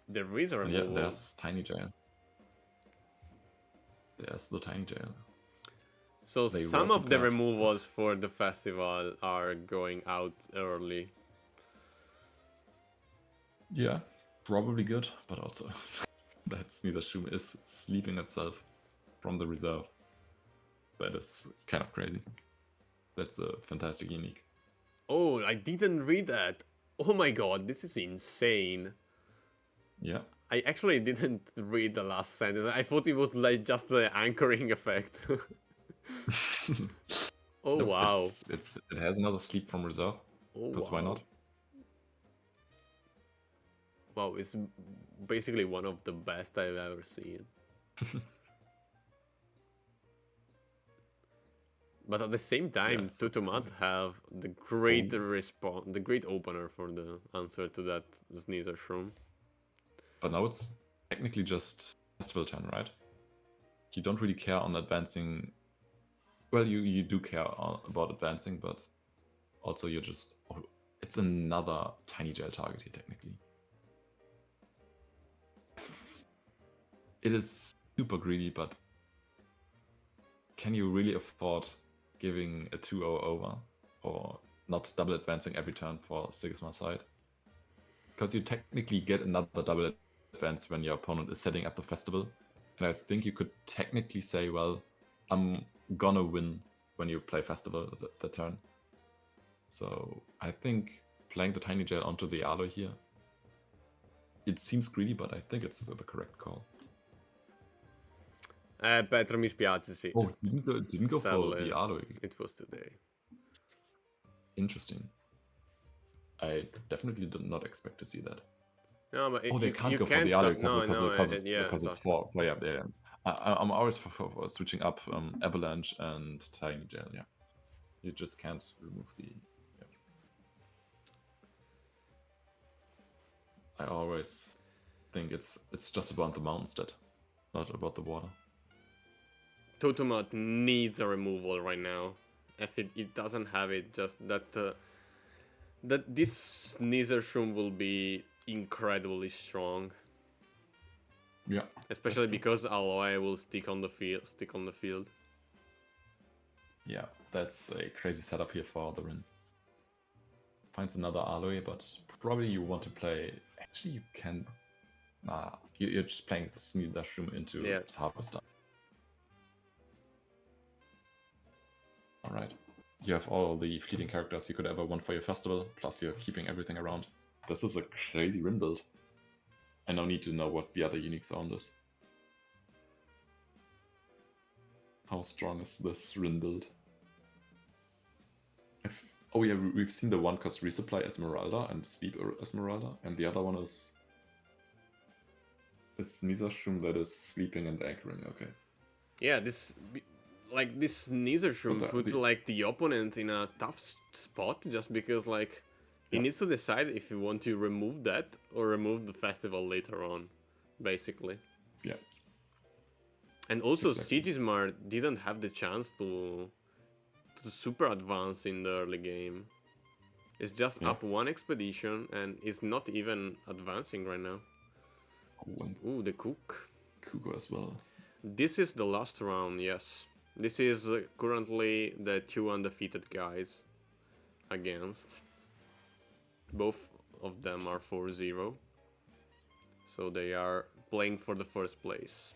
There is a And yeah, removal. there's Tiny Jail. There's the Tiny Jail. So They some were of the prepared, removals for the festival are going out early. Yeah, probably good, but also that Nizarshroom is sleeping itself from the reserve. That is kind of crazy. That's a fantastic unique. Oh, I didn't read that. Oh my god, this is insane. Yeah. I actually didn't read the last sentence. I thought it was like just the anchoring effect. Oh Nope, wow. it has another sleep from reserve. Oh Because why not? wow. Wow, it's basically one of the best I've ever seen. But at the same Yeah, time, it's Tutumat crazy. have the great response, the great opener for the answer to that Sneezer Shroom. But now it's technically just festival turn, right? You don't really care on advancing. Well, you do care about advancing, but also you're just. Oh, it's another tiny gel target here, technically. It is super greedy, but can you really afford giving a 2-0 over or not double advancing every turn for Sigismar side? Because you technically get another double advance when your opponent is setting up the festival. And I think you could technically say, well, I'm gonna win when you play festival the turn. So I think playing the tiny gel onto the Alo here, it seems greedy, but I think it's the correct call. Petro mi spiace, sì. Oh, didn't go for the Alo. It was today. Interesting. I definitely did not expect to see that. No, but Oh, they can't you go for can't the Alo yeah, because it's exactly. for yeah. I'm always for switching up Avalanche and Tiny Gel. Yeah, you just can't remove the. Yeah. I always think it's just about the mountain stat, not about the water. Totomat needs a removal right now. If it doesn't have it, just that this Nizarshroom will be incredibly strong. Yeah, Especially because Aloy will stick on the field. Yeah, that's a crazy setup here for the Rin. Finds another Aloy, but probably you want to play. Actually, you can. Nah, you're just playing the Nizarshroom into its Harvester. Alright. You have all the fleeting characters you could ever want for your festival, plus you're keeping everything around. This is a crazy Rin build. I now need to know what the other uniques are on this. How strong is this Rin build? Oh yeah, we've seen the one cost resupply Esmeralda and Sleep Esmeralda, and the other one is Nizarshroom that is sleeping and anchoring, okay. Yeah, this Nizarshroom put like the opponent in a tough spot just because like he needs to decide if you want to remove that or remove the festival later on, basically. Yeah. And also Sigismar didn't have the chance to super advance in the early game. It's just up one expedition and is not even advancing right now. Ooh, the Cook. Kugo as well. This is the last round, yes. This is currently the two undefeated guys against. Both of them are 4-0. So they are playing for the first place.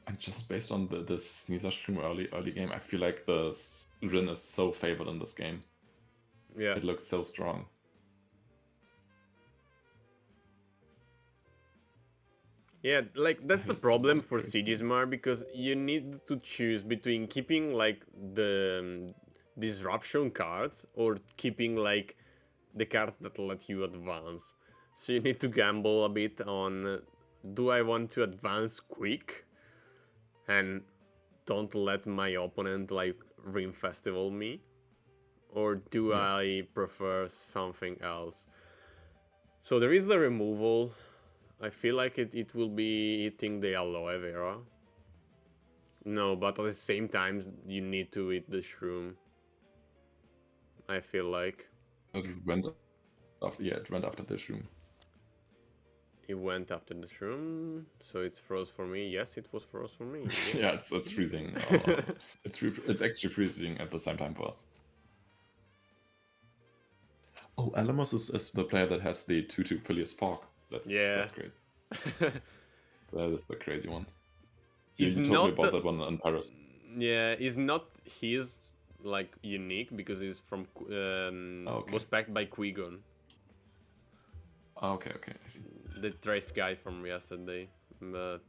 And just based on this Nizarshroom early game, I feel like the Rin is so favored in this game. Yeah. It looks so strong. Yeah, like that's the problem for Sigismar because you need to choose between keeping like the disruption cards or keeping like the cards that let you advance. So you need to gamble a bit on do I want to advance quick and don't let my opponent like Ring Festival me, or do Yeah. I prefer something else? So there is the removal. I feel like it will be eating the aloe vera. No, but at the same time, you need to eat the shroom. I feel like It went after, yeah, it went after the shroom. it went after the shroom, so it's froze for me. Yes, it was froze for me. Yeah, Yeah, it's freezing. It's actually freezing at the same time for us. Oh, Alamos is the player that has the 2/2 Phileas Fogg. yeah. That's crazy. That is the crazy one. He's You told me not. about that one in Paris. Yeah, he's not his like unique because he's from Okay. was backed by Qui-Gon, Okay, I see. the trace guy from yesterday, but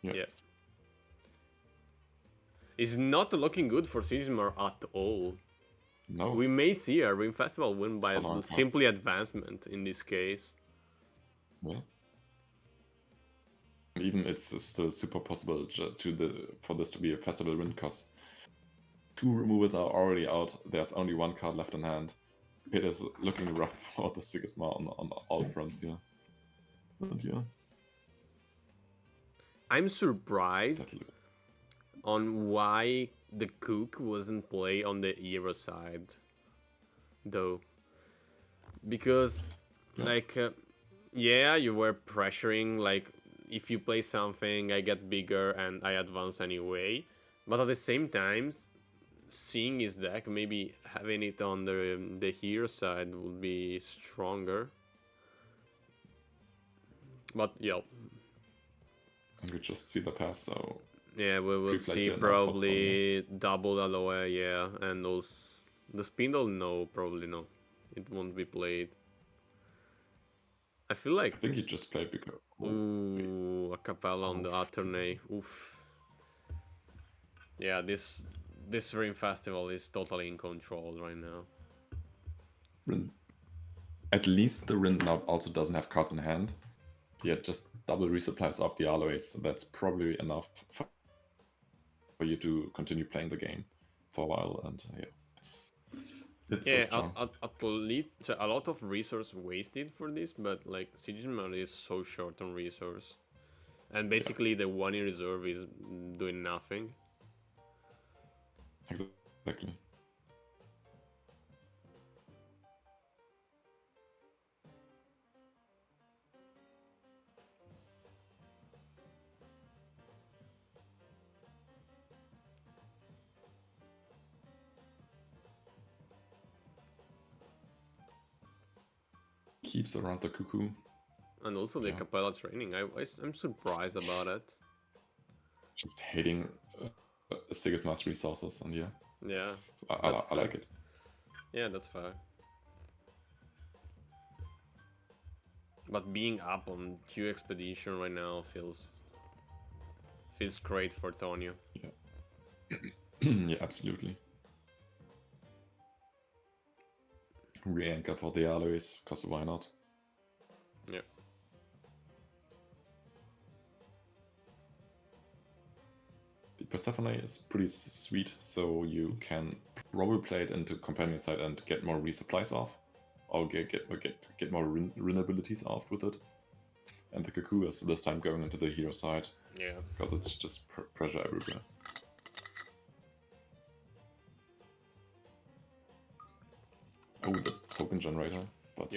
yeah. It's not looking good for Sigmar at all. No, We may see a Ring Festival win by for long cards. simply advancement in this case. Yeah. Even it's still super possible for this to be a festival win because 2 removals are already out. There's only 1 card left in hand. It is looking rough for the Sigismar on all fronts here. But yeah. I'm surprised on why the Cook wasn't play on the Hero side, though. Because, like, yeah, you were pressuring, like, if you play something, I get bigger and I advance anyway. But at the same time, seeing his deck, maybe having it on the hero side would be stronger. But yeah. And we just see the pass, so Yeah, we will see probably double aloe, yeah, and also the spindle, no, probably no. It won't be played. I feel like I think he just played because ooh, a capella on the alternate. Oof. Yeah, this Ring Festival is totally in control right now. At least the Rin now also doesn't have cards in hand. Yeah, just double resupplies of the aloes. That's probably enough for you to continue playing the game for a while, and yeah, it's Yeah, so strong. at least a lot of resource wasted for this, but like Sigmar is so short on resource, and basically the one in reserve is doing nothing. Exactly. Keeps around the cuckoo. And also the Capella training, I'm surprised about it. Just hating Sigismar's resources, and yeah, I like it. Yeah, that's fair. But being up on 2 expedition right now feels great for Tonio. Yeah, yeah, absolutely. Re-anchor for the aloes, because why not? Yeah. The Persephone is pretty sweet, so you can probably play it into companion side and get more resupplies off, or get more Rin abilities off with it. And the Cuckoo is this time going into the hero side. Yeah. Because it's just pressure everywhere. Oh, the token generator, but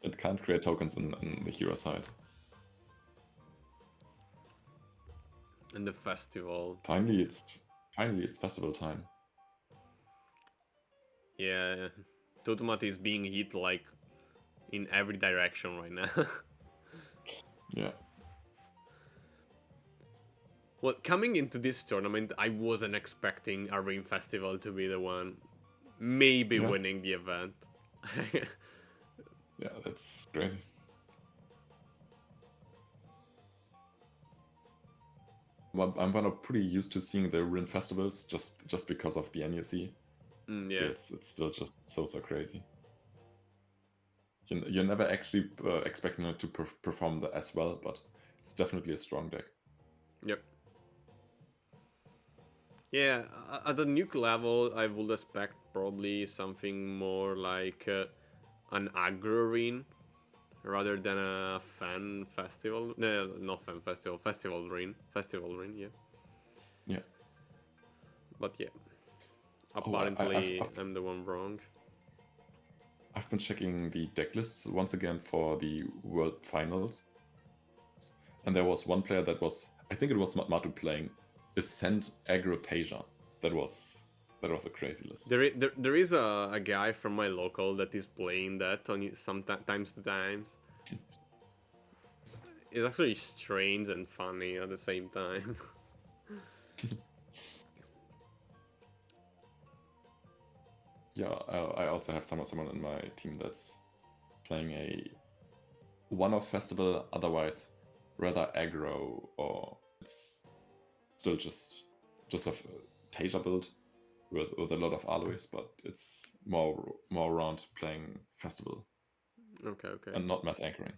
it can't create tokens in the hero side. And the festival. Finally, it's festival time. Yeah, Totomat is being hit like in every direction right now. Yeah. Well, coming into this tournament, I wasn't expecting a Ring Festival to be the one maybe winning the event. Yeah, that's crazy. Well, I'm kind of pretty used to seeing the Rin festivals just because of the NUC. Yeah. It's still just so crazy. You're never actually expecting it to perform as well, but it's definitely a strong deck. Yep. Yeah, at the nuke level, I would expect probably something more like an aggro arena rather than a fan festival. No, not fan festival, festival arena. Festival arena, yeah. Yeah. But yeah, Oh, apparently I'm the one wrong. I've been checking the deck lists once again for the World Finals, and there was one player that was, I think it was Matu playing Ascent Aggro Tasia. That was a crazy list. There is a guy from my local that is playing that on sometimes to times. It's actually strange and funny at the same time. Yeah, I also have someone in my team that's playing a one-off festival, otherwise rather aggro, or it's still just a Tasia build with a lot of aloes, but it's more around playing festival Okay. and not mass anchoring.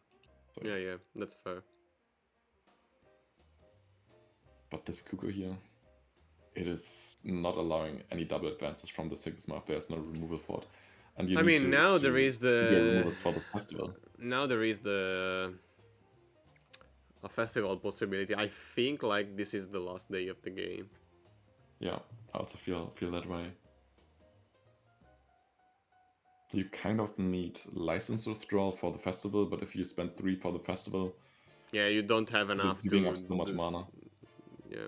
So, Yeah, that's fair. but this Cuckoo here, it is not allowing any double advances from the Sigma if there's no removal for it. And you I need mean, to now there is figure the removals for this festival. now there is the a festival possibility. I think like this is the last day of the game. Yeah, I also feel that way. You kind of need license withdrawal for the festival, but if you spend 3 for the festival, Yeah, you don't have you're enough giving up to so much do. mana. Yeah.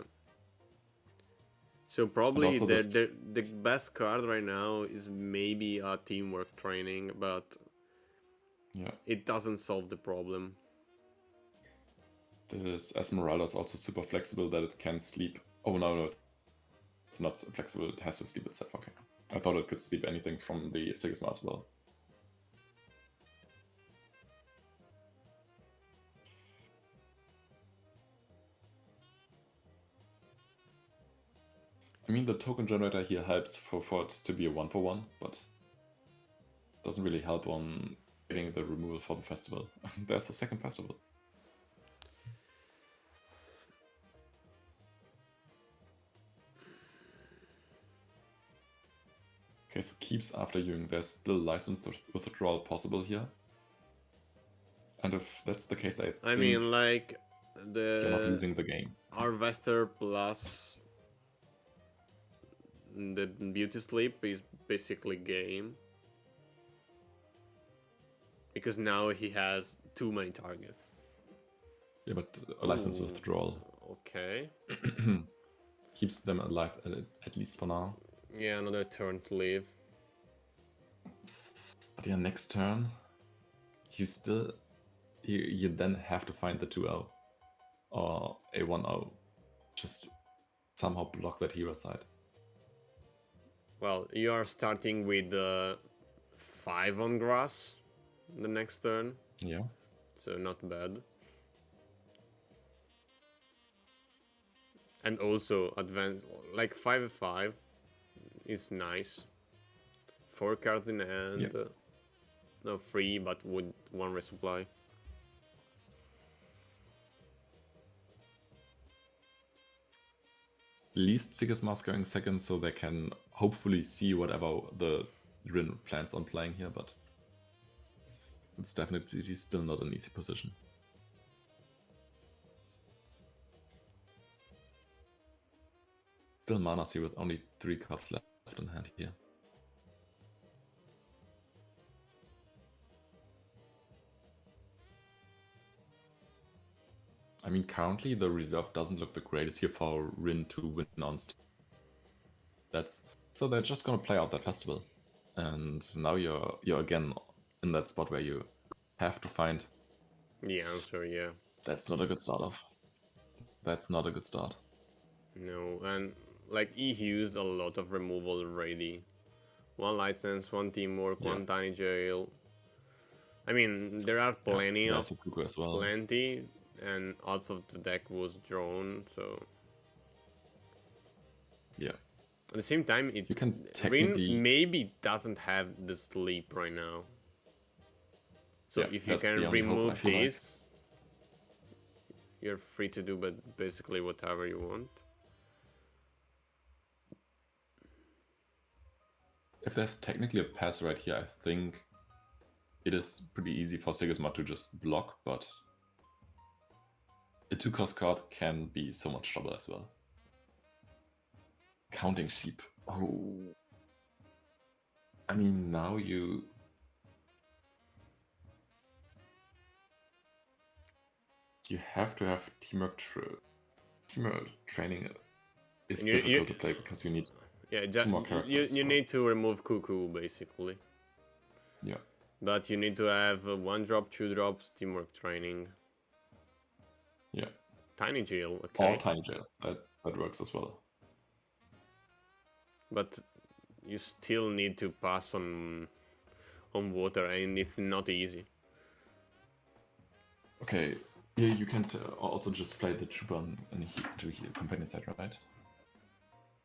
So And probably also this, the best card right now is maybe a teamwork training, but yeah, it doesn't solve the problem. this Esmeralda is also super flexible that it can sleep. Oh no, it's not flexible, it has to sleep itself, okay. I thought it could sleep anything from the Sigma as well. I mean, the token generator here helps for it to be a 1-for-1, but doesn't really help on getting the removal for the festival. There's a second festival. Okay, so keeps after Jung. There's still license withdrawal possible here. And if that's the case, I think mean, like you're not the losing the game. Harvester plus the Beauty Sleep is basically game because now he has too many targets. Yeah, but a license Ooh, withdrawal okay. keeps them alive at least for now. Yeah, another turn to live. But yeah, next turn, you still you then have to find the 2-0 or a 1-0. Just somehow block that hero side. Well, you are starting with 5 on grass the next turn, Yeah. so not bad. And also advance like 5/5 is nice. 4 cards in hand, Yeah. no 3, but with 1 resupply. Least Sigismar's going second, so they can hopefully see whatever the Rin plans on playing here, but it's definitely still not an easy position. Still mana here with only 3 cards left in hand here. I mean, currently the reserve doesn't look the greatest here for Rin to win on stats. So they're just gonna play out that festival. And now you're again in that spot where you have to find. The answer, yeah. That's not a good start off. That's not a good start. No, and like he used a lot of removal already. 1 license, 1 teamwork, Yeah. 1 tiny jail. I mean, there are plenty There's of a Kuku as well. plenty, and half of the deck was drawn, so Yeah. at the same time, You can Rin technically. maybe doesn't have the sleep right now. So Yeah, if you that's the can only hope, I remove feel like. this, you're free to do but basically whatever you want. if there's technically a pass right here, I think it is pretty easy for Sigismund to just block, but a 2-cost card can be so much trouble as well. Counting Sheep. Oh. I mean, now you have to have teamwork training is difficult to play because you need two more characters. You need to remove Cuckoo, basically. Yeah. But you need to have 1-drop, 2-drops, teamwork training. Yeah. Tiny Jail, okay. Or Tiny Jail, that works as well. But you still need to pass on water, and it's not easy. Okay, yeah, you can also just play the Trooper and to heal companion side, right?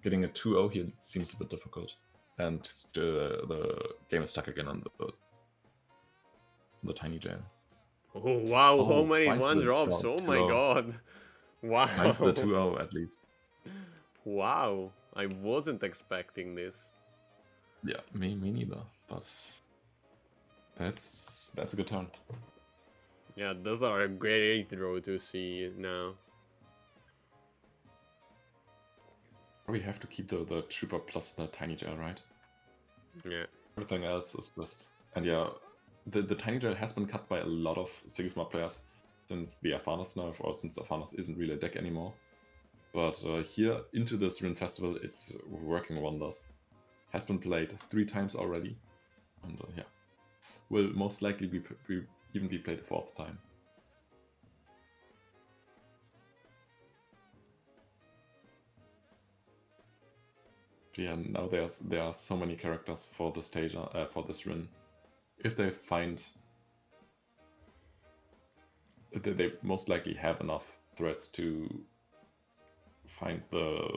Getting a 2-0 here seems a bit difficult, and the game is stuck again on the Tiny Jail. Oh wow! How many 1-drops? Oh my god! Wow! Finds the 2-0 at least. Wow! I wasn't expecting this. Yeah, me neither. But that's a good turn. Yeah, those are a great draw to see now. We have to keep the Trooper plus the Tiny Jail, right? Yeah. Everything else is just... And yeah, the Tiny Jail has been cut by a lot of Sigismund players since the Afanas nerf, or since Afanas isn't really a deck anymore. But here, into this Rune Festival, it's working wonders. Has been played 3 times already. And yeah, will most likely even be played a 4th time. Yeah, now there are so many characters for this for this run. If they find, they most likely have enough threats to find the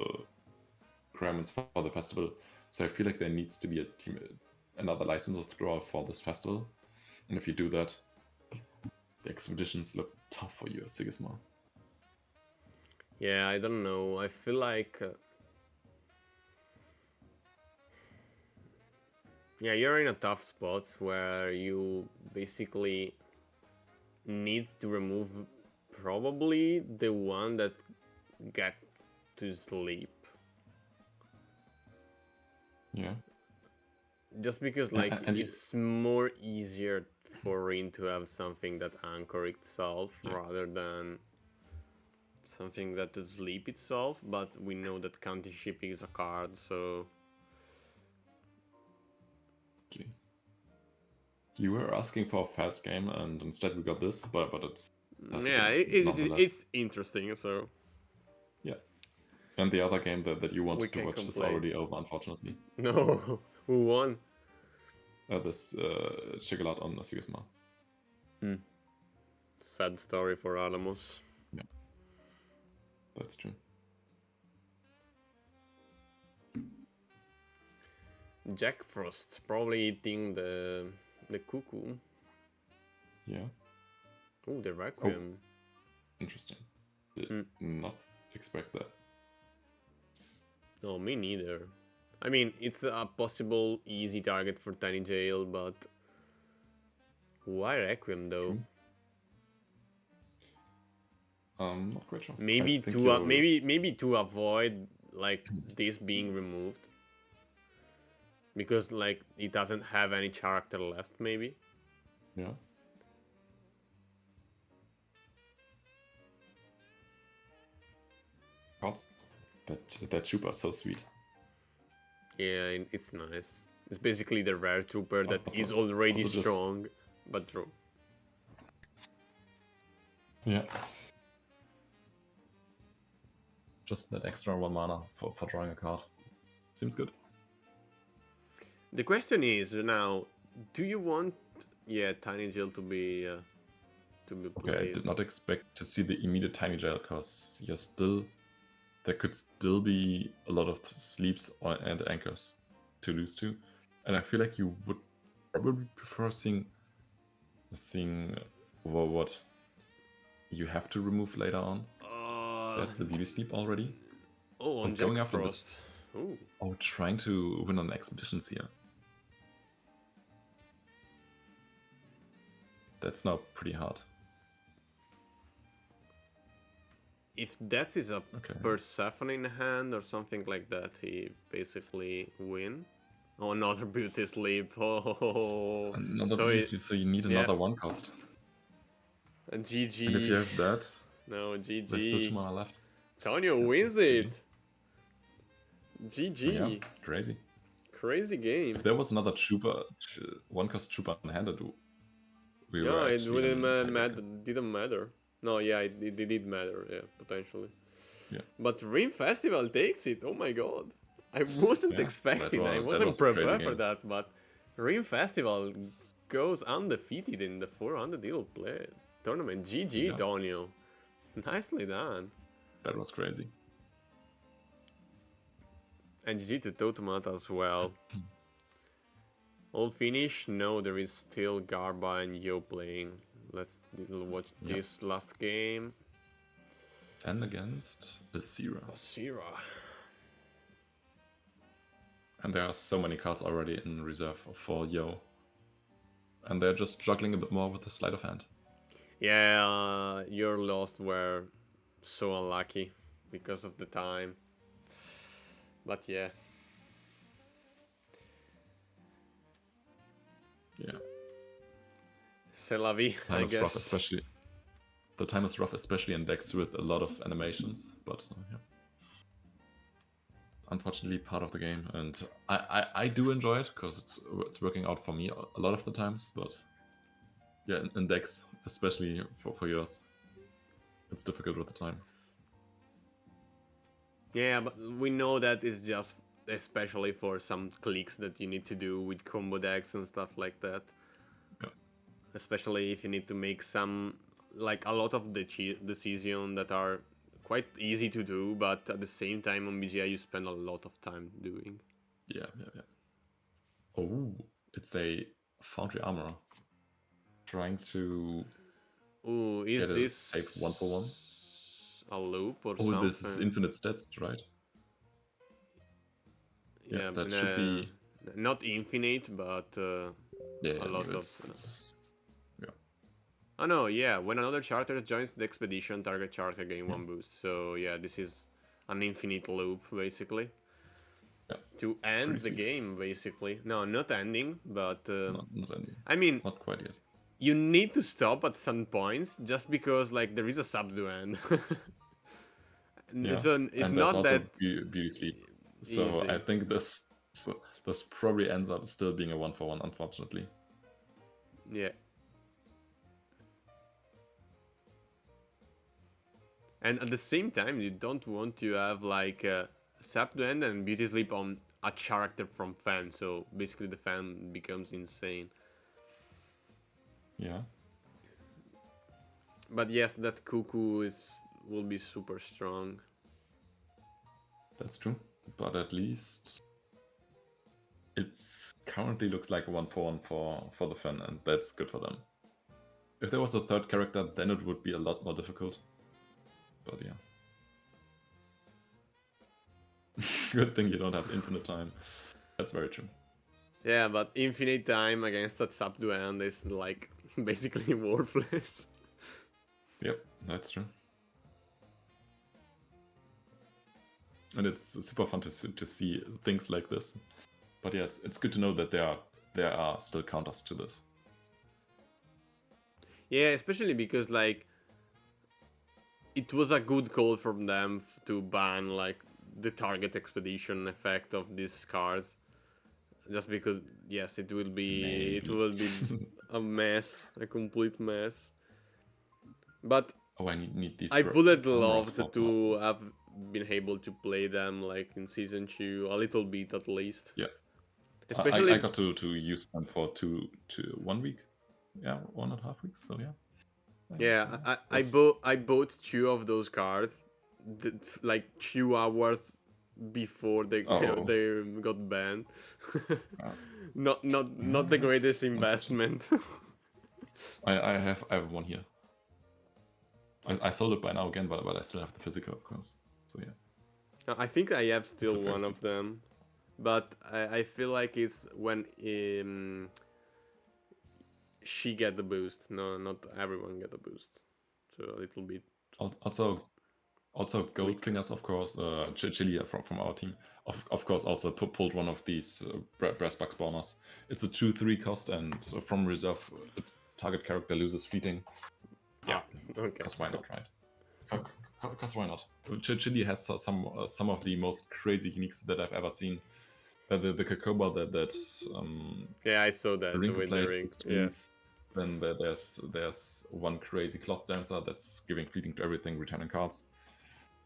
requirements for the festival. So I feel like there needs to be another license withdrawal for this festival. And if you do that, the expeditions look tough for you as Sigismund. Yeah, I don't know. I feel like yeah, you're in a tough spot where you basically need to remove probably the one that get to sleep. Yeah. Just because like it's more easier for Rin to have something that anchor itself rather than something that to sleep itself, but we know that counter shipping is a card, so okay. You were asking for a fast game, and instead we got this, but it's yeah, it's interesting. So yeah, and the other game that you wanted to watch is already over, unfortunately. No, who won? This Chocolat on Sigismund. Sad story for Alamos. Yeah, that's true. Jack Frost's probably eating the cuckoo. Yeah. Oh, the Requiem. Oh, interesting. Did not expect that. No, me neither. I mean, it's a possible easy target for Tiny Jail, but why Requiem though? Not quite sure. Maybe maybe to avoid like this being removed. Because like it doesn't have any character left, maybe. Yeah. God, that trooper is so sweet. Yeah, it's nice. It's basically the rare trooper that is already strong, but true. Yeah. Just that extra 1 mana for drawing a card. Seems good. The question is now, do you want Tiny Jail to be played? Okay, I did not expect to see the immediate Tiny Jail because there could still be a lot of sleeps and anchors to lose to, and I feel like you would probably prefer seeing what you have to remove later on. There's the BB sleep already. Oh, on Jack Frost. Trying to win on expeditions here. that's now pretty hard. If that is a Okay. Persephone in hand or something like that, he basically win. Oh, another beauty sleep. Oh, Another so beauty, so you need yeah, another one cost. And if you GG. have that, No, there's still 2 GG. mana left. Tonio Yeah, wins that's GG. it. Oh, yeah, GG. crazy. Crazy game. If there was another one cost trooper in hand, we No, were it actually wouldn't in matter. tiebreaker. Didn't matter. No, yeah, it did matter. Yeah, potentially. Yeah. But Rim Festival takes it. Oh my god. I wasn't Yeah, expecting. I that wasn't was a crazy prepared for game. that. But Rim Festival goes undefeated in the 400 Elo play tournament. GG, Yeah, Tonio. Nicely done. that was crazy. And GG to Totomat as well. All finished? No, there is still Garba and Yo playing. Let's watch this last game. 10 against Basira. Basira. And there are so many cards already in reserve for Yo. And they're just juggling a bit more with the sleight of hand. Yeah, your lost were so unlucky because of the time. But yeah. Yeah. C'est la vie, I guess. Rough, especially. The time is rough, especially in decks with a lot of animations. But yeah. Unfortunately part of the game, and I do enjoy it because it's working out for me a lot of the times, but yeah, in decks, especially for yours, it's difficult with the time. Yeah, but we know that it's just especially for some clicks that you need to do with combo decks and stuff like that. Yeah. Especially if you need to make some, like a lot of the decisions that are quite easy to do, but at the same time on BGI you spend a lot of time doing. Yeah. Oh, it's a Foundry Armor. Trying to Is get a this safe 1-for-1. a loop or something? Oh, this is infinite stats, right? Yeah, that should be not infinite, but yeah, a lot of. Yeah. Oh no, yeah. When another charter joins the expedition, target charter gain 1 boost. So yeah, this is an infinite loop basically. Yeah. To end the game, basically. No, not ending, but not ending. I mean, not quite yet. You need to stop at some points just because like there is a subdued end. Yeah, so it's and not also that beauty sleep. So easy. I think this probably ends up still being a 1-for-1, unfortunately. Yeah. And at the same time, you don't want to have like subdued end and beauty sleep on a character from fan. So basically, the fan becomes insane. Yeah. But yes, that Cuckoo will be super strong. That's true, but at least it's currently looks like a 1-for-1 for the fan, and that's good for them. If there was a third character, then it would be a lot more difficult. But yeah. Good thing you don't have infinite time. That's very true. Yeah, but infinite time against that subdued end is like basically worthless. Yep, that's true. And it's super fun to see things like this. But yeah, it's good to know that there are still counters to this. Yeah, especially because like it was a good call from them to ban like the target expedition effect of these cards. Just because yes, it will be a mess, a complete mess. But oh, I need these. I would have loved to have been able to play them like in season 2 a little bit at least. Yeah, especially I got to use them for 1 week. Yeah, 1.5 weeks. So yeah. Yeah, I bought 2 of those cards, like 2 hours before they they got banned. Not the greatest investment. I have one here. I sold it by now again, but I still have the physical, of course. So yeah. I think I have still one of them, but I feel like it's when she get the boost. No, not everyone get a boost. So a little bit. Also, Goldfingers, of course, Chili from our team, of course, also pulled one of these brass bug spawners. It's a 2/3 cost, and from reserve, target character loses fleeting. Yeah. Okay. Because why not, right? Because why not? Chili has some of the most crazy uniques that I've ever seen. The Kakoba that yeah, I saw that ring with played the ring. Yeah. Then there's one crazy cloth dancer that's giving fleeting to everything, returning cards.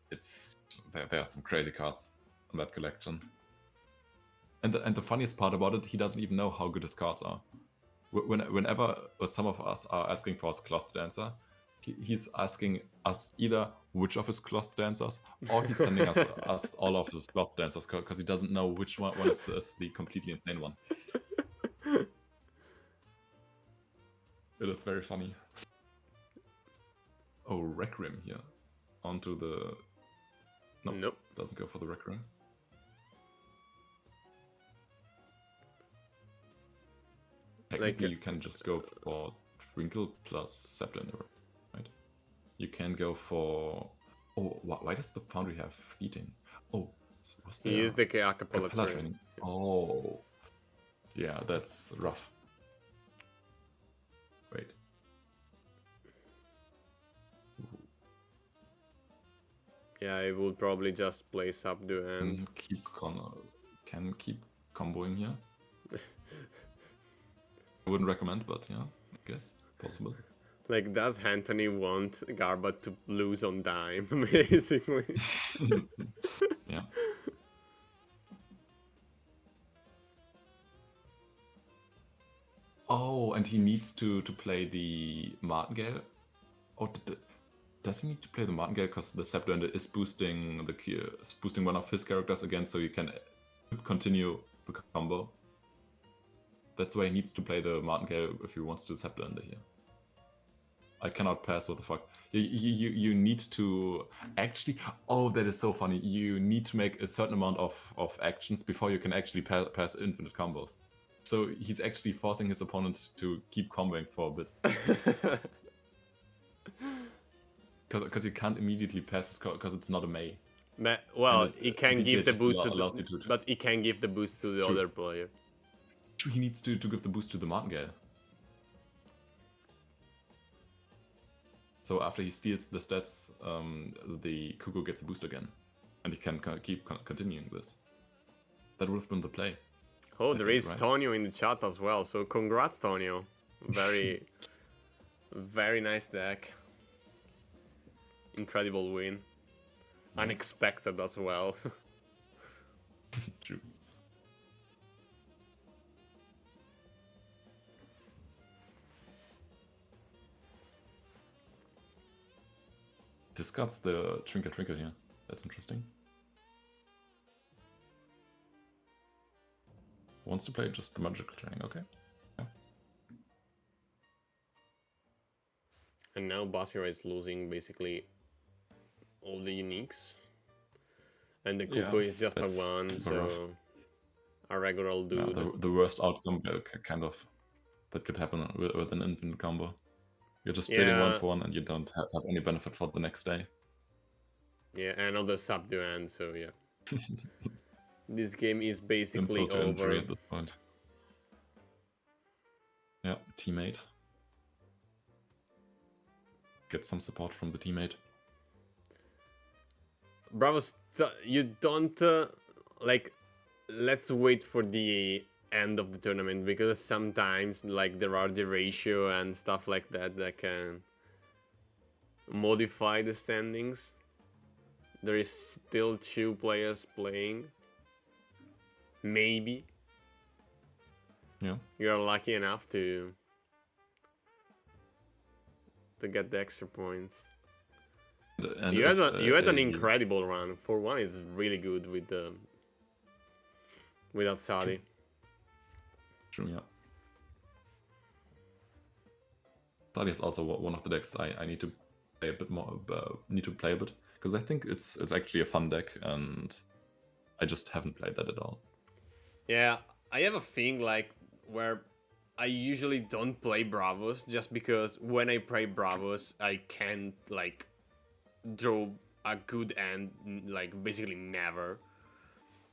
There are some crazy cards in that collection. And the funniest part about it, he doesn't even know how good his cards are. Whenever some of us are asking for his cloth dancer, he's asking us either which of his cloth dancers, or he's sending us all of his cloth dancers, because he doesn't know which one is the completely insane one. It is very funny. Oh, Rec Rim here. Onto the... Nope. Doesn't go for the Rec Rim. Technically, you can just go for Twinkle plus Zeppelin, right? You can go for... Oh, why does the Foundry have fleeting? Oh, was there... He used the Acapella training. Oh. Yeah, that's rough. Wait. Yeah, I would probably just play Subdue and... Can keep comboing here. I wouldn't recommend, but yeah, I guess possible. Like, does Anthony want Garbat to lose on dime, basically? Yeah. Oh, and he needs to play the Martingale. Oh, does he need to play the Martingale because the Septuagint is boosting one of his characters again, so you can continue the combo. That's why he needs to play the Martingale if he wants to Septuagint here. I cannot pass. What the fuck? You need to actually. Oh, that is so funny. You need to make a certain amount of actions before you can actually pass infinite combos. So he's actually forcing his opponent to keep comboing for a bit. Because you can't immediately pass because it's not a Mei. Well, he can give the boost but he can give the boost to the other player. He needs to give the boost to the Martingale. So after he steals the stats, the Cuckoo gets a boost again. And he can keep continuing this. That would have been the play. Oh, there is Tonio in the chat as well, so congrats, Tonio. Very, very nice deck. Incredible win. Unexpected as well. True. Discards the Twinkle Twinkle here. That's interesting. Wants to play just the magical training, okay. Yeah. And now Basira is losing basically all the uniques. And the Cuckoo is just a 1, so rough. A regular dude. Yeah, the worst outcome kind of that could happen with an infinite combo. You're just trading 1 for 1 and you don't have any benefit for the next day. Yeah, another Subdue end, so yeah. This game is basically over at this point. Yeah, teammate. Get some support from the teammate. Bravo, you don't like. Let's wait for the end of the tournament, because sometimes like there are the ratio and stuff like that can modify the standings. There is still 2 players playing. Maybe. Yeah. You're lucky enough to get the extra points. And you had an incredible run. 4-1 is really good with without Sadi. True, yeah. Sadi is also one of the decks I need to play a bit more. Because I think it's actually a fun deck, and I just haven't played that at all. Yeah, I have a thing like where I usually don't play Bravos just because when I play Bravos, I can't like draw a good end, like basically never.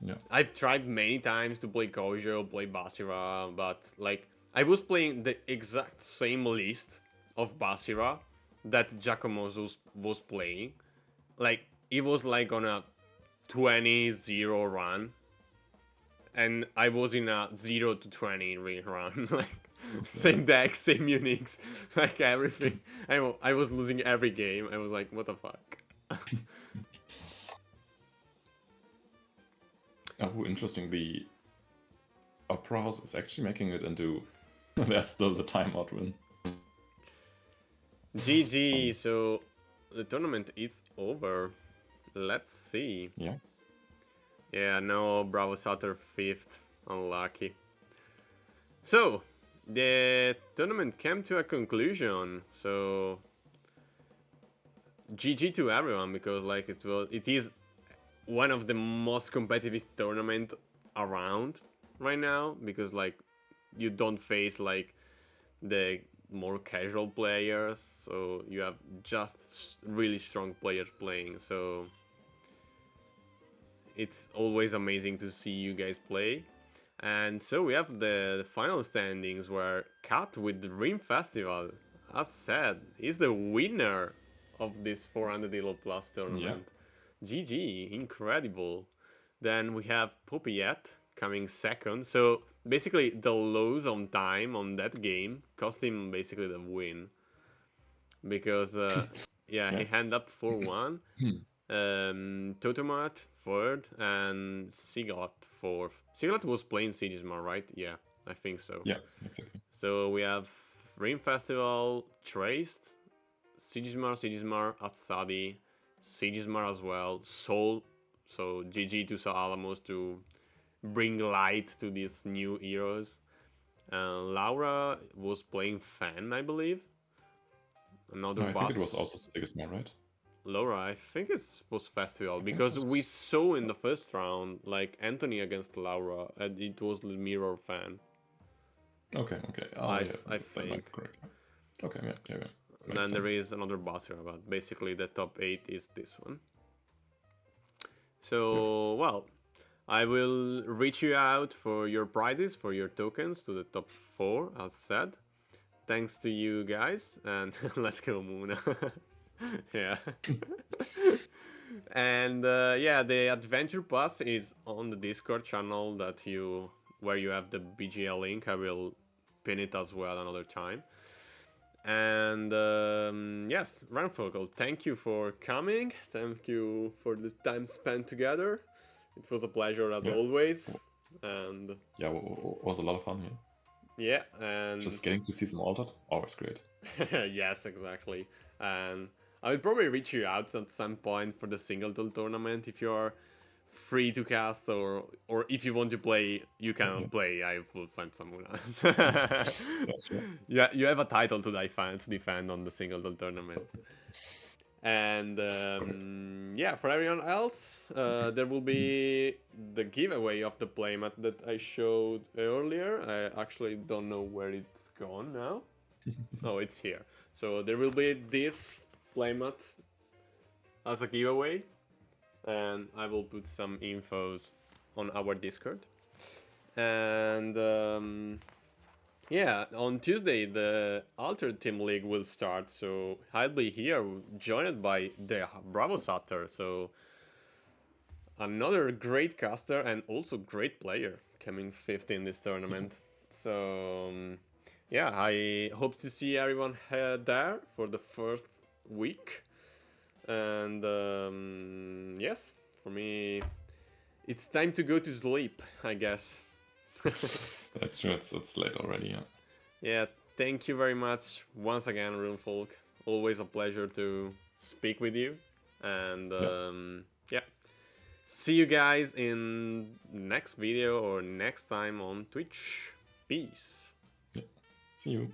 Yeah. I've tried many times to play Kojo, play Basira, but like I was playing the exact same list of Basira that Giacomo was playing. Like it was like on a 20-0 run, and I was in a 0 to 20 run. Like Okay. same deck, same Unix, like everything. I was losing every game. I was like, what the fuck? Oh, interesting. The Opera House is actually making it into. There's still the timeout win. GG. So the tournament is over. Let's see. Yeah. Yeah, no, Bravo Sutter 5th. Unlucky. So, the tournament came to a conclusion. So, GG to everyone because like it is one of the most competitive tournament around right now because like you don't face like the more casual players, so you have just really strong players playing. So it's always amazing to see you guys play. And so we have the final standings where Cat with the Dream Festival, as said, is the winner of this 400 Elo Plus tournament. GG, incredible. Then we have Poppyette coming second. So basically the lose on time on that game cost him basically the win. Because yeah, he ended up 4-1. Totomat third and Siglot fourth. Siglot was playing Sigismar, right? Yeah, I think so. Yeah, exactly. So we have Rim Festival, Traced, Sigismar, Atsadi, Sigismar as well, Soul. So GG to Sal Alamos to bring light to these new heroes. Laura was playing Fan, I believe. Another No, I think boss. it was also Sigismund, right? Laura, I think it was Festival I think it because we was. saw in the first round like Anthony against Laura, and it was the Mirror Fan. Okay. I Yeah, I that might think. be correct. Okay, yeah. And Makes then there sense. is another boss here, but basically the top 8 is this one. Yep. So, well, I will reach you out for your prizes, for your tokens to the top 4, as said. Thanks to you guys, and let's go, Muna. Yeah. And yeah, the adventure pass is on the Discord channel where you have the BGL link. I will pin it as well another time. And yes, Runefolk, thank you for coming. Thank you for the time spent together. It was a pleasure as Yeah. always. And Yeah, was a lot of fun here. yeah, and Just getting to see some altered, always great. yes, exactly. And I will probably reach you out at some point for the singleton tournament if you're free to cast, or if you want to play, you can Yeah. play. I will find someone else. Yeah, sure. Yeah, you have a title to defend on the singleton tournament. And yeah, for everyone else, there will be the giveaway of the playmat that I showed earlier. I actually don't know where it's gone now. Oh, it's here. So there will be this playmat as a giveaway, and I will put some infos on our Discord. And yeah, on Tuesday the Altered Team League will start, so I'll be here joined by the Bravo Sutter. So another great caster and also great player coming fifth in this tournament. So yeah, I hope to see everyone there for the first week. And yes, for me, it's time to go to sleep, I guess. That's true. It's late already. Yeah. Yeah, thank you very much once again, Runefolk. Always a pleasure to speak with you. And Yeah. yeah, see you guys in next video or next time on Twitch. Peace. Yeah. See you.